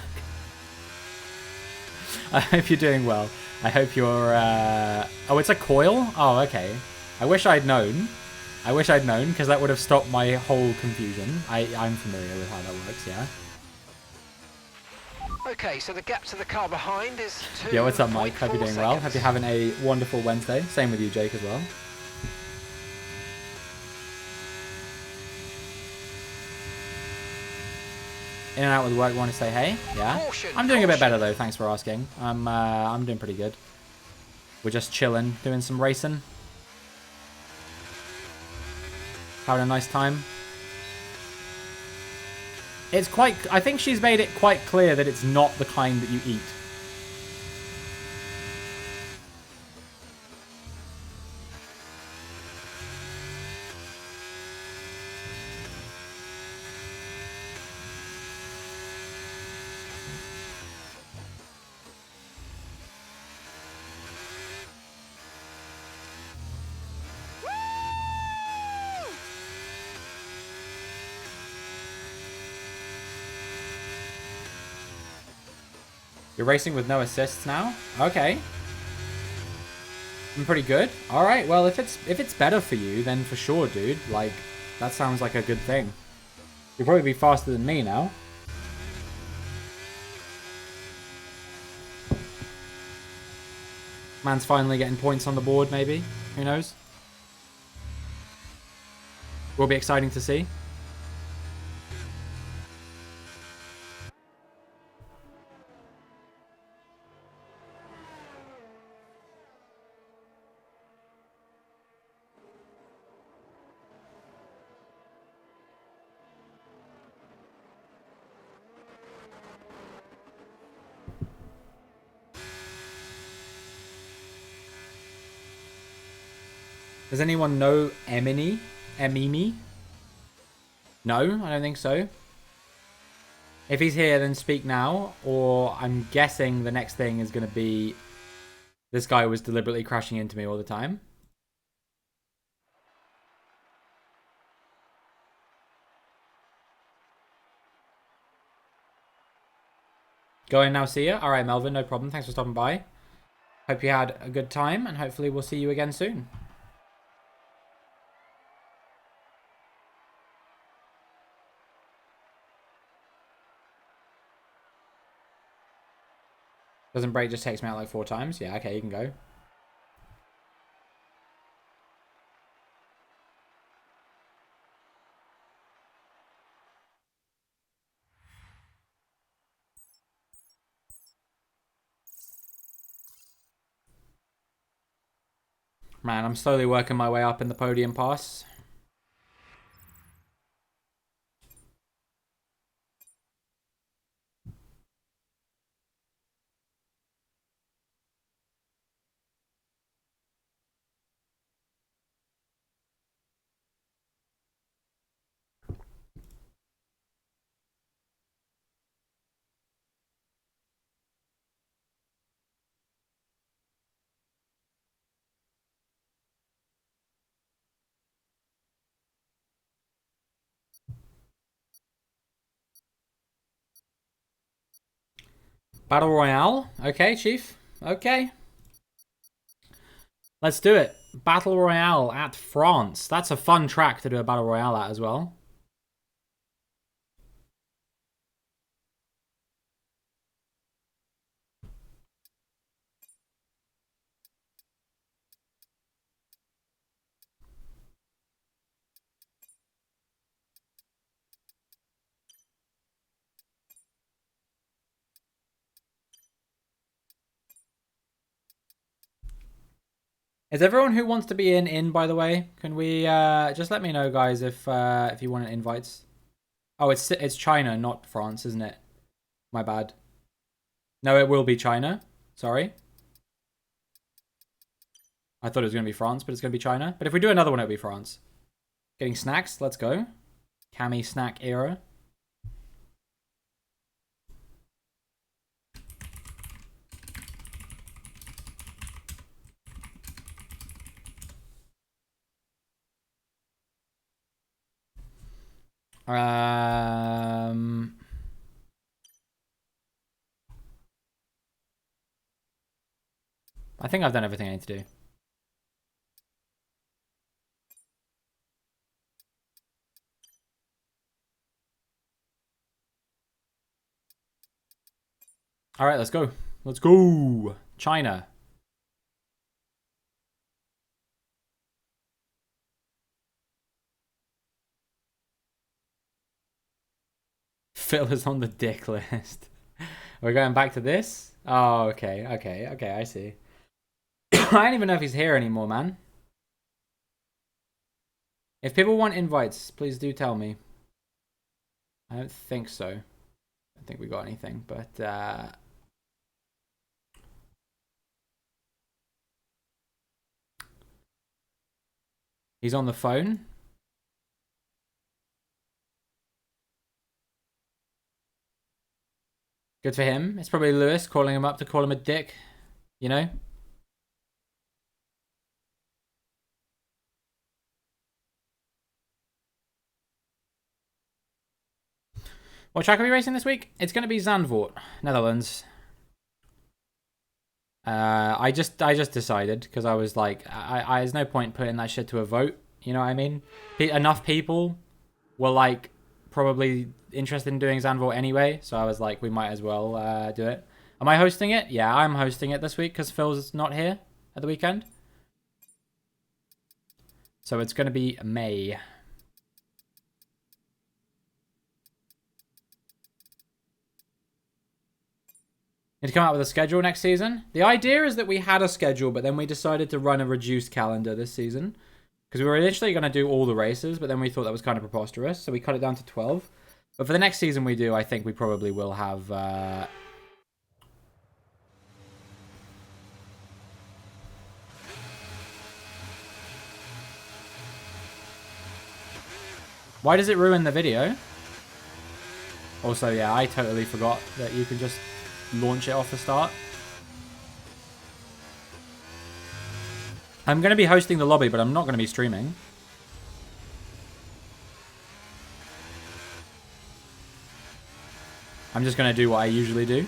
I hope you're doing well. I hope you're oh, it's a coil? Oh, okay. I wish I'd known, because that would have stopped my whole confusion. I'm familiar with how that works, yeah. Okay, so the gap to the car behind is 2. Yo, what's up, Mike? Hope you're doing well. Hope you're having a wonderful Wednesday. Same with you, Jake, as well. In and out with work, want to say hey? Yeah. I'm doing a bit better though, thanks for asking. I'm doing pretty good. We're just chilling, doing some racing. Having a nice time. I think she's made it quite clear that it's not the kind that you eat. You're racing with no assists now? Okay. I'm pretty good. Alright, well, if it's better for you, then for sure, dude. Like, that sounds like a good thing. You'll probably be faster than me now. Man's finally getting points on the board, maybe. Who knows? Will be exciting to see. Does anyone know Emini? Emimi? No, I don't think so. If he's here, then speak now. Or I'm guessing the next thing is going to be this guy was deliberately crashing into me all the time. Go in now, see ya. All right, Melvin, no problem. Thanks for stopping by. Hope you had a good time, and hopefully we'll see you again soon. Doesn't break, just takes me out like 4 times. Yeah, okay, you can go. Man, I'm slowly working my way up in the podium pass. Battle Royale? Okay, Chief. Okay. Let's do it. Battle Royale at France. That's a fun track to do a Battle Royale at as well. Is everyone who wants to be in, by the way? Can we just let me know, guys, if you want invites? Oh, it's China, not France, isn't it? My bad. No, it will be China. Sorry. I thought it was going to be France, but it's going to be China. But if we do another one, it'll be France. Getting snacks. Let's go. Cami snack era. I think I've done everything I need to do. All right, let's go. Let's go. China. Phil is on the dick list. We're going back to this? Oh, okay, I see. I don't even know if he's here anymore, man. If people want invites, please do tell me. I don't think so. I don't think we got anything, but he's on the phone. Good for him. It's probably Lewis calling him up to call him a dick, you know? What track are we racing this week? It's going to be Zandvoort, Netherlands. I just decided because I was like, there's no point putting that shit to a vote. You know what I mean? Enough people were like probably interested in doing Zandvoort anyway, so I was like, we might as well do it. Am I hosting it? Yeah, I'm hosting it this week because Phil's not here at the weekend. So it's going to be May. Need to come out with a schedule next season. The idea is that we had a schedule, but then we decided to run a reduced calendar this season. Because we were initially going to do all the races, but then we thought that was kind of preposterous, so we cut it down to 12. But for the next season we do, I think we probably will have... Why does it ruin the video? Also, yeah, I totally forgot that you can just launch it off the start. I'm going to be hosting the lobby, but I'm not going to be streaming. I'm just going to do what I usually do.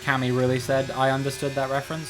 Cammy really said I understood that reference.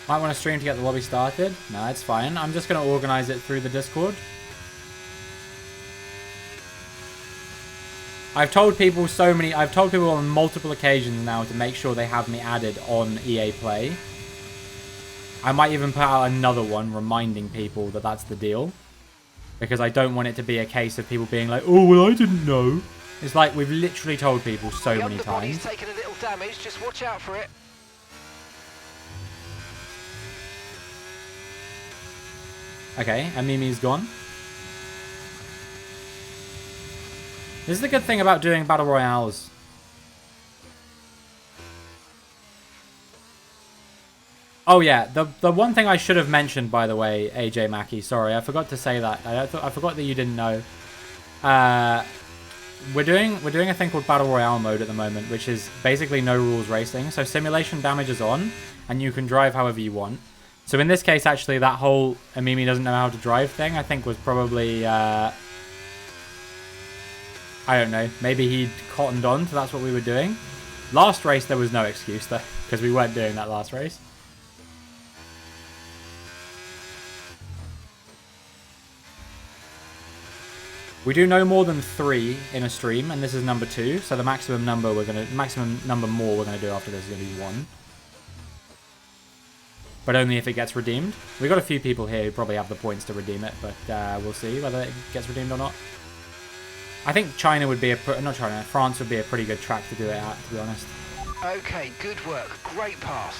Might want to stream to get the lobby started. No, it's fine. I'm just going to organize it through the Discord. I've told people on multiple occasions now to make sure they have me added on EA Play. I might even put out another one reminding people that that's the deal. Because I don't want it to be a case of people being like, oh, well, I didn't know. It's like we've literally told people so many times. The underbody's taken a little damage. Just watch out for it. Okay, and Mimi's gone. This is the good thing about doing Battle Royales. Oh yeah, the one thing I should have mentioned, by the way, AJ Mackey, sorry, I forgot to say that. I forgot that you didn't know. We're doing a thing called Battle Royale mode at the moment, which is basically no rules racing. So simulation damage is on, and you can drive however you want. So in this case, actually, that whole Amimi doesn't know how to drive thing, I think was probably I don't know. Maybe he'd cottoned on to that's what we were doing. Last race, there was no excuse, though, because we weren't doing that last race. We do no more than 3 in a stream, and this is number 2. So the maximum number more we're gonna do after this is gonna be 1. But only if it gets redeemed. We've got a few people here who probably have the points to redeem it, but we'll see whether it gets redeemed or not. I think China would be France would be a pretty good track to do it at, to be honest. Okay, good work. Great pass.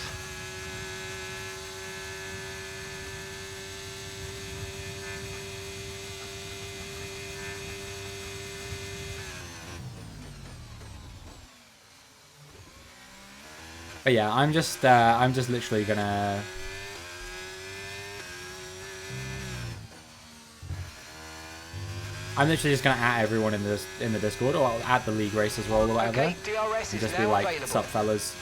But yeah, I'm just literally gonna. I'm literally just gonna at everyone in the Discord or at the league race as well or whatever, Okay, DRS and is just be now like, available. "Sup, fellas."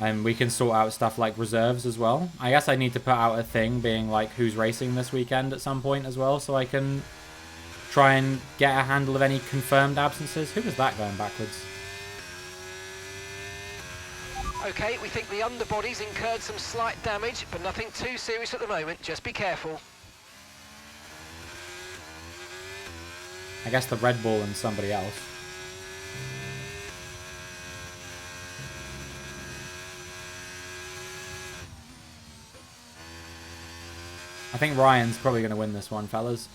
And we can sort out stuff like reserves as well. I guess I need to put out a thing being like who's racing this weekend at some point as well, so I can try and get a handle of any confirmed absences. Who was that going backwards? Okay, we think the underbody's incurred some slight damage, but nothing too serious at the moment. Just be careful. I guess the Red Bull and somebody else. I think Ryan's probably going to win this one, fellas.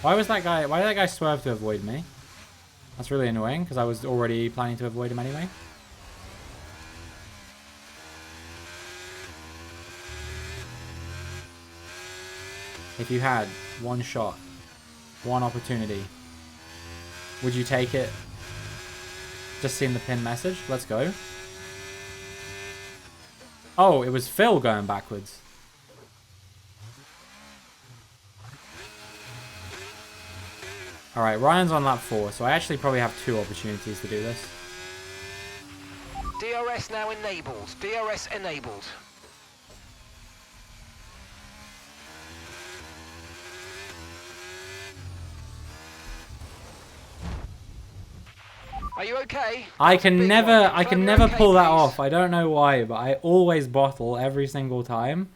Why did that guy swerve to avoid me? That's really annoying, because I was already planning to avoid him anyway. If you had one shot, one opportunity, would you take it? Just seeing the pin message. Let's go. Oh, it was Phil going backwards. Alright, Ryan's on lap 4, so I actually probably have 2 opportunities to do this. DRS now enabled. DRS enabled. Are you okay? I can never Okay, pull that please. off. I don't know why, but I always bottle every single time.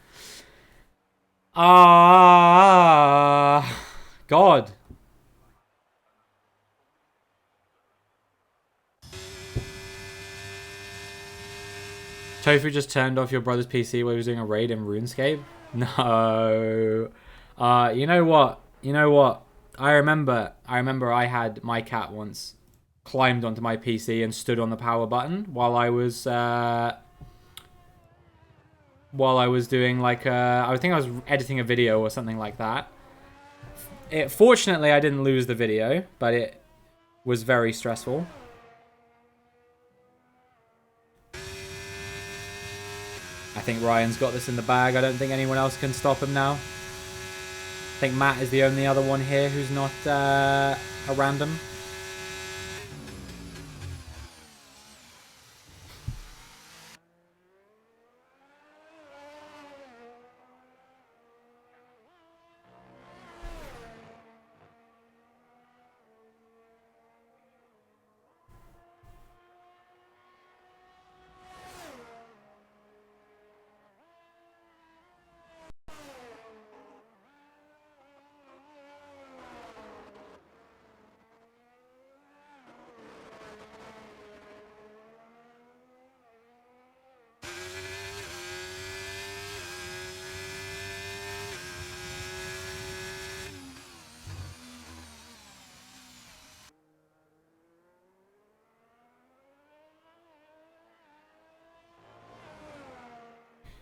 Ah, God. Tofu just turned off your brother's PC while he was doing a raid in RuneScape? No. You know what? You know what? I remember I had my cat once climbed onto my PC and stood on the power button while I was doing like I think I was editing a video or something like that. Fortunately, I didn't lose the video, but it was very stressful. I think Ryan's got this in the bag. I don't think anyone else can stop him now. I think Matt is the only other one here who's not a random.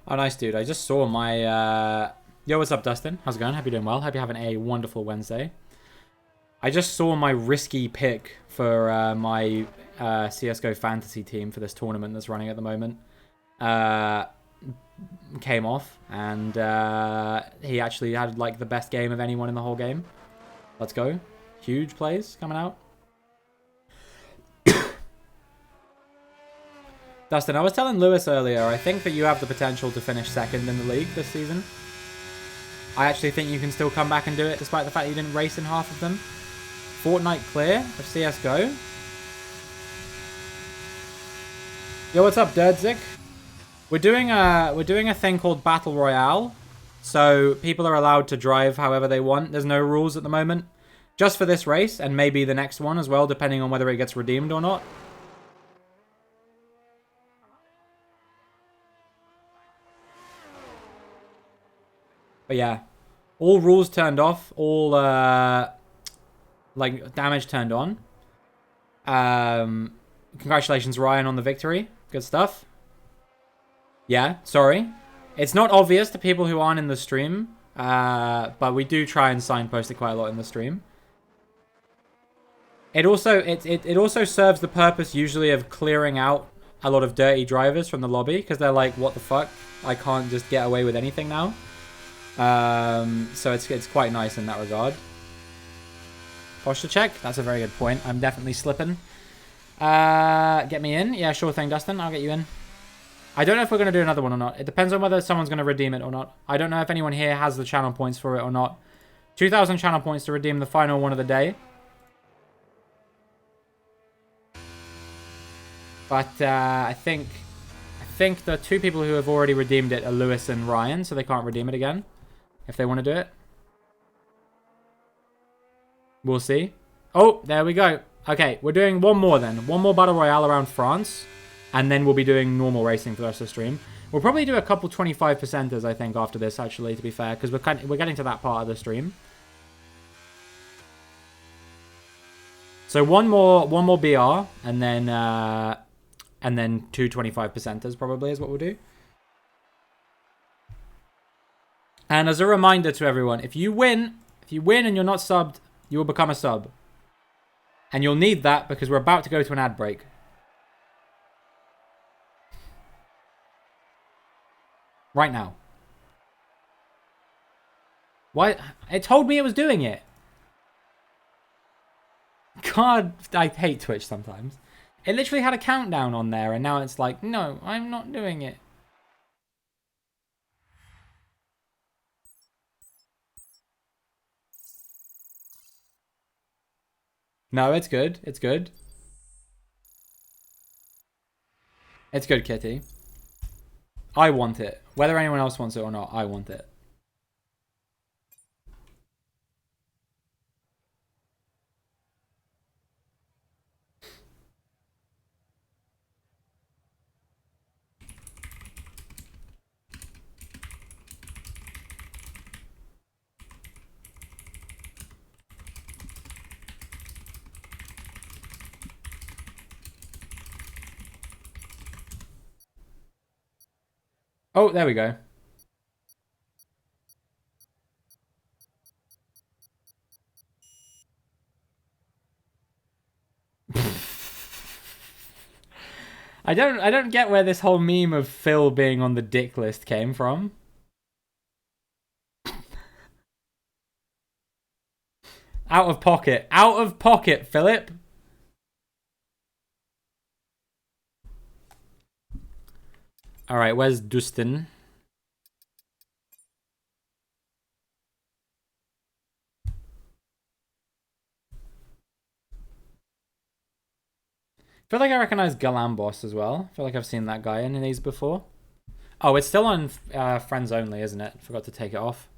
Oh, nice, dude. I just saw my... Yo, what's up, Dustin? How's it going? Hope you're doing well. Hope you're having a wonderful Wednesday. I just saw my risky pick for my CSGO fantasy team for this tournament that's running at the moment. came off, and he actually had like the best game of anyone in the whole game. Let's go. Huge plays coming out. Dustin, I was telling Lewis earlier, I think that you have the potential to finish second in the league this season. I actually think you can still come back and do it, despite the fact that you didn't race in half of them. Fortnite clear of CSGO. Yo, what's up, Durdzik? We're doing a thing called Battle Royale. So people are allowed to drive however they want. There's no rules at the moment. Just for this race, and maybe the next one as well, depending on whether it gets redeemed or not. But yeah, all rules turned off, all like damage turned on. Congratulations, Ryan, on the victory. Good stuff. Yeah, sorry. It's not obvious to people who aren't in the stream, but we do try and signpost it quite a lot in the stream. It also serves the purpose usually of clearing out a lot of dirty drivers from the lobby, because they're like, what the fuck? I can't just get away with anything now. So it's quite nice in that regard. Posture check. That's a very good point. I'm definitely slipping. Get me in. Yeah, sure thing, Dustin. I'll get you in. I don't know if we're going to do another one or not. It depends on whether someone's going to redeem it or not. I don't know if anyone here has the channel points for it or not. 2,000 channel points to redeem the final one of the day. But I think the two people who have already redeemed it are Lewis and Ryan, so they can't redeem it again if they want to do it. We'll see. Oh, there we go. Okay, we're doing one more then. One more Battle Royale around France, and then we'll be doing normal racing for the rest of the stream. We'll probably do a couple 25%ers, I think, after this, actually, to be fair, because we're getting to that part of the stream. So one more BR, and then 2 25%ers probably is what we'll do. And as a reminder to everyone, if you win and you're not subbed, you will become a sub. And you'll need that because we're about to go to an ad break. Right now. Why? It told me it was doing it. God, I hate Twitch sometimes. It literally had a countdown on there, and now it's like, no, I'm not doing it. No, it's good. It's good. It's good, Kitty. I want it. Whether anyone else wants it or not, I want it. Oh, there we go. I don't get where this whole meme of Phil being on the dick list came from. Out of pocket. Out of pocket, Philip. Alright, where's Dustin? I feel like I recognize Galambos as well. I feel like I've seen that guy in these before. Oh, it's still on friends only, isn't it? Forgot to take it off.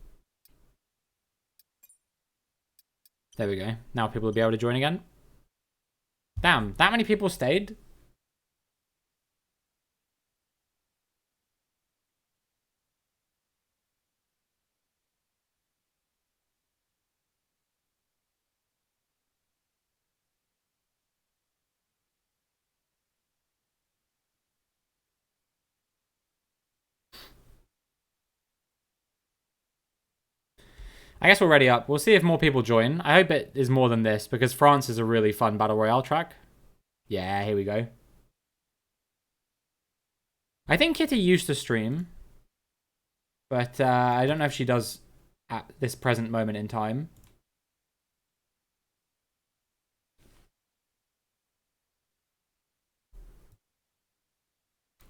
There we go. Now people will be able to join again. Damn, that many people stayed? I guess we're ready up. We'll see if more people join. I hope it is more than this, because France is a really fun Battle Royale track. Yeah, here we go. I think Kitty used to stream. But I don't know if she does at this present moment in time.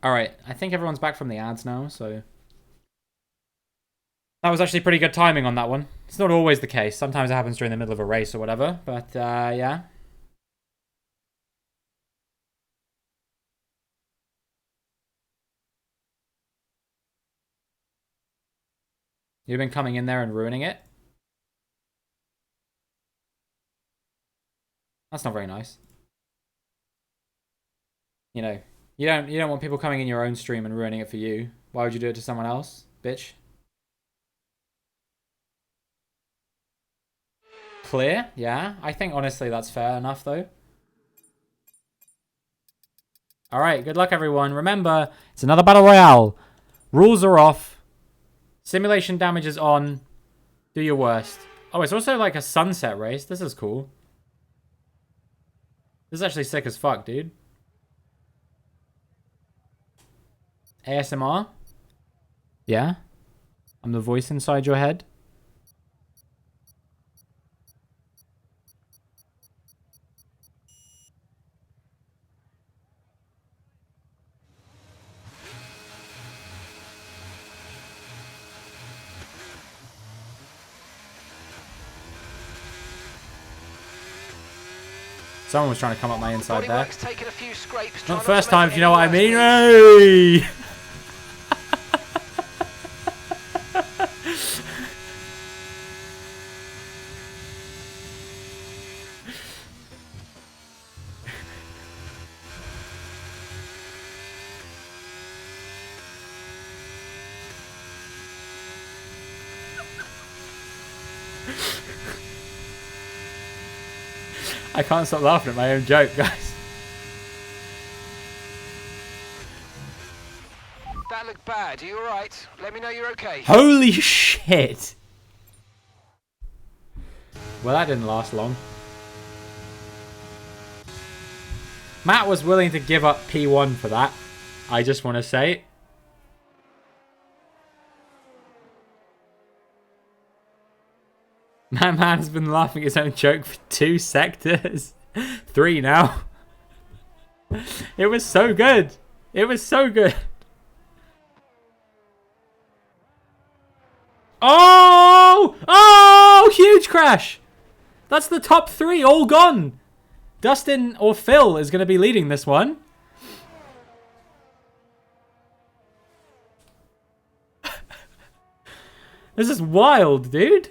Alright, I think everyone's back from the ads now, so... That was actually pretty good timing on that one. It's not always the case. Sometimes it happens during the middle of a race or whatever, but yeah. You've been coming in there and ruining it? That's not very nice. You know, you don't want people coming in your own stream and ruining it for you. Why would you do it to someone else, bitch? Clear? Yeah. I think honestly that's fair enough though. Alright, good luck everyone. Remember, it's another battle royale. Rules are off. Simulation damage is on. Do your worst. Oh, it's also like a sunset race. This is cool. This is actually sick as fuck, dude. ASMR? Yeah? I'm the voice inside your head? Someone was trying to come up my inside there. Taking a few scrapes, not the first time, if you know what I mean. Hey! I can't stop laughing at my own joke, guys. That looked bad. Are you alright? Let me know you're okay. Holy shit! Well, that didn't last long. Matt was willing to give up P1 for that. I just want to say. My man has been laughing at his own joke for 2 sectors. 3 now. It was so good. It was so good. Oh! Oh! Huge crash! That's the top 3 all gone. Dustin or Phil is going to be leading this one. This is wild, dude.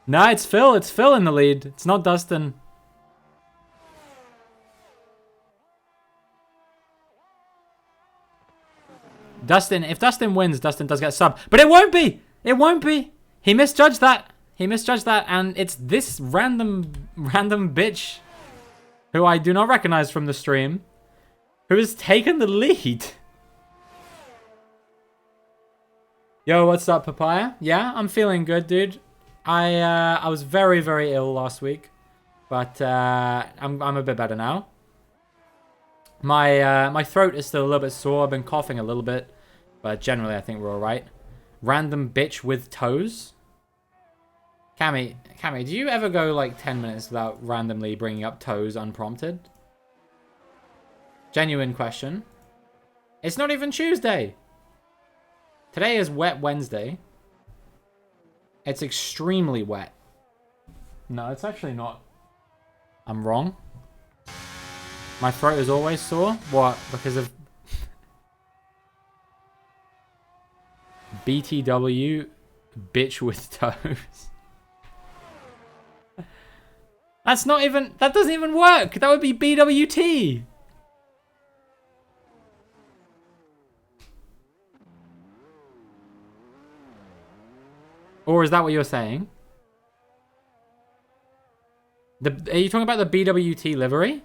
Nah, it's Phil. It's Phil in the lead. It's not Dustin. Dustin, if Dustin wins, Dustin does get a sub. But it won't be! It won't be! He misjudged that. He misjudged that, and it's this random bitch who I do not recognize from the stream who has taken the lead. Yo, what's up, Papaya? Yeah, I'm feeling good, dude. I was very, very ill last week, but I'm a bit better now. My throat is still a little bit sore. I've been coughing a little bit, but generally I think we're all right. Random bitch with toes. Cammy, do you ever go like 10 minutes without randomly bringing up toes unprompted? Genuine question. It's not even Tuesday. Today is Wet Wednesday. It's extremely wet. No, it's actually not. I'm wrong. My throat is always sore. What? Because of BTW, bitch with toes. That's not even, that doesn't even work. That would be BWT. Or is that what you're saying? Are you talking about the BWT livery?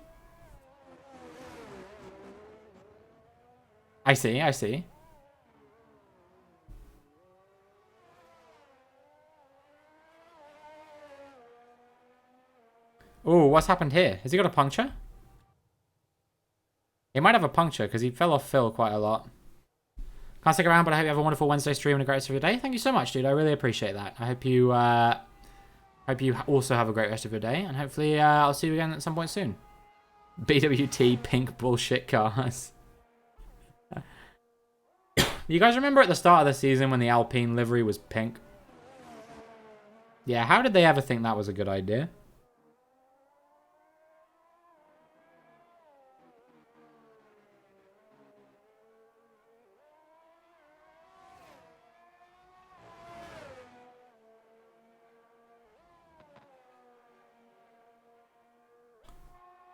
I see, I see. Oh, what's happened here? Has he got a puncture? He might have a puncture because he fell off Phil quite a lot. Can't stick around, but I hope you have a wonderful Wednesday stream and a great rest of your day. Thank you so much, dude. I really appreciate that. I hope you also have a great rest of your day, and hopefully I'll see you again at some point soon. BWT pink bullshit cars. You guys remember at the start of the season when the Alpine livery was pink? Yeah, how did they ever think that was a good idea?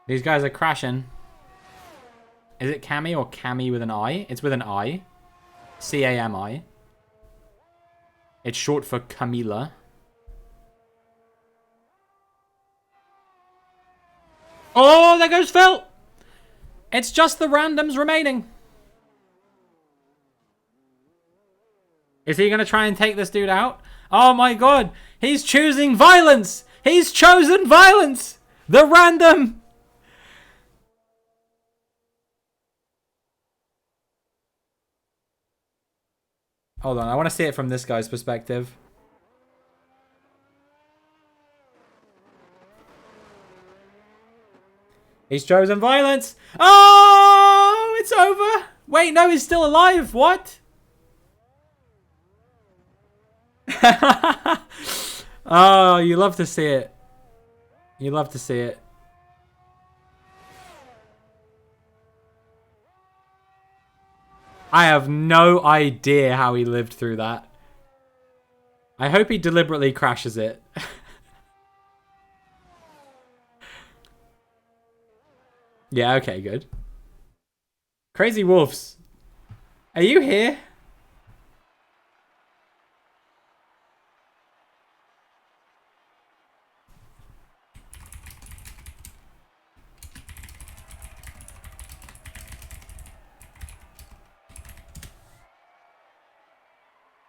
These guys are crashing. Is it Cami or Cami with an I? It's with an I. C-A-M-I. It's short for Camila. Oh, there goes Phil! It's just the randoms remaining. Is he going to try and take this dude out? Oh my god! He's choosing violence! He's chosen violence! The random! Hold on, I want to see it from this guy's perspective. He's chosen violence! Oh! It's over! Wait, no, he's still alive! What? Oh, you love to see it. You love to see it. I have no idea how he lived through that. I hope he deliberately crashes it. Yeah, okay, good. Crazy Wolves. Are you here?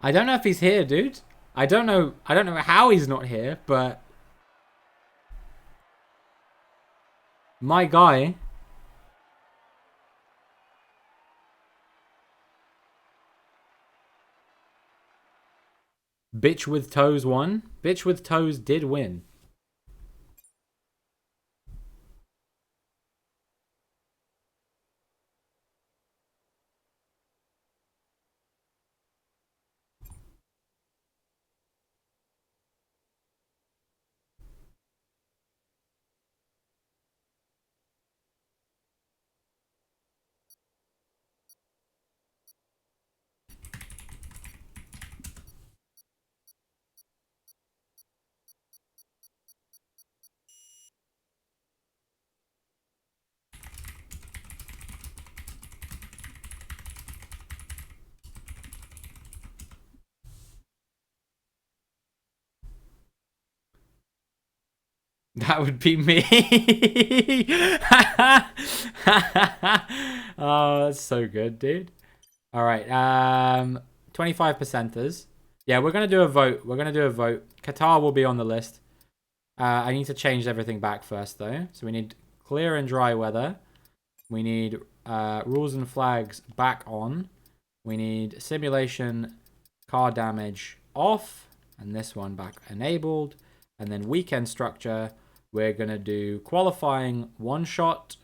I don't know if he's here, dude. I don't know how he's not here, but my guy. Bitch with Toes won. Bitch with Toes did win. That would be me. Oh, that's so good, dude. All right. 25%ers. Yeah, we're going to do a vote. We're going to do a vote. Qatar will be on the list. I need to change everything back first, though. So we need clear and dry weather. We need rules and flags back on. We need simulation car damage off. And this one back enabled. And then weekend structure. We're going to do qualifying one shot.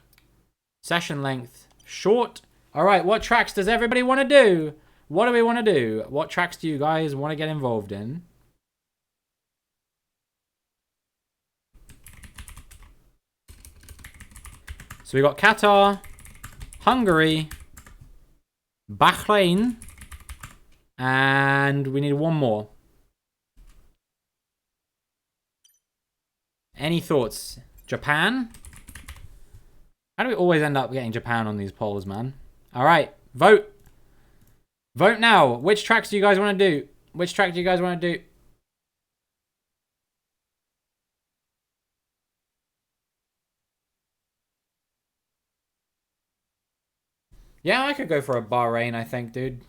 Session length short. All right, what tracks does everybody want to do? What do we want to do? What tracks do you guys want to get involved in? So we got Qatar, Hungary, Bahrain, and we need one more. Any thoughts? Japan? How do we always end up getting Japan on these polls, man? All right, vote. Vote now. Which tracks do you guys want to do? Which track do you guys want to do? Yeah, I could go for a Bahrain, I think, dude.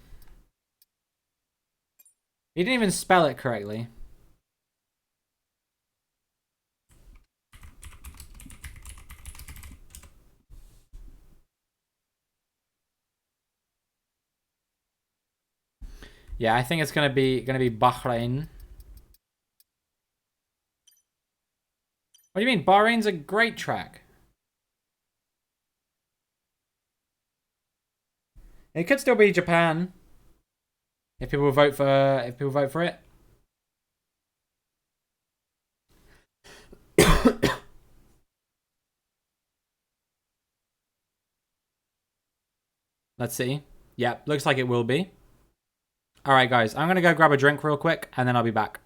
He didn't even spell it correctly. Yeah, I think it's gonna be Bahrain. What do you mean? Bahrain's a great track. It could still be Japan if people vote for it. Let's see. Yep, looks like it will be. All right, guys, I'm gonna go grab a drink real quick, and then I'll be back.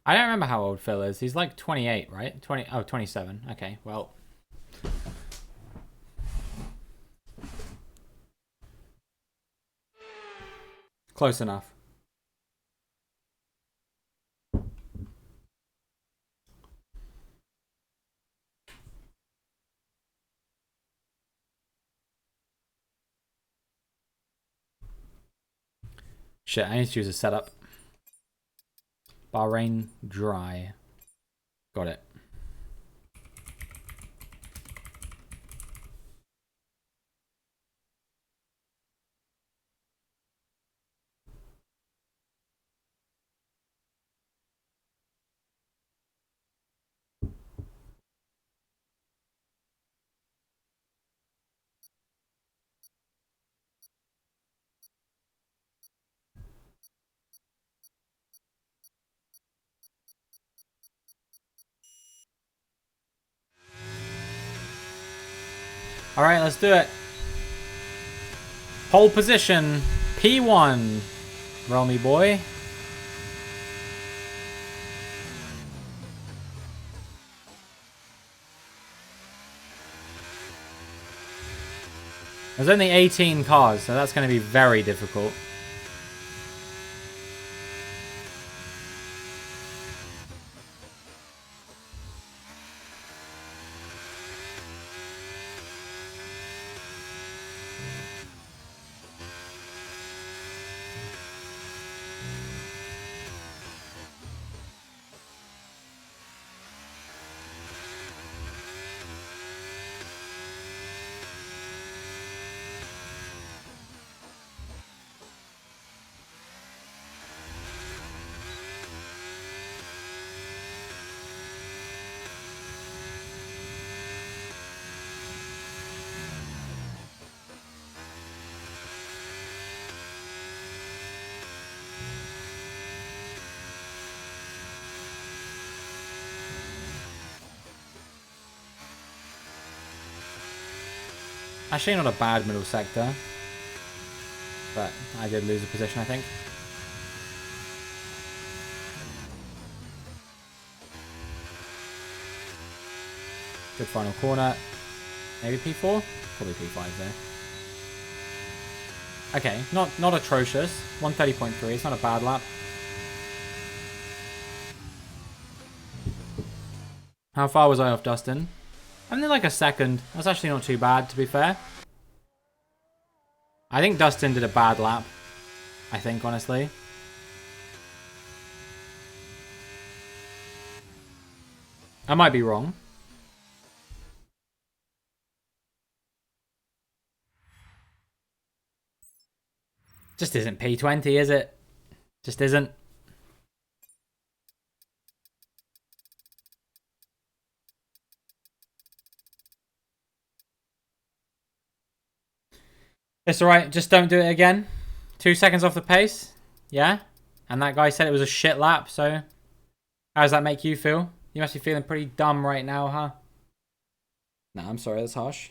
I don't remember how old Phil is. He's like 28, right? 27. Okay, well. Close enough. Shit, I need to use a setup. Bahrain dry. Got it. All right, let's do it. Pole position, P1. Roll me, boy. There's only 18 cars, so that's going to be very difficult. Actually, not a bad middle sector. But I did lose a position, I think. Good final corner. Maybe P4? Probably P5 there. Okay, not atrocious. 130.3, it's not a bad lap. How far was I off Dustin? Only like a second. That's actually not too bad, to be fair. I think Dustin did a bad lap. I think, honestly. I might be wrong. Just isn't P20, is it? Just isn't. It's alright, just don't do it again. 2 seconds off the pace. Yeah? And that guy said it was a shit lap, so... How does that make you feel? You must be feeling pretty dumb right now, huh? Nah, I'm sorry, that's harsh.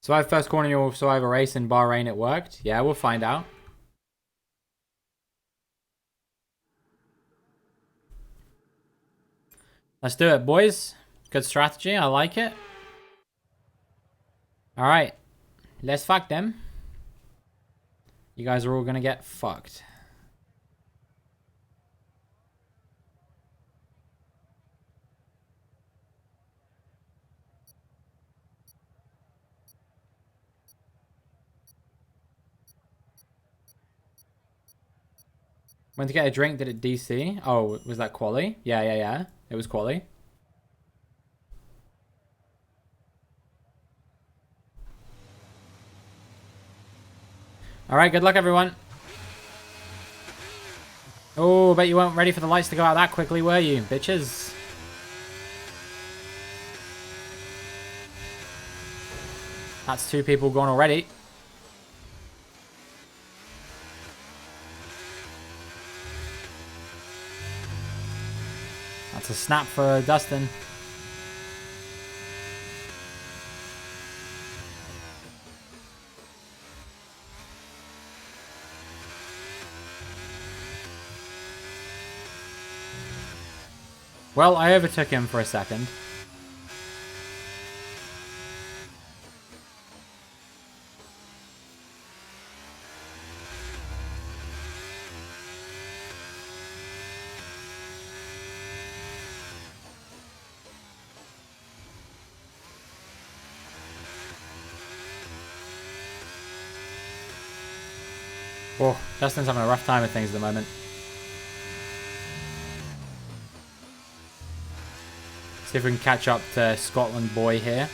So I first corner your Survivor race in Bahrain, it worked? Yeah, we'll find out. Let's do it, boys. Good strategy, I like it. Alright, let's fuck them. You guys are all gonna get fucked. Went to get a drink, did it DC? Oh, was that quali? Yeah. It was quali. Alright, good luck, everyone. Oh, bet you weren't ready for the lights to go out that quickly, were you, bitches? That's 2 people gone already. That's a snap for Dustin. Well, I overtook him for a second. Oh, Dustin's having a rough time with things at the moment. See if we can catch up to Scotland boy here.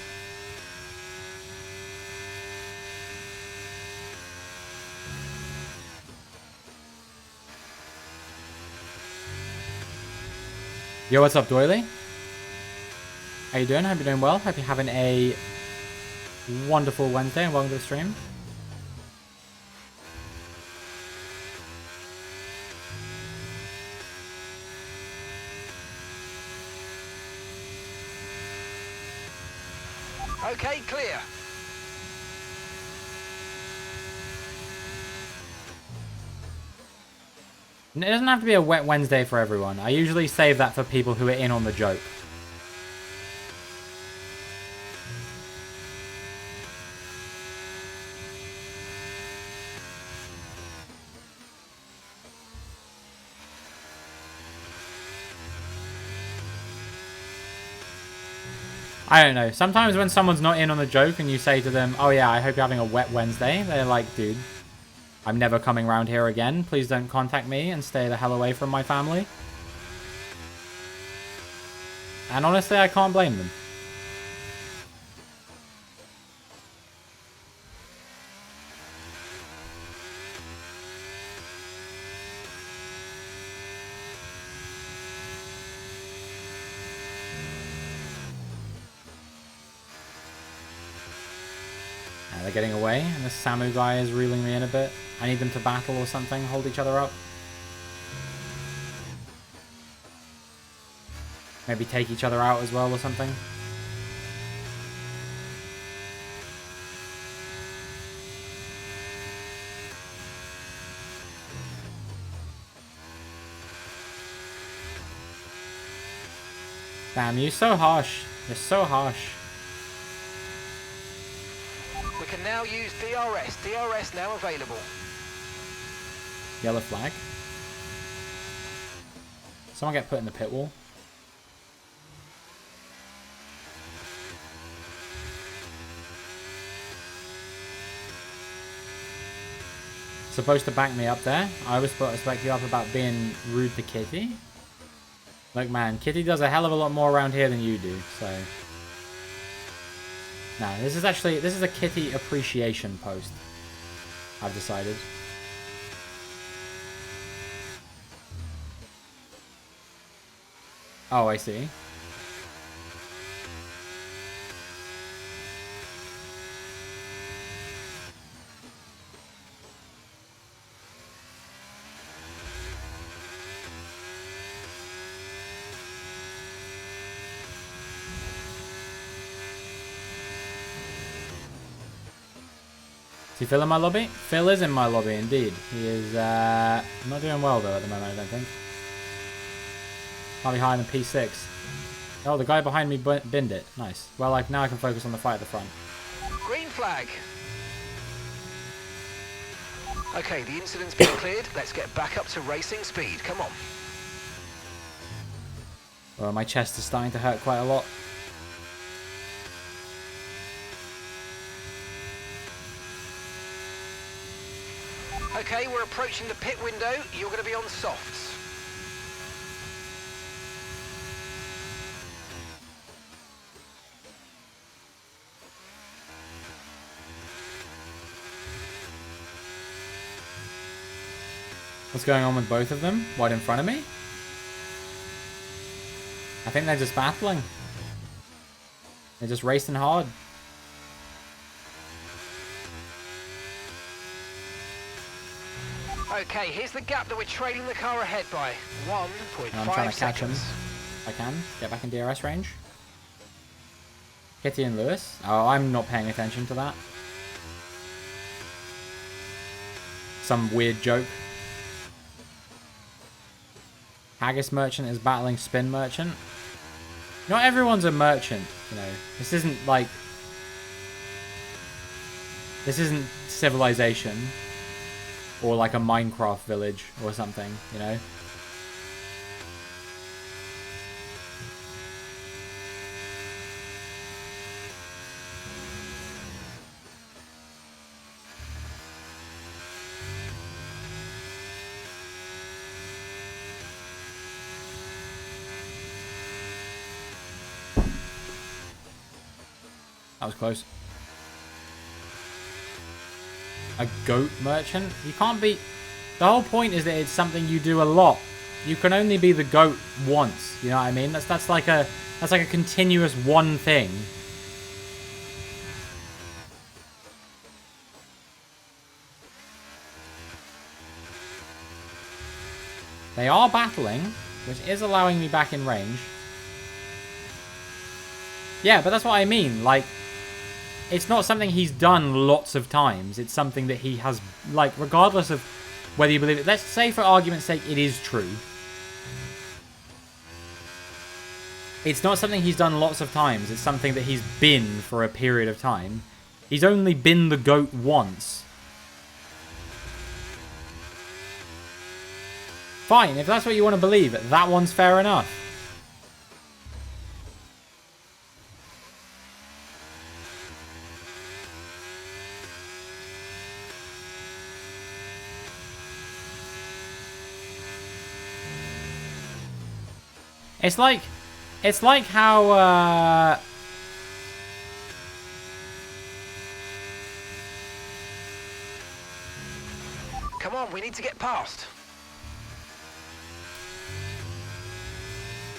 Yo, what's up, Doily? How you doing? Hope you're doing well. Hope you're having a wonderful Wednesday and welcome to the stream. Okay, clear. It doesn't have to be a wet Wednesday for everyone. I usually save that for people who are in on the joke. I don't know. Sometimes when someone's not in on the joke and you say to them, oh yeah, I hope you're having a wet Wednesday, they're like, dude, I'm never coming around here again. Please don't contact me and stay the hell away from my family. And honestly, I can't blame them. They're getting away, and this Samu guy is reeling me in a bit. I need them to battle or something, hold each other up. Maybe take each other out as well or something. Damn, you're so harsh. You're so harsh. We're can now use DRS. DRS now available. Yellow flag. Someone get put in the pit wall. Supposed to back me up there. I was supposed to back you up about being rude to Kitty. Look, man, Kitty does a hell of a lot more around here than you do, so... Nah, this is a Kitty appreciation post. I've decided. Oh, I see. Is he Phil in my lobby? Phil is in my lobby, indeed. He is not doing well, though, at the moment, I don't think. Might be higher than P6. Oh, the guy behind me binned it. Nice. Well, like, now I can focus on the fight at the front. Green flag. Okay, the incident's been cleared. Let's get back up to racing speed. Come on. Well, my chest is starting to hurt quite a lot. Okay, we're approaching the pit window. You're going to be on softs. What's going on with both of them? Right in front of me? I think they're just battling. They're just racing hard. Okay, here's the gap that we're trailing the car ahead by. 1.5 I'm trying to catch him. seconds. If I can. Get back in DRS range. Kitty and Lewis. Oh, I'm not paying attention to that. Some weird joke. Haggis Merchant is battling Spin Merchant. Not everyone's a merchant, you know. This isn't like... This isn't Civilization. Or like a Minecraft village or something, you know. That was close. A goat merchant? You can't be... The whole point is that it's something you do a lot. You can only be the goat once. You know what I mean? That's like a continuous one thing. They are battling, which is allowing me back in range. Yeah, but that's what I mean. Like, it's not something he's done lots of times. It's something that he has, like, regardless of whether you believe it. Let's say, for argument's sake, it is true. It's not something he's done lots of times. It's something that he's been for a period of time. He's only been the GOAT once. Fine, if that's what you want to believe, that one's fair enough. It's like how, Come on, we need to get past.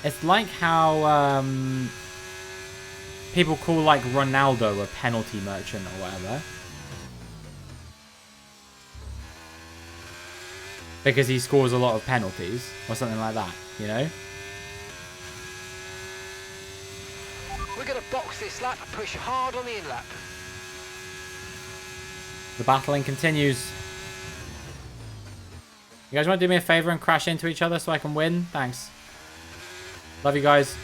It's like how, people call, like, Ronaldo a penalty merchant or whatever. Because he scores a lot of penalties, or something like that, you know? We're going to box this lap and push hard on the in-lap. The battling continues. You guys want to do me a favor and crash into each other so I can win? Thanks. Love you guys.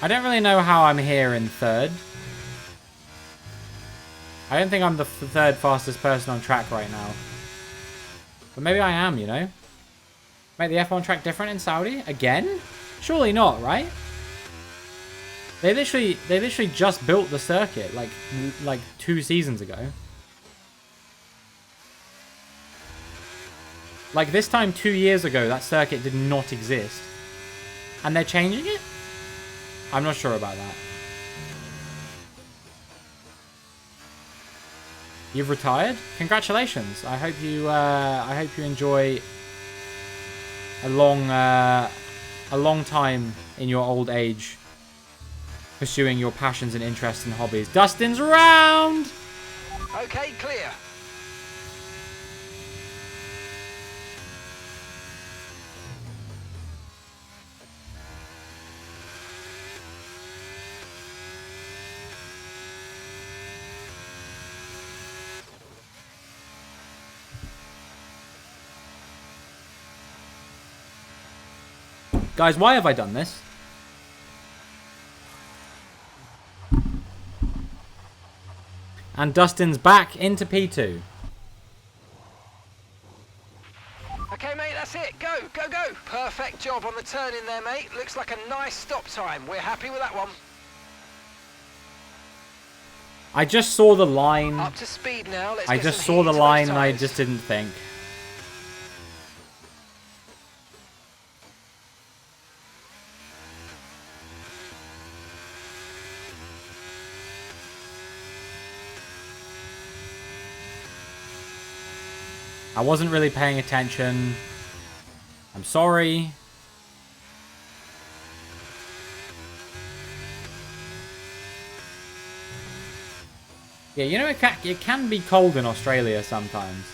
I don't really know how I'm here in third. I don't think I'm the third fastest person on track right now. But maybe I am, you know? Make the F1 track different in Saudi? Again? Surely not, right? They literally just built the circuit like 2 seasons ago. Like this time 2 years ago, that circuit did not exist. And they're changing it? I'm not sure about that. You've retired? Congratulations. I hope you enjoy a long time in your old age pursuing your passions and interests and hobbies. Dustin's round! Okay, clear. Guys, why have I done this? And Dustin's back into P2. Okay, mate, that's it. Go, go, go. Perfect job on the turn in there, mate. Looks like a nice stop time. We're happy with that one. I just saw the line. Up to speed now. Let's I get just some saw heat the into line those and I tyres. just didn't think. I wasn't really paying attention. I'm sorry. Yeah, you know, it can be cold in Australia sometimes.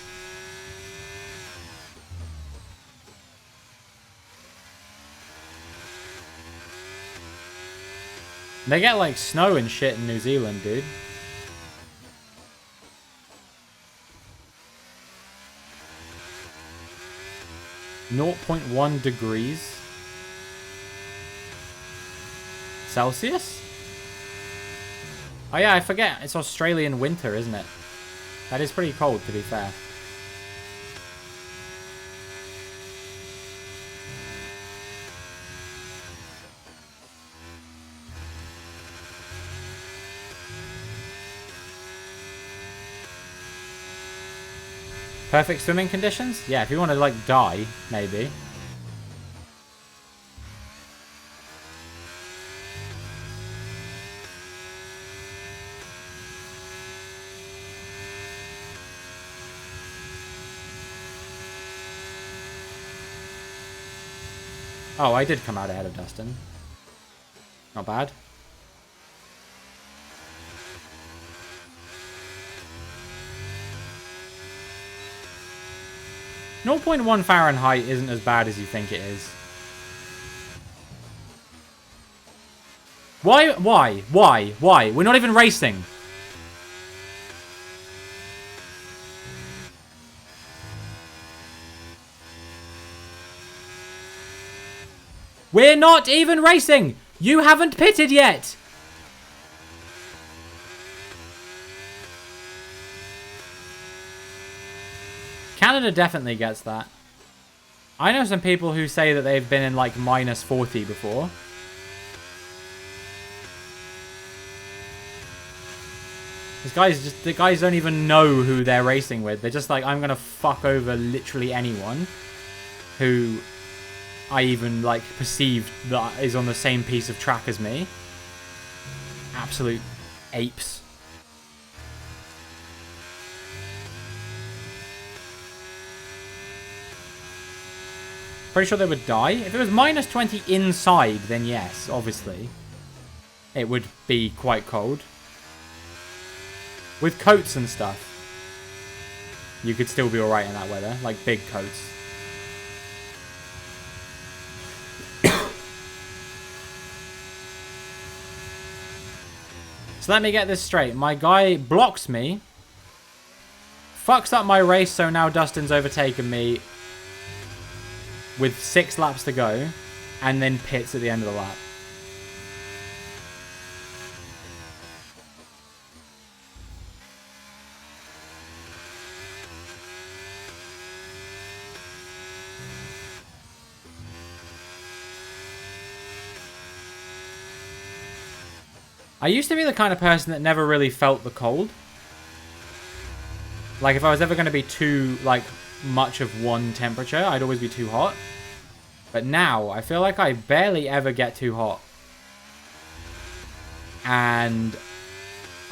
They get like snow and shit in New Zealand, dude. .1 degrees Celsius? Oh yeah, I forget. It's Australian winter, isn't it? That is pretty cold, to be fair. Perfect swimming conditions? Yeah, if you want to, like, die, maybe. Oh, I did come out ahead of Dustin. Not bad. .1 Fahrenheit isn't as bad as you think it is. Why? We're not even racing. We're not even racing! You haven't pitted yet! Canada definitely gets that. I know some people who say that they've been in like -40 before. The guys don't even know who they're racing with. They're just like, I'm gonna fuck over literally anyone who I even like perceived that is on the same piece of track as me. Absolute apes. Pretty sure they would die. If it was -20 inside, then yes, obviously. It would be quite cold. With coats and stuff, you could still be alright in that weather. Like big coats. So let me get this straight. My guy blocks me. Fucks up my race, so now Dustin's overtaken me with 6 laps to go, and then pits at the end of the lap. I used to be the kind of person that never really felt the cold. Like, if I was ever going to be too, like, much of one temperature, I'd always be too hot. But now, I feel like I barely ever get too hot. And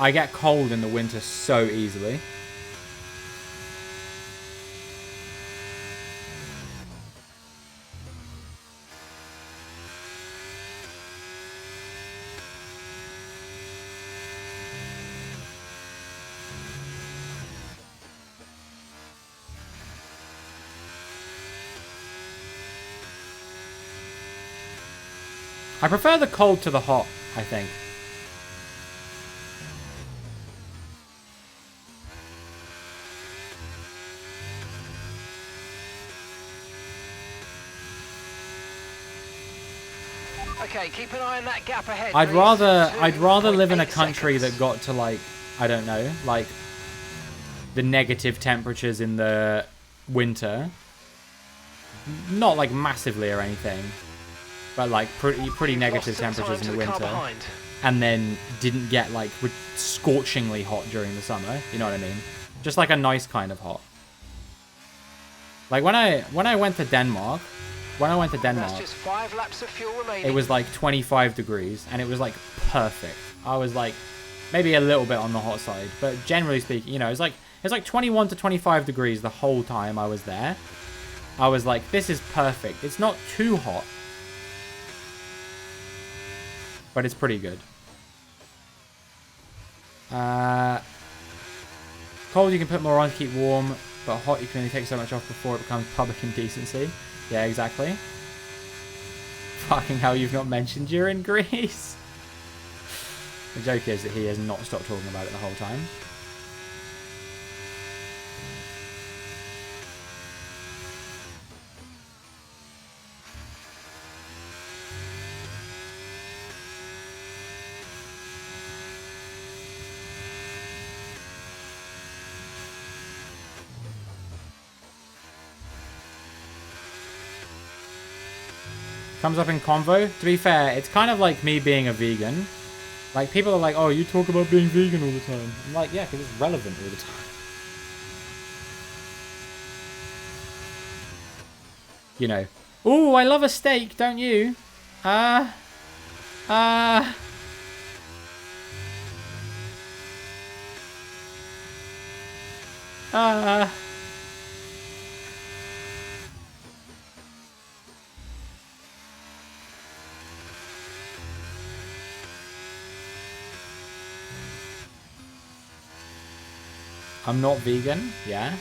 I get cold in the winter so easily. I prefer the cold to the hot, I think. Okay, keep an eye on that gap ahead. I'd please. rather live in a 2.8 country seconds. that got to, like, I don't know, like the negative temperatures in the winter. Not like massively or anything, but like pretty You've negative lost some temperatures time in the to car winter. behind. And then didn't get like scorchingly hot during the summer. You know what I mean? Just like a nice kind of hot. Like when I went to Denmark, That's just 5 laps of fuel remaining. it was like 25 degrees and it was like perfect. I was like maybe a little bit on the hot side, but generally speaking, you know, it's like 21 to 25 degrees the whole time I was there. I was like, this is perfect. It's not too hot, but it's pretty good. Cold you can put more on to keep warm, but hot you can only take so much off before it becomes public indecency. Yeah, exactly. Fucking hell, you've not mentioned you're in Greece. The joke is that he has not stopped talking about it the whole time. Comes up in convo. To be fair, it's kind of like me being a vegan. Like, people are like, oh, you talk about being vegan all the time. I'm like, yeah, because it's relevant all the time. You know. Ooh, I love a steak, don't you? I'm not vegan, yeah.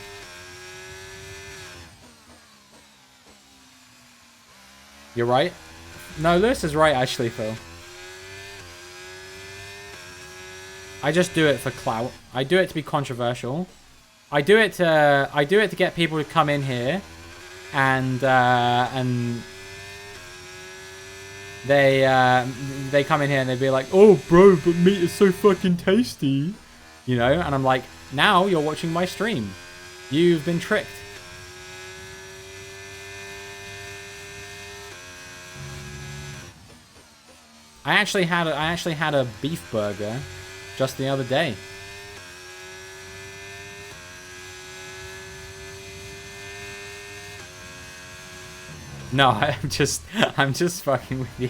You're right. No, Lewis is right, actually, Phil. I just do it for clout. I do it to be controversial. I do it to get people to come in here and they come in here and they'd be like, oh bro, but meat is so fucking tasty. You know, and I'm like, now you're watching my stream. You've been tricked. I actually had a beef burger just the other day. No, I'm just fucking with you.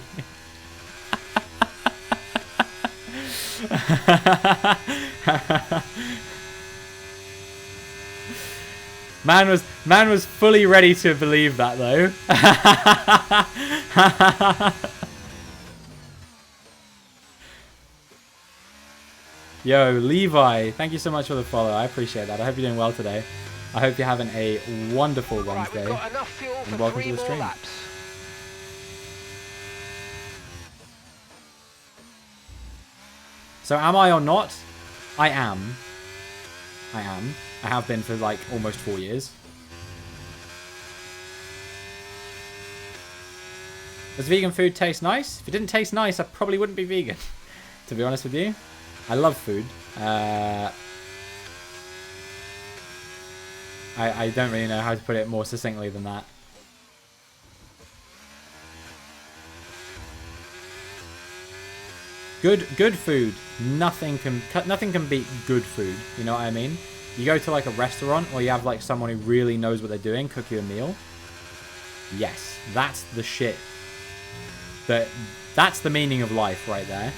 Man was fully ready to believe that though. Yo, Levi, thank you so much for the follow. I appreciate that. I hope you're doing well today. I hope you're having a wonderful Wednesday. Right, we've got enough fuel And for welcome 3 to the more stream. laps. So am I or not? I am. I am. I have been for like almost 4 years. Does vegan food taste nice? If it didn't taste nice, I probably wouldn't be vegan. To be honest with you. I love food. I don't really know how to put it more succinctly than that. Good food. Nothing can beat good food. You know what I mean? You go to like a restaurant or you have like someone who really knows what they're doing cook you a meal. Yes, that's the shit. That's the meaning of life right there.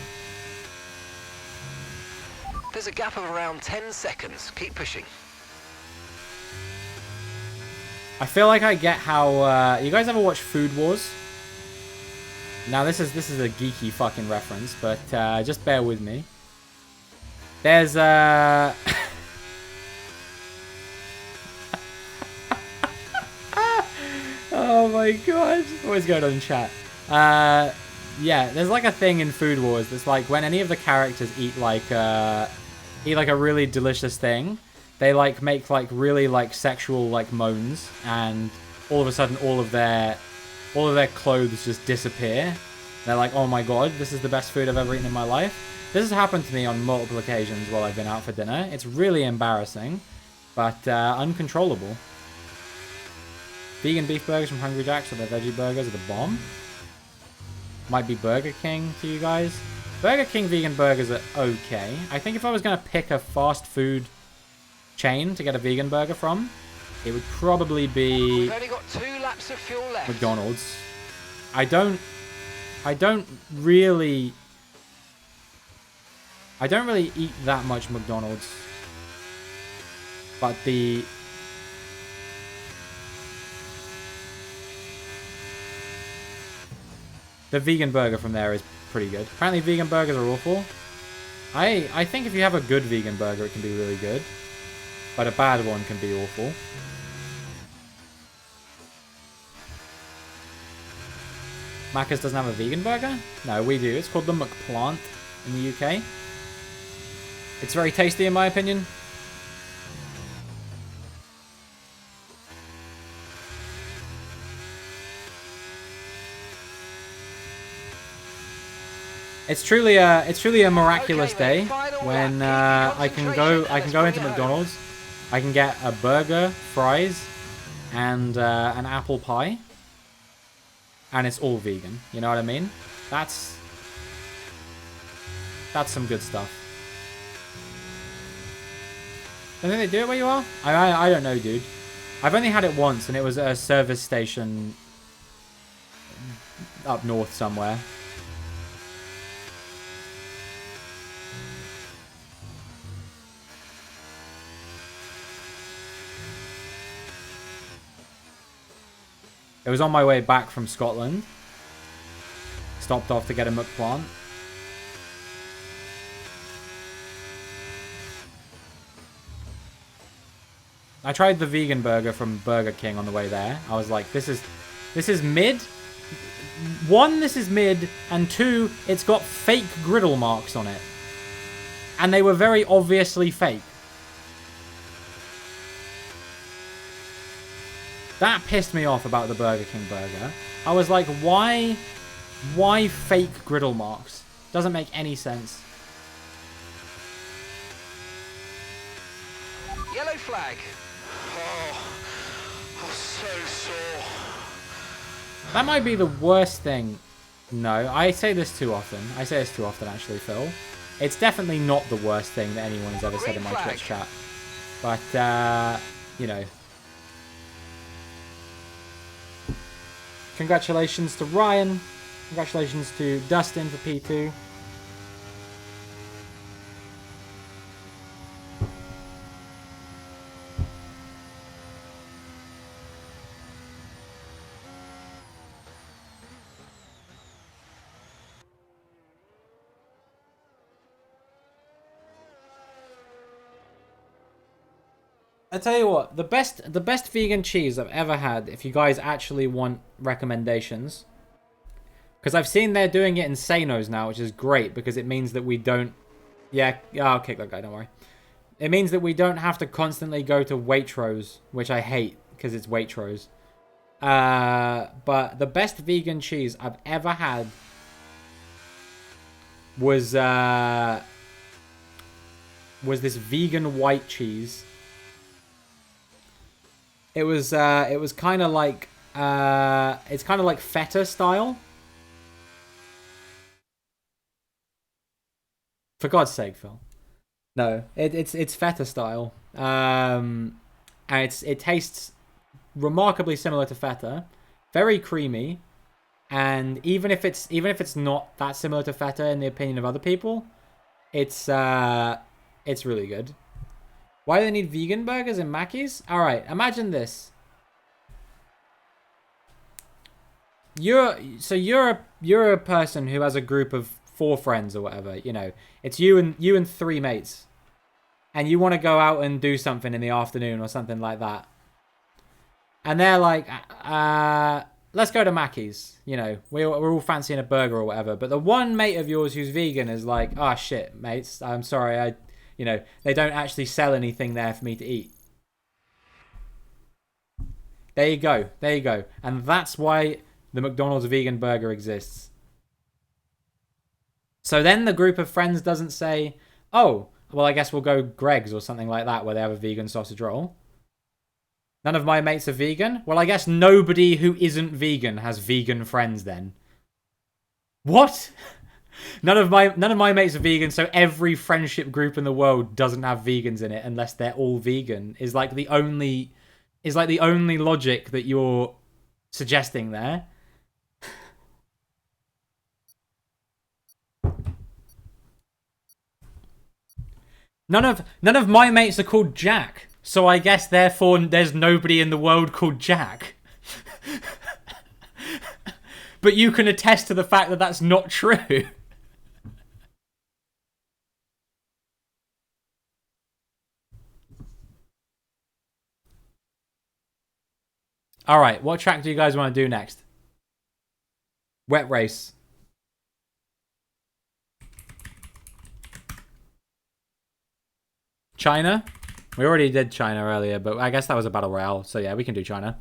There's a gap of around 10 seconds. Keep pushing. I feel like I get how you guys ever watch Food Wars? Now this is a geeky fucking reference, but just bear with me. There's oh my god, what is going on in chat? Yeah, there's like a thing in Food Wars that's like when any of the characters eat like a really delicious thing, they like make like really like sexual like moans, and all of a sudden all of their clothes just disappear. They're like, oh my god, this is the best food I've ever eaten in my life. This has happened to me on multiple occasions while I've been out for dinner. It's really embarrassing, but uncontrollable. Vegan beef burgers from Hungry Jack's or their veggie burgers are the bomb. Might be Burger King to you guys. Burger King vegan burgers are okay. I think if I was going to pick a fast food chain to get a vegan burger from, it would probably be... We've only got 2 laps of fuel left. McDonald's. I don't really eat that much McDonald's. But the vegan burger from there is pretty good. Apparently vegan burgers are awful. I think if you have a good vegan burger, it can be really good. But a bad one can be awful. Macca's doesn't have a vegan burger? No, we do. It's called the McPlant in the UK. It's very tasty in my opinion. It's truly a miraculous day when I can go into McDonald's. I can get a burger, fries, and an apple pie, and it's all vegan. You know what I mean? That's some good stuff. Don't think they do it where you are? I don't know, dude. I've only had it once, and it was at a service station up north somewhere. It was on my way back from Scotland. Stopped off to get a McPlant. I tried the vegan burger from Burger King on the way there. I was like, this is mid. 1, this is mid, and 2, it's got fake griddle marks on it. And they were very obviously fake. That pissed me off about the Burger King burger. I was like, why fake griddle marks? Doesn't make any sense. Yellow flag. Oh, so sore. That might be the worst thing. No, I say this too often. I say this too often, actually, Phil. It's definitely not the worst thing that anyone has ever said in my Twitch chat. But, you know. Congratulations to Ryan. Congratulations to Dustin for P2. I tell you what, the best vegan cheese I've ever had, if you guys actually want recommendations, because I've seen they're doing it in Sano's now, which is great, because it means that we don't... Yeah, I'll kick that guy, don't worry. It means that we don't have to constantly go to Waitrose, which I hate, because it's Waitrose. But the best vegan cheese I've ever had was this vegan white cheese. It was kind of like it's kind of like feta style. For God's sake, Phil. No, it's feta style. And it tastes remarkably similar to feta, very creamy, and even if it's not that similar to feta in the opinion of other people, it's really good. Why do they need vegan burgers in Mackey's? All right, imagine this. You're a person who has a group of 4 friends or whatever. You know, it's you and 3 mates, and you want to go out and do something in the afternoon or something like that. And they're like, let's go to Mackey's. You know, we're all fancying a burger or whatever. But the one mate of yours who's vegan is like, oh shit, mates, I'm sorry, they don't actually sell anything there for me to eat. There you go. And that's why the McDonald's vegan burger exists. So then the group of friends doesn't say, oh, well, I guess we'll go Greg's or something like that where they have a vegan sausage roll. None of my mates are vegan? Well, I guess nobody who isn't vegan has vegan friends then. What? None of my mates are vegan, so every friendship group in the world doesn't have vegans in it unless they're all vegan. Is like the only logic that you're suggesting there. None of my mates are called Jack, so I guess therefore there's nobody in the world called Jack. But you can attest to the fact that that's not true. All right, what track do you guys want to do next? Wet race. China? We already did China earlier, but I guess that was a battle royale. So yeah, we can do China.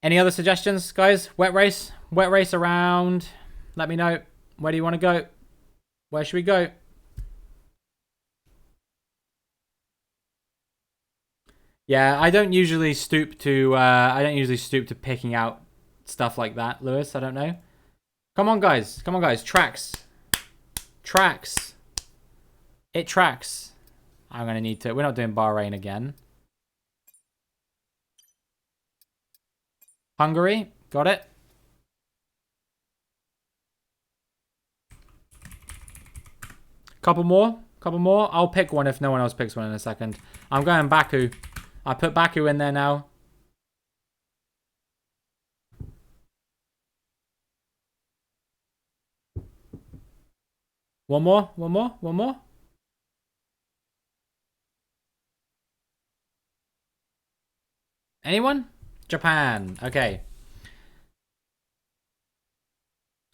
Any other suggestions, guys? Wet race? Wet race around. Let me know. Where do you want to go? Where should we go? Yeah, I don't usually stoop to picking out stuff like that, Lewis. I don't know. Come on, guys. Tracks. It tracks. I'm gonna need to. We're not doing Bahrain again. Hungary. Got it. Couple more. I'll pick one if no one else picks one in a second. I'm going Baku. I put Baku in there now. One more. Anyone? Japan. Okay.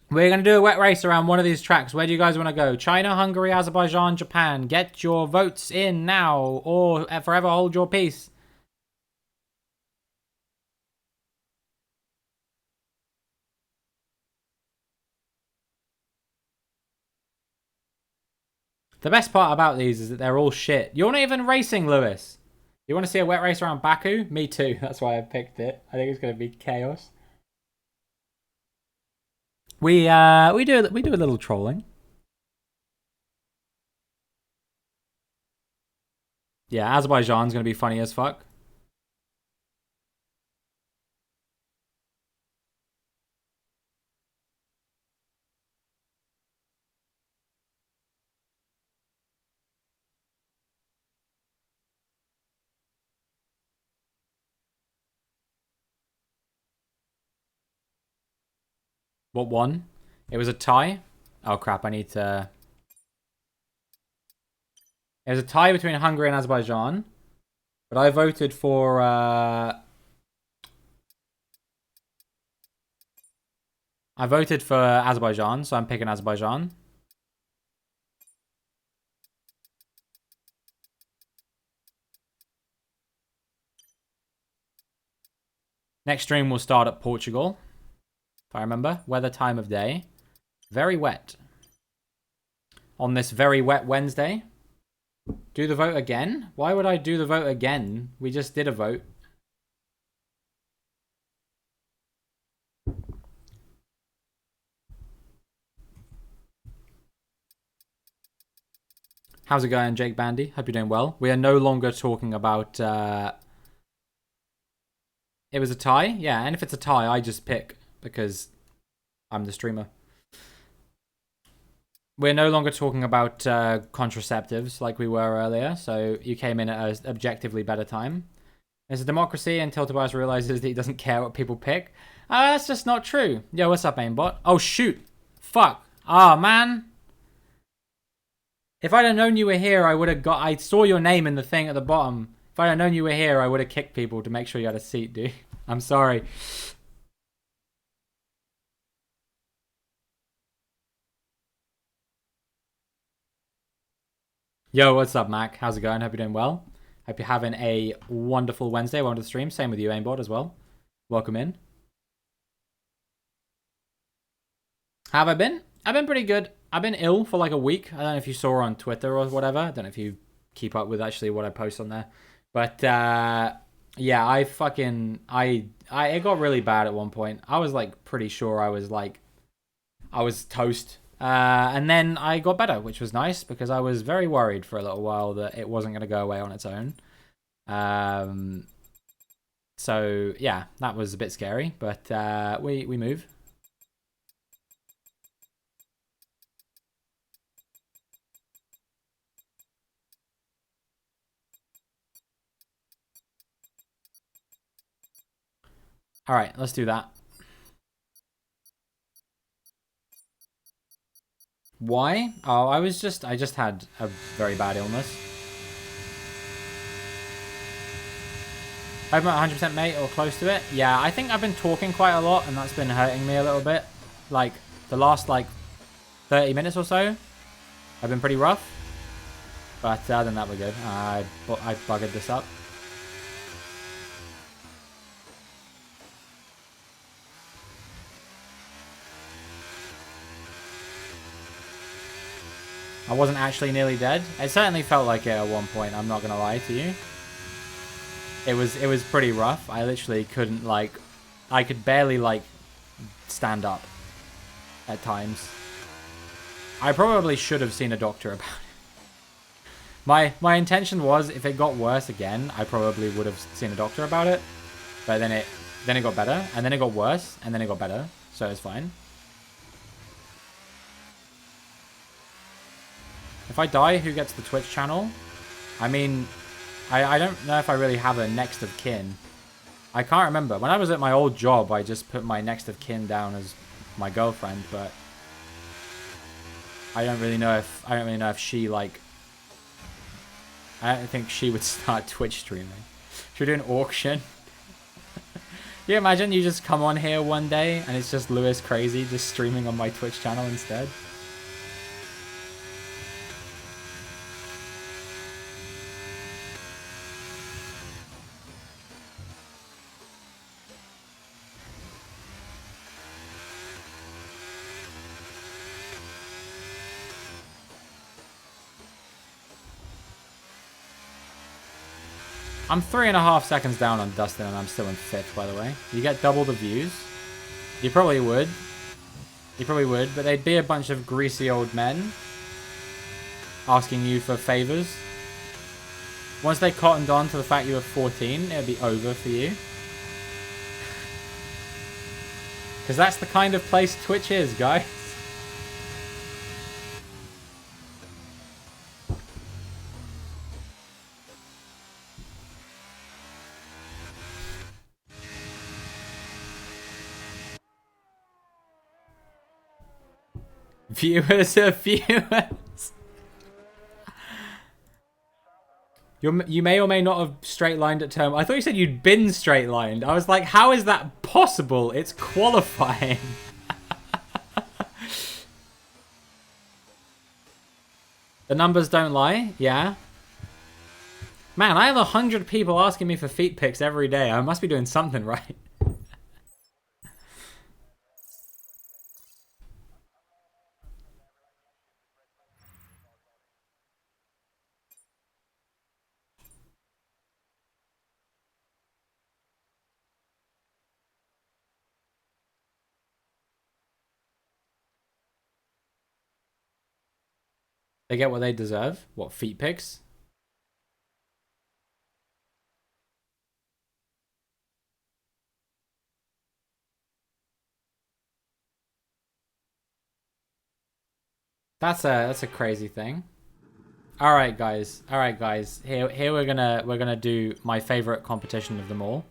We're going to do a wet race around one of these tracks. Where do you guys want to go? China, Hungary, Azerbaijan, Japan. Get your votes in now or forever hold your peace. The best part about these is that they're all shit. You're not even racing, Lewis. You want to see a wet race around Baku? Me too. That's why I picked it. I think it's going to be chaos. We do a little trolling. Yeah, Azerbaijan's going to be funny as fuck. What won? It was a tie. Oh crap! I need to. It was a tie between Hungary and Azerbaijan, but I voted for. I voted for Azerbaijan, so I'm picking Azerbaijan. Next stream will start at Portugal. If I remember. Weather, time of day. Very wet. On this very wet Wednesday. Do the vote again? Why would I do the vote again? We just did a vote. How's it going, Jake Bandy? Hope you're doing well. We are no longer talking about... It was a tie? Yeah, and if it's a tie, I just pick because I'm the streamer. We're no longer talking about contraceptives like we were earlier, so you came in at an objectively better time. It's a democracy until Tobias realizes that he doesn't care what people pick. That's just not true. Yo, what's up, aimbot? Oh, shoot. Fuck. Ah, man. If I'd have known you were here, I would have got... I saw your name in the thing at the bottom. If I'd have known you were here, I would have kicked people to make sure you had a seat, dude. I'm sorry. Yo, what's up, Mac? How's it going? Hope you're doing well. Hope you're having a wonderful Wednesday. Welcome to the stream. Same with you, aimbot, as well. Welcome in. How have I been? I've been pretty good. I've been ill for like a week. I don't know if you saw on Twitter or whatever. I don't know if you keep up with actually what I post on there. But yeah, it got really bad at one point. I was like pretty sure I was toast. And then I got better, which was nice because I was very worried for a little while that it wasn't going to go away on its own. So yeah, that was a bit scary, but we move. All right, let's do that. Why? Oh, I just had a very bad illness. I'm at 100% mate or close to it. Yeah, I think I've been talking quite a lot and that's been hurting me a little bit. Like the last 30 minutes or so, I've been pretty rough. But other than that, we're good. I buggered this up. I wasn't actually nearly dead. It certainly felt like it at one point, I'm not gonna lie to you. It was pretty rough. I literally couldn't I could barely stand up at times. I probably should have seen a doctor about it. My intention was if it got worse again, I probably would have seen a doctor about it. But then it got better, and then it got worse, and then it got better. So it's fine. If I die, who gets the Twitch channel? I mean, I don't know if I really have a next of kin. I can't remember. When I was at my old job, I just put my next of kin down as my girlfriend, but I don't really know if she I don't think she would start Twitch streaming. Should we do an auction? Can you imagine you just come on here one day and it's just Lewis Crazy just streaming on my Twitch channel instead? I'm 3.5 seconds down on Dustin and I'm still in 5th, by the way. You get double the views. You probably would. You probably would, but they'd be a bunch of greasy old men asking you for favors. Once they cottoned on to the fact you were 14, it'd be over for you. Because that's the kind of place Twitch is, guys. Viewers are viewers. You may or may not have straight lined at term. I thought you said you'd been straight lined. I was like, how is that possible? It's qualifying. The numbers don't lie. Yeah. Man, I have 100 people asking me for feet pics every day. I must be doing something right. They get what they deserve. What, feet pics? That's a crazy thing. All right, guys. All right, guys. Here we're gonna do my favorite competition of them all.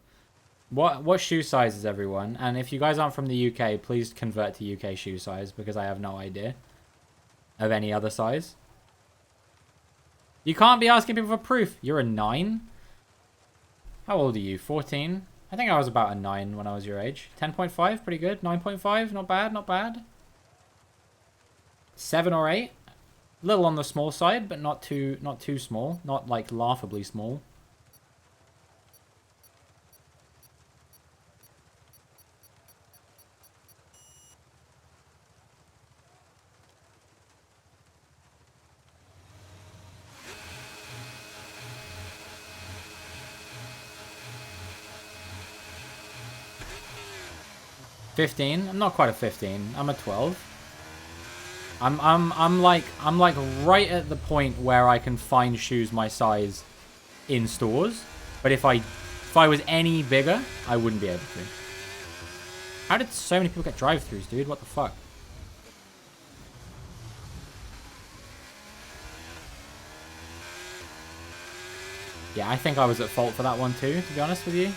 What shoe size is everyone? And if you guys aren't from the UK, please convert to UK shoe size because I have no idea of any other size. You can't be asking people for proof. You're a 9? How old are you? 14? I think I was about a 9 when I was your age. 10.5, pretty good. 9.5, not bad, not bad. 7 or 8? A little on the small side, but not too small. Not like laughably small. $15. I'm not quite a 15. I'm a 12. I'm like right at the point where I can find shoes my size in stores. But if I was any bigger, I wouldn't be able to. How did so many people get drive-thrus, dude? What the fuck? Yeah, I think I was at fault for that one too, to be honest with you.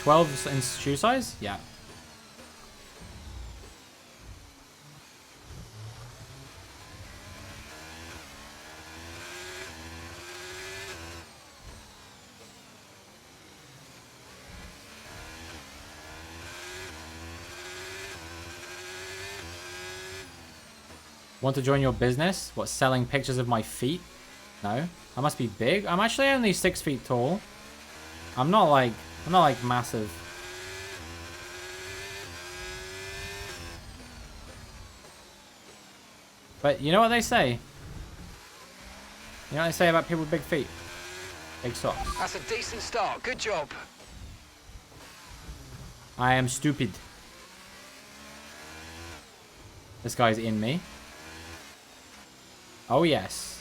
12 in shoe size? Yeah. Want to join your business? What, selling pictures of my feet? No. I must be big. I'm actually only 6 feet tall. I'm not like massive. But you know what they say? You know what they say about people with big feet? Big socks. That's a decent start. Good job. I am stupid. This guy's in me. Oh, yes.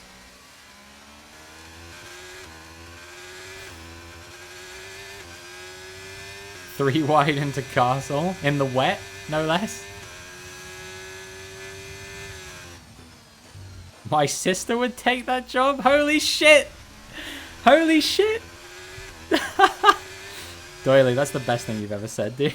Three wide into castle. In the wet, no less. My sister would take that job? Holy shit! Holy shit! Doily, that's the best thing you've ever said, dude.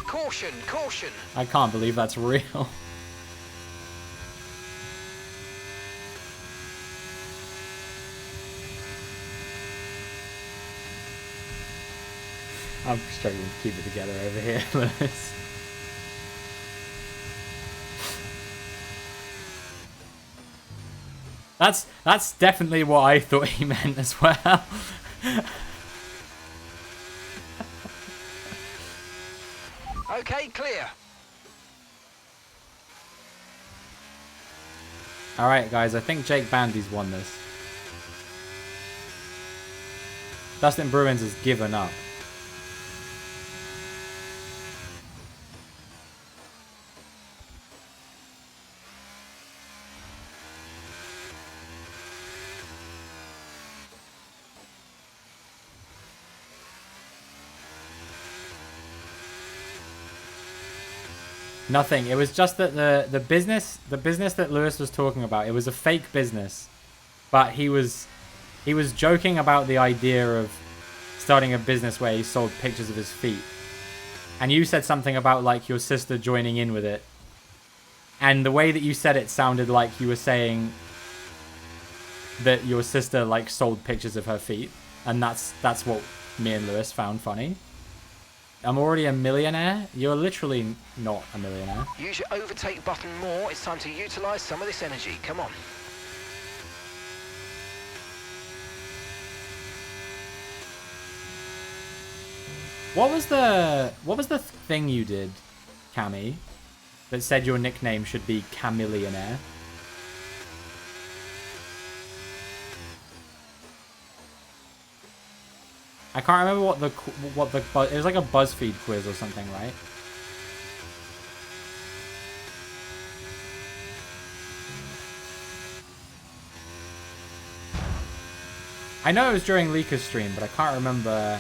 Caution, caution. I can't believe that's real. I'm struggling to keep it together over here, Lewis. That's definitely what I thought he meant as well. Okay, clear. Alright guys, I think Jake Bandy's won this. Dustin Bruins has given up. Nothing. It was just that the business that Lewis was talking about, it was a fake business. But he was joking about the idea of starting a business where he sold pictures of his feet. And you said something about like your sister joining in with it. And the way that you said it sounded like you were saying that your sister like sold pictures of her feet. And that's what me and Lewis found funny. I'm already a millionaire? You're literally not a millionaire. Use your overtake button more. It's time to utilize some of this energy. Come on. What was the thing you did, Cammy, that said your nickname should be Camillionaire? I can't remember what the it was like a BuzzFeed quiz or something, right? I know it was during Leaker's stream, but I can't remember.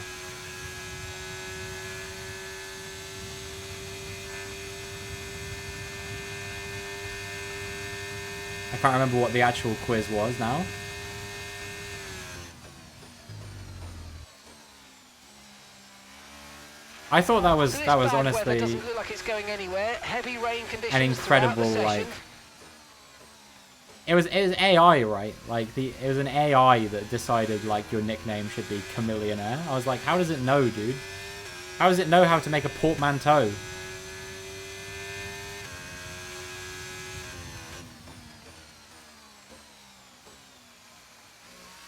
I can't remember what the actual quiz was now. I thought that was honestly doesn't look like it's going anywhere. Heavy rain conditions an incredible like. It was AI, right? Like it was an AI that decided like your nickname should be Chameleonaire. I was like, how does it know, dude? How does it know how to make a portmanteau?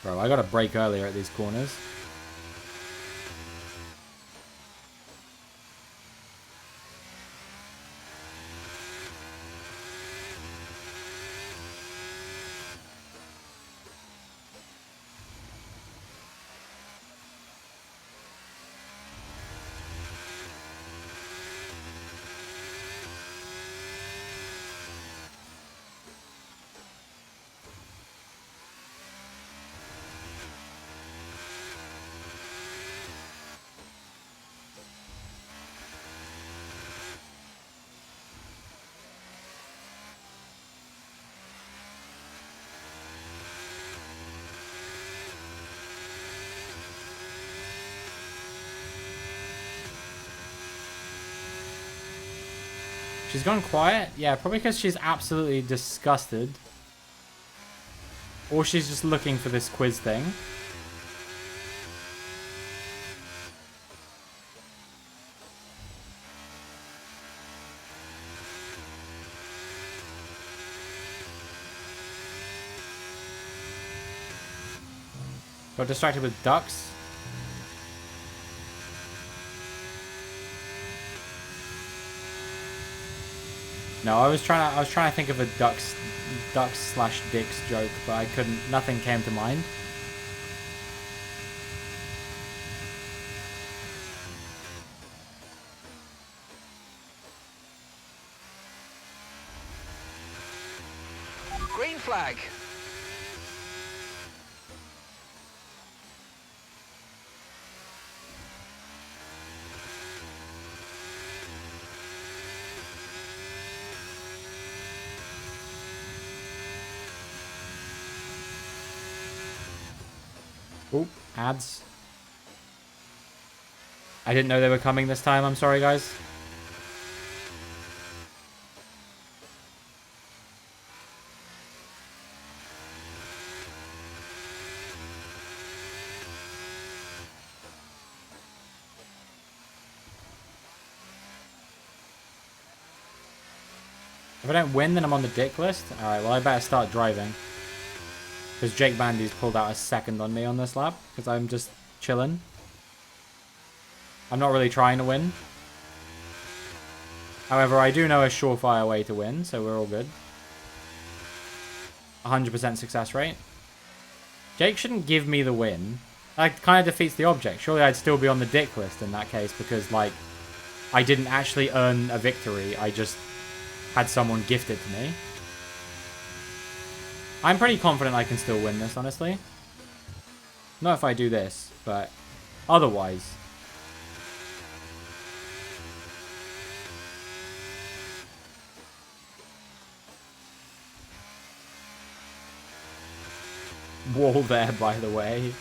Bro, I got a break earlier at these corners. She's gone quiet? Yeah, probably because she's absolutely disgusted. Or she's just looking for this quiz thing. Got distracted with ducks. No, I was trying to think of a ducks slash dicks joke, but I couldn't. Nothing came to mind. Green flag. Oop, ads. I didn't know they were coming this time. I'm sorry, guys. If I don't win, then I'm on the dick list. Alright, well, I better start driving. Because Jake Bandy's pulled out a second on me on this lap. Because I'm just chilling. I'm not really trying to win. However, I do know a surefire way to win, so we're all good. 100% success rate. Jake shouldn't give me the win. That kind of defeats the object. Surely I'd still be on the dick list in that case because, like, I didn't actually earn a victory. I just had someone gift it to me. I'm pretty confident I can still win this, honestly. Not if I do this, but otherwise. Wall there, by the way.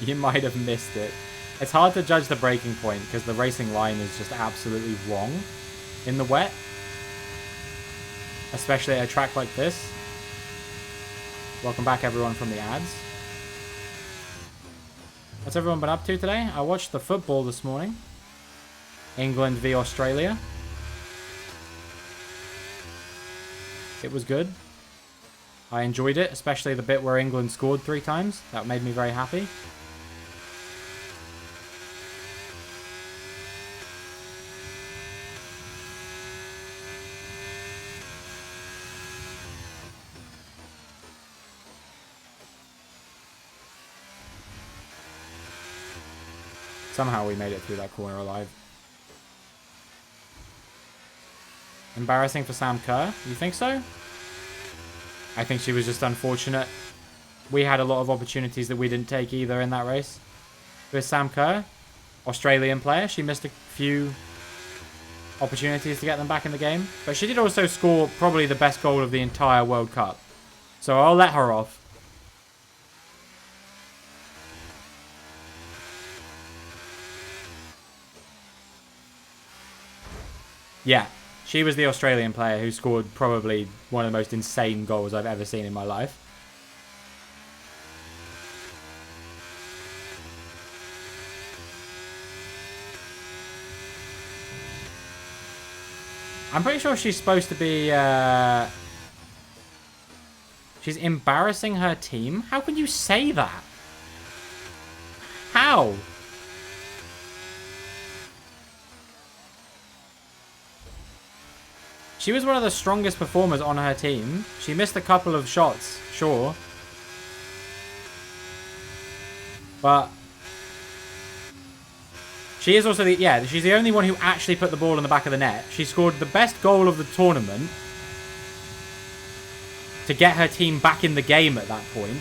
You might have missed it. It's hard to judge the breaking point because the racing line is just absolutely wrong in the wet. Especially at a track like this. Welcome back, everyone, from the ads. What's everyone been up to today? I watched the football this morning. England v Australia. It was good. I enjoyed it, especially the bit where England scored 3 times. That made me very happy. Somehow we made it through that corner alive. Embarrassing for Sam Kerr? You think so? I think she was just unfortunate. We had a lot of opportunities that we didn't take either in that race. With Sam Kerr, Australian player, she missed a few opportunities to get them back in the game. But she did also score probably the best goal of the entire World Cup. So I'll let her off. Yeah, she was the Australian player who scored probably one of the most insane goals I've ever seen in my life. I'm pretty sure she's supposed to be... She's embarrassing her team? How can you say that? How? She was one of the strongest performers on her team. She missed a couple of shots, sure. But she is also the... Yeah, she's the only one who actually put the ball in the back of the net. She scored the best goal of the tournament to get her team back in the game at that point,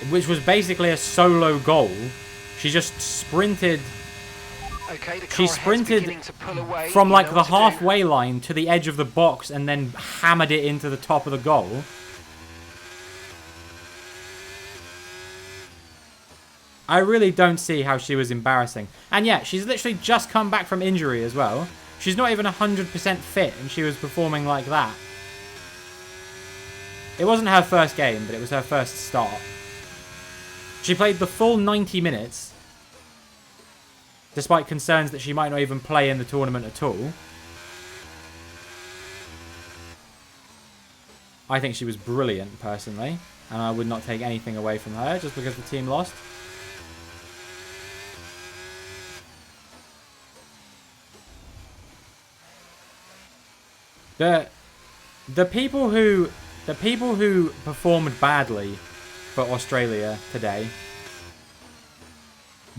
which was basically a solo goal. She just sprinted... Okay, she sprinted from like the halfway line to the edge of the box and then hammered it into the top of the goal. I really don't see how she was embarrassing. And yeah, she's literally just come back from injury as well. She's not even 100% fit and she was performing like that. It wasn't her first game, but it was her first start. She played the full 90 minutes. Despite concerns that she might not even play in the tournament at all. I think she was brilliant, personally. And I would not take anything away from her just because the team lost. The people who performed badly for Australia today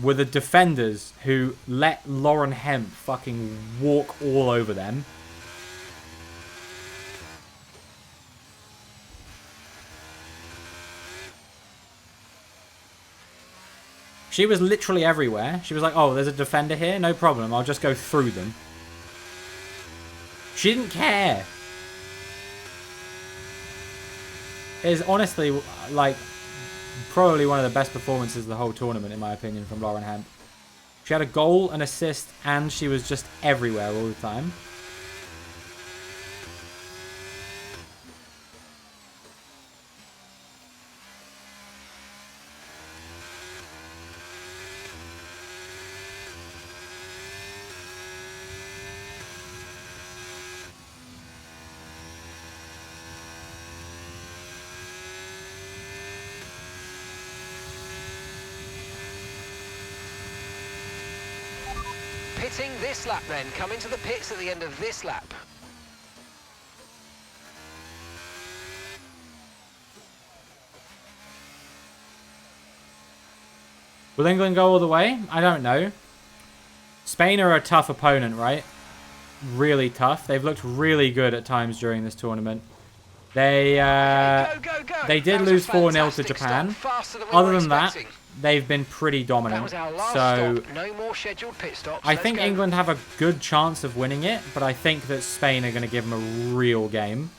were the defenders who let Lauren Hemp fucking walk all over them. She was literally everywhere. She was like, oh, there's a defender here? No problem. I'll just go through them. She didn't care. It is honestly, like... probably one of the best performances of the whole tournament, in my opinion, from Lauren Hemp. She had a goal, an assist, and she was just everywhere all the time. Pitting this lap then, coming to the pits at the end of this lap. Will England go all the way? I don't know. Spain are a tough opponent, right? Really tough. They've looked really good at times during this tournament. They they did lose 4-0 to Japan. Other than that, they've been pretty dominant. So no more scheduled pit stops. I think England have a good chance of winning it, but I think that Spain are going to give them a real game.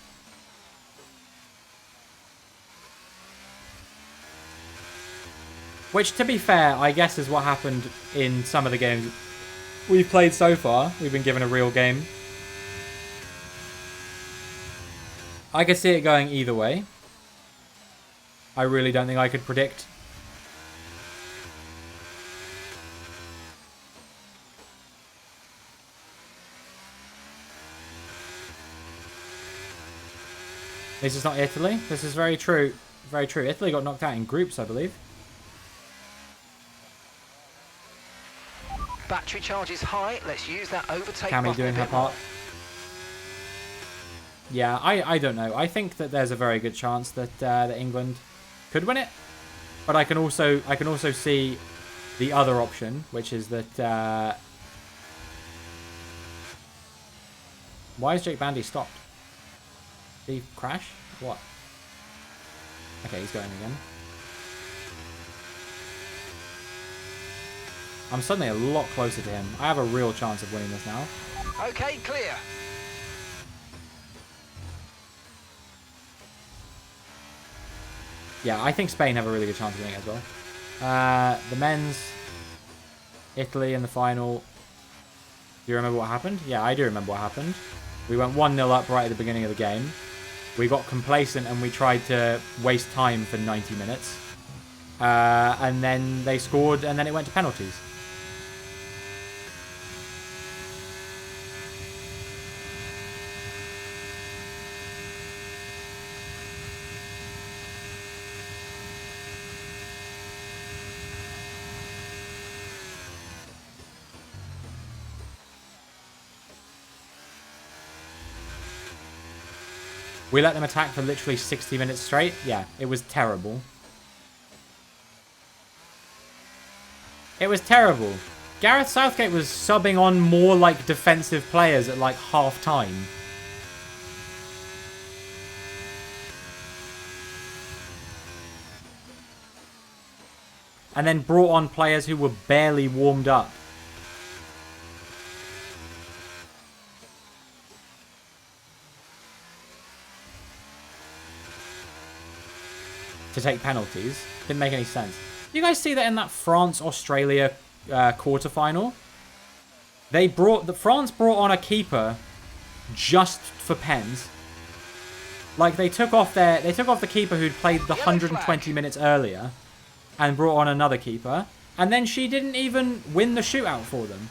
Which, to be fair, I guess is what happened in some of the games we've played so far. We've been given a real game. I could see it going either way. I really don't think I could predict. This is not Italy. This is very true. Very true. Italy got knocked out in groups, I believe. Battery charge is high. Let's use that overtake Cammy button doing a her bit more. part. Yeah, I don't know. I think that there's a very good chance that that England could win it, but I can also see the other option, which is that... why is Jake Bandy stopped? Did he crash? What? Okay, he's going again. I'm suddenly a lot closer to him. I have a real chance of winning this now. Okay, clear. Yeah, I think Spain have a really good chance of winning it as well. The men's, Italy in the final. Do you remember what happened? Yeah, I do remember what happened. We went 1-0 up right at the beginning of the game. We got complacent and we tried to waste time for 90 minutes. And then they scored and then it went to penalties. We let them attack for literally 60 minutes straight. Yeah, it was terrible. It was terrible. Gareth Southgate was subbing on more like defensive players at like half time. And then brought on players who were barely warmed up. To take penalties. Didn't make any sense. You guys see that in that France-Australia quarterfinal? France brought on a keeper just for pens. Like they took off the keeper who'd played the 120 minutes earlier and brought on another keeper, and then she didn't even win the shootout for them.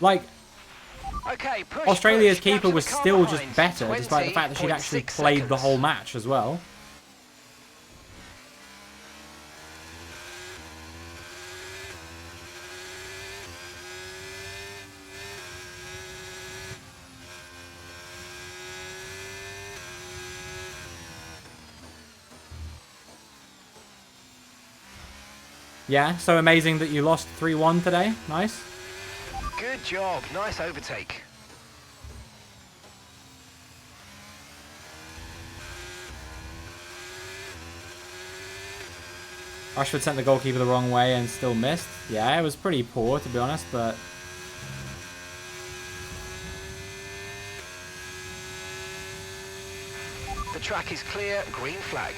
Like Okay, push, Australia's push. keeper Capture was the car still behind. just better, despite the fact that she'd actually 20.6 played the seconds. whole match as well. Yeah, so amazing that you lost 3-1 today. Nice. Good job. Nice overtake. Rashford sent the goalkeeper the wrong way and still missed. Yeah, it was pretty poor, to be honest, but... The track is clear. Green flag.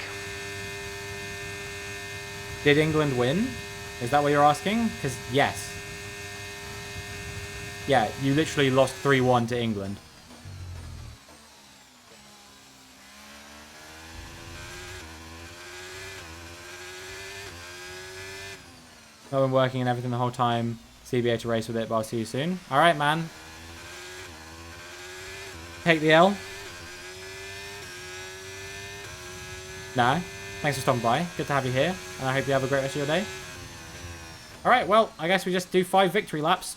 Did England win? Is that what you're asking? Because, yes. Yeah, you literally lost 3-1 to England. I've been working and everything the whole time. CBA to race with it, but I'll see you soon. Alright, man. Take the L. No. Thanks for stopping by. Good to have you here. And I hope you have a great rest of your day. Alright, well, I guess we just do 5 victory laps.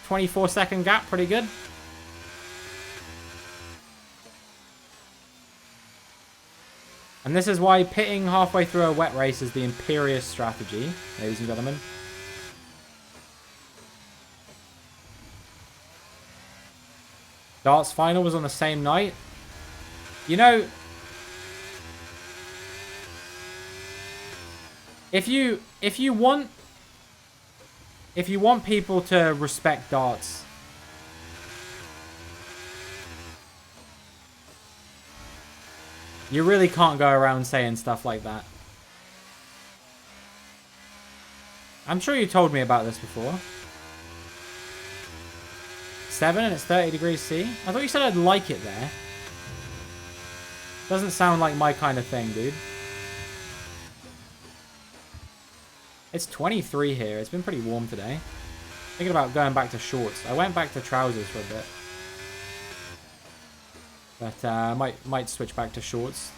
24-second gap, pretty good. And this is why pitting halfway through a wet race is the imperious strategy, ladies and gentlemen. Darts final was on the same night. You know, if you want people to respect darts, you really can't go around saying stuff like that. I'm sure you told me about this before. 7 and it's 30 degrees C? I thought you said I'd like it there. Doesn't sound like my kind of thing, dude. It's 23 here. It's been pretty warm today. Thinking about going back to shorts. I went back to trousers for a bit. But I might switch back to shorts.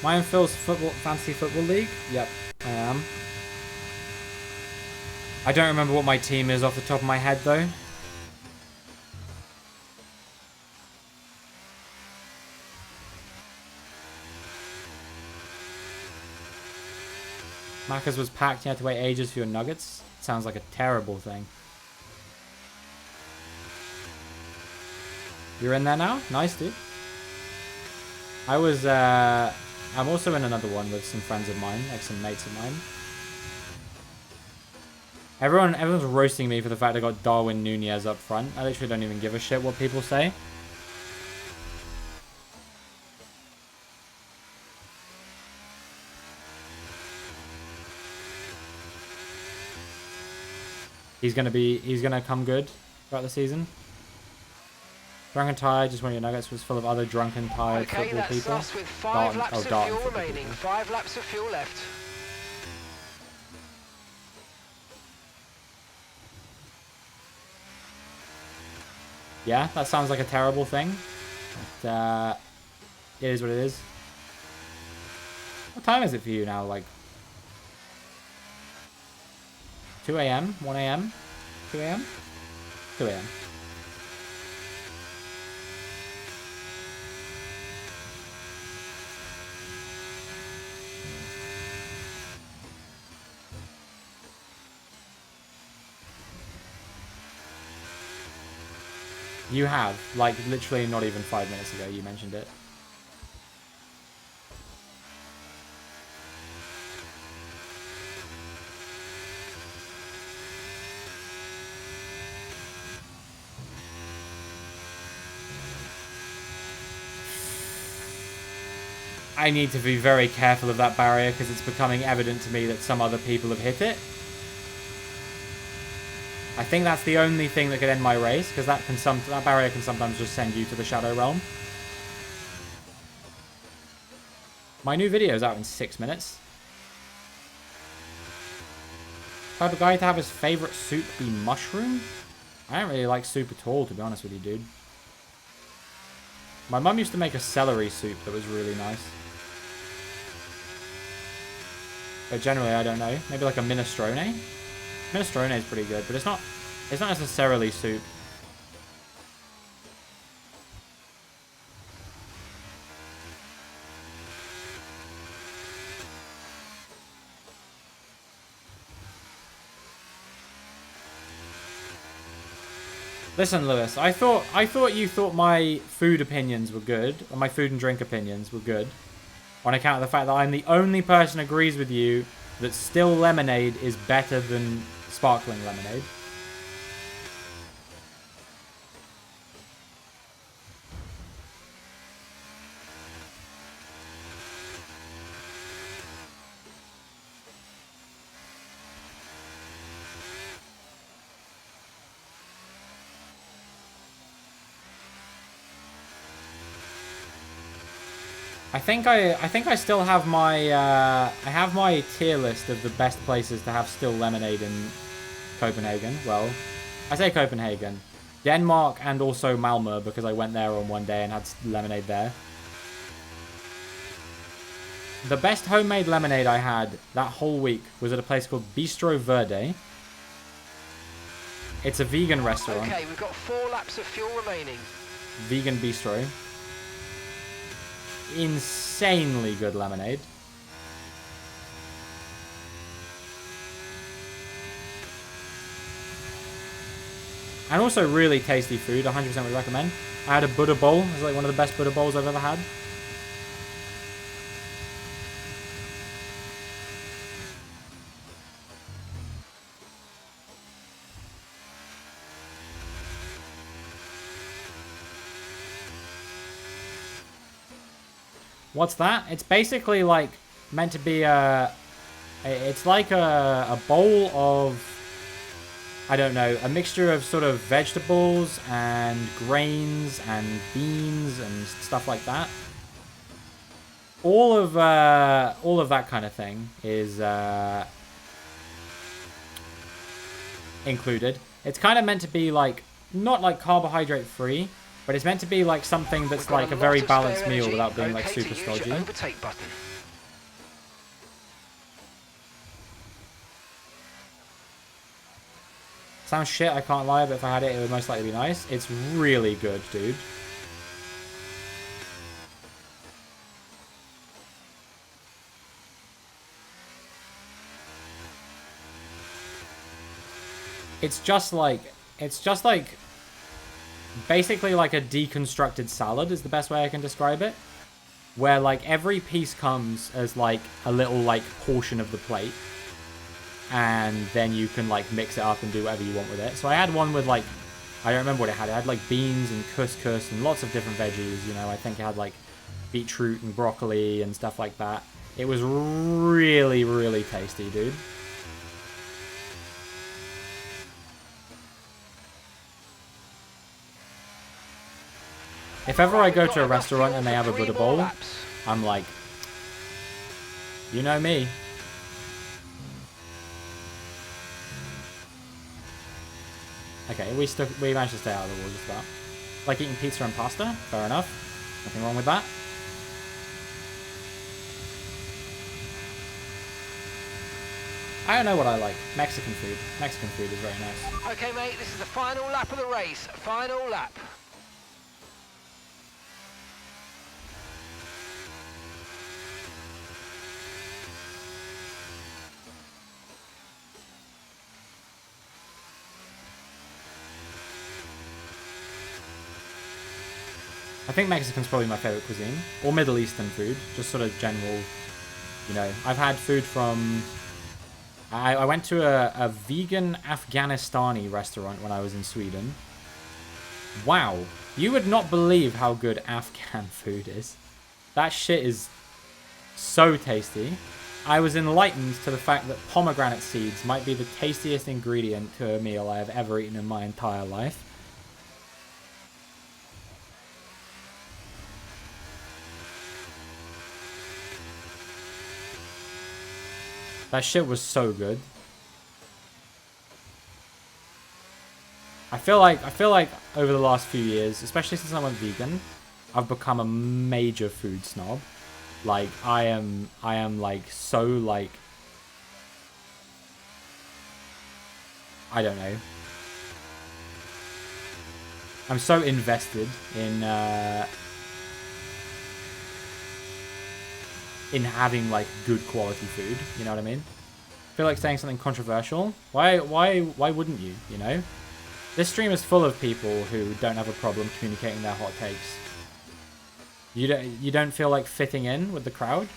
Mine Phil's fantasy football league. Yep, I am. I don't remember what my team is off the top of my head though. Macca's was packed. You had to wait ages for your nuggets. Sounds like a terrible thing. You're in there now? Nice, dude. I'm also in another one with some friends of mine, like some mates of mine. Everyone's roasting me for the fact I got Darwin Nunez up front. I literally don't even give a shit what people say. He's gonna come good throughout the season. Drunken Tide, just one of your nuggets was full of other drunken tired football people. Us with 5 laps of fuel remaining. People. 5 laps of fuel left. Yeah, that sounds like a terrible thing. But, it is what it is. What time is it for you now? Like 2 a.m., 1 a.m., 2 a.m., 2 a.m. You have, like, literally not even 5 minutes ago you mentioned it. I need to be very careful of that barrier because it's becoming evident to me that some other people have hit it. I think that's the only thing that could end my race, because that barrier can sometimes just send you to the Shadow Realm. My new video is out in 6 minutes. Type of guy to have his favourite soup be mushroom? I don't really like soup at all, to be honest with you, dude. My mum used to make a celery soup that was really nice. But generally, I don't know. Maybe like a minestrone? Minestrone is pretty good, but it's not necessarily soup. Listen, Lewis, I thought you thought my food opinions were good, or my food and drink opinions were good, on account of the fact that I'm the only person who agrees with you that still lemonade is better than sparkling lemonade. I think I still have my I have my tier list of the best places to have still lemonade in Copenhagen. Well, I say Copenhagen, Denmark, and also Malmö because I went there on one day and had lemonade there. The best homemade lemonade I had that whole week was at a place called Bistro Verde. It's a vegan restaurant. Okay, we've got 4 laps of fuel remaining. Vegan bistro. Insanely good lemonade. And also really tasty food. 100% would recommend. I had a Buddha bowl. It was like one of the best Buddha bowls I've ever had. What's that? It's basically like meant to be it's like a bowl of, I don't know, a mixture of sort of vegetables and grains and beans and stuff like that. All of that kind of thing is included. It's kind of meant to be like not like carbohydrate free, But it's meant to be like something that's We've got like a lot very of spare balanced meal energy. without being like Okay super to use your stodgy. overtake button. Sounds shit, I can't lie, but if I had it, it would most likely be nice. It's really good, dude. It's just like basically like a deconstructed salad is the best way I can describe it. Where like every piece comes as like a little like portion of the plate. And then you can like mix it up and do whatever you want with it. So I had one with like, I don't remember what it had. It had like beans and couscous and lots of different veggies. You know, I think it had like beetroot and broccoli and stuff like that. It was really, really tasty, dude. If ever I go to a restaurant and they have a Buddha bowl, I'm like, you know me. Okay, we managed to stay out of the wall just about. Like eating pizza and pasta? Fair enough. Nothing wrong with that. I don't know what I like. Mexican food. Mexican food is very nice. Okay, mate, this is the final lap of the race. Final lap. I think Mexican's probably my favorite cuisine. Or Middle Eastern food. Just sort of general, you know. I've had food from... I went to a vegan Afghanistani restaurant when I was in Sweden. Wow. You would not believe how good Afghan food is. That shit is so tasty. I was enlightened to the fact that pomegranate seeds might be the tastiest ingredient to a meal I have ever eaten in my entire life. That shit was so good. I feel like over the last few years, especially since I went vegan, I've become a major food snob. Like I am like so like I don't know. I'm so invested in having like good quality food, you know what I mean? I feel like saying something controversial. Why wouldn't you, you know? This stream is full of people who don't have a problem communicating their hot takes. You don't feel like fitting in with the crowd?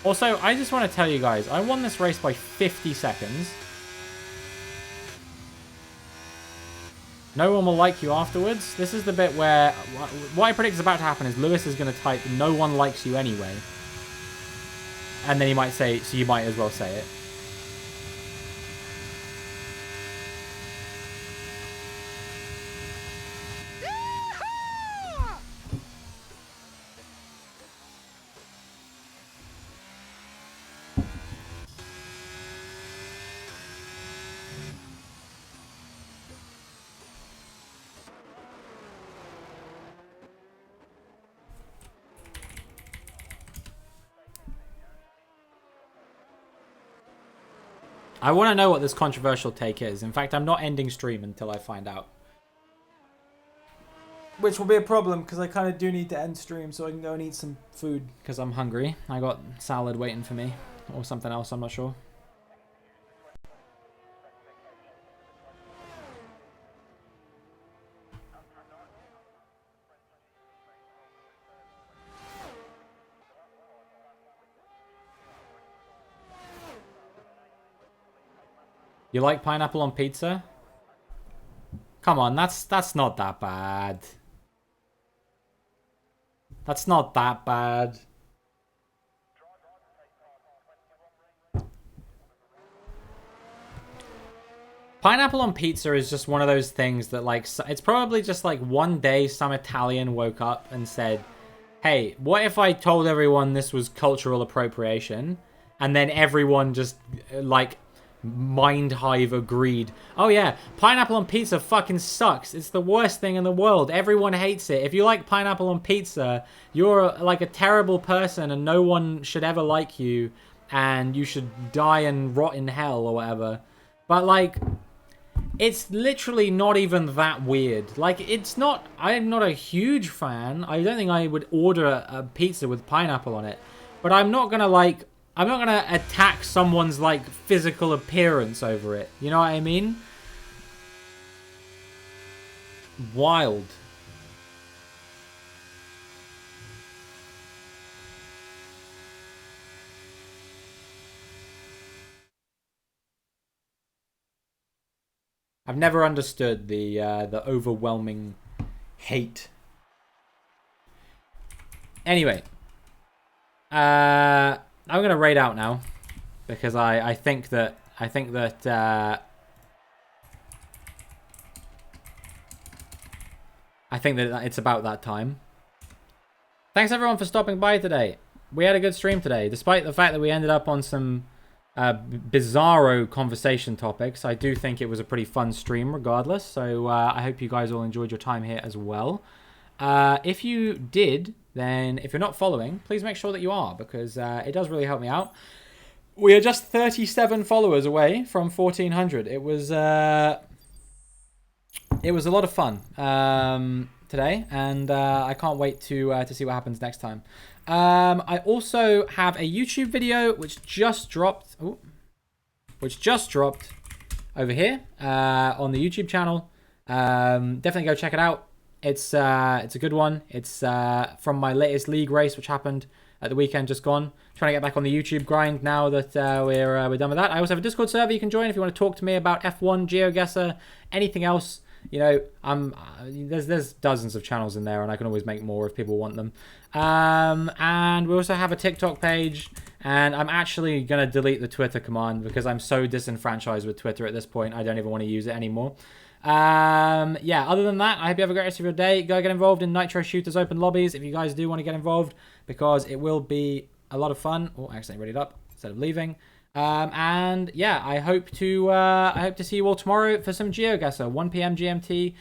Also, I just want to tell you guys, I won this race by 50 seconds. No one will like you afterwards. This is the bit where... What I predict is about to happen is Lewis is going to type, no one likes you anyway. And then he might say, so you might as well say it. I want to know what this controversial take is. In fact, I'm not ending stream until I find out. Which will be a problem, because I kind of do need to end stream so I can go and eat some food. Because I'm hungry. I got salad waiting for me. Or something else, I'm not sure. You like pineapple on pizza? Come on, that's not that bad. That's not that bad. Pineapple on pizza is just one of those things that, like, it's probably just like one day some Italian woke up and said, hey, what if I told everyone this was cultural appropriation? And then everyone just, like, Mind Hive agreed. Oh yeah, pineapple on pizza fucking sucks. It's the worst thing in the world. Everyone hates it. If you like pineapple on pizza, you're like a terrible person and no one should ever like you and you should die and rot in hell or whatever. But like, it's literally not even that weird. Like, it's not... I'm not a huge fan. I don't think I would order a pizza with pineapple on it. But I'm not gonna, like... I'm not gonna attack someone's, like, physical appearance over it. You know what I mean? Wild. I've never understood the overwhelming hate. Anyway, I'm gonna raid out now because I think that it's about that time. Thanks everyone for stopping by today. We had a good stream today, despite the fact that we ended up on some bizarro conversation topics. I do think it was a pretty fun stream regardless, so I hope you guys all enjoyed your time here as well. If you did, then if you're not following, please make sure that you are, because it does really help me out. We are just 37 followers away from 1,400. It was a lot of fun today, and I can't wait to see what happens next time. I also have a YouTube video which just dropped. Ooh, which just dropped over here on the YouTube channel. Definitely go check it out. It's a good one. It's from my latest league race, which happened at the weekend just gone. Trying to get back on the YouTube grind now that we're done with that. I also have a Discord server you can join if you want to talk to me about F1, GeoGuessr, anything else. You know, there's dozens of channels in there, and I can always make more if people want them. And we also have a TikTok page, and I'm actually going to delete the Twitter command because I'm so disenfranchised with Twitter at this point. I don't even want to use it anymore. Yeah, other than that, I hope you have a great rest of your day. Go get involved in Nitro Shooters Open Lobbies if you guys do want to get involved, because it will be a lot of fun. Oh, I accidentally read it up instead of leaving. And yeah, I hope to see you all tomorrow for some GeoGuessr, 1 p.m. GMT.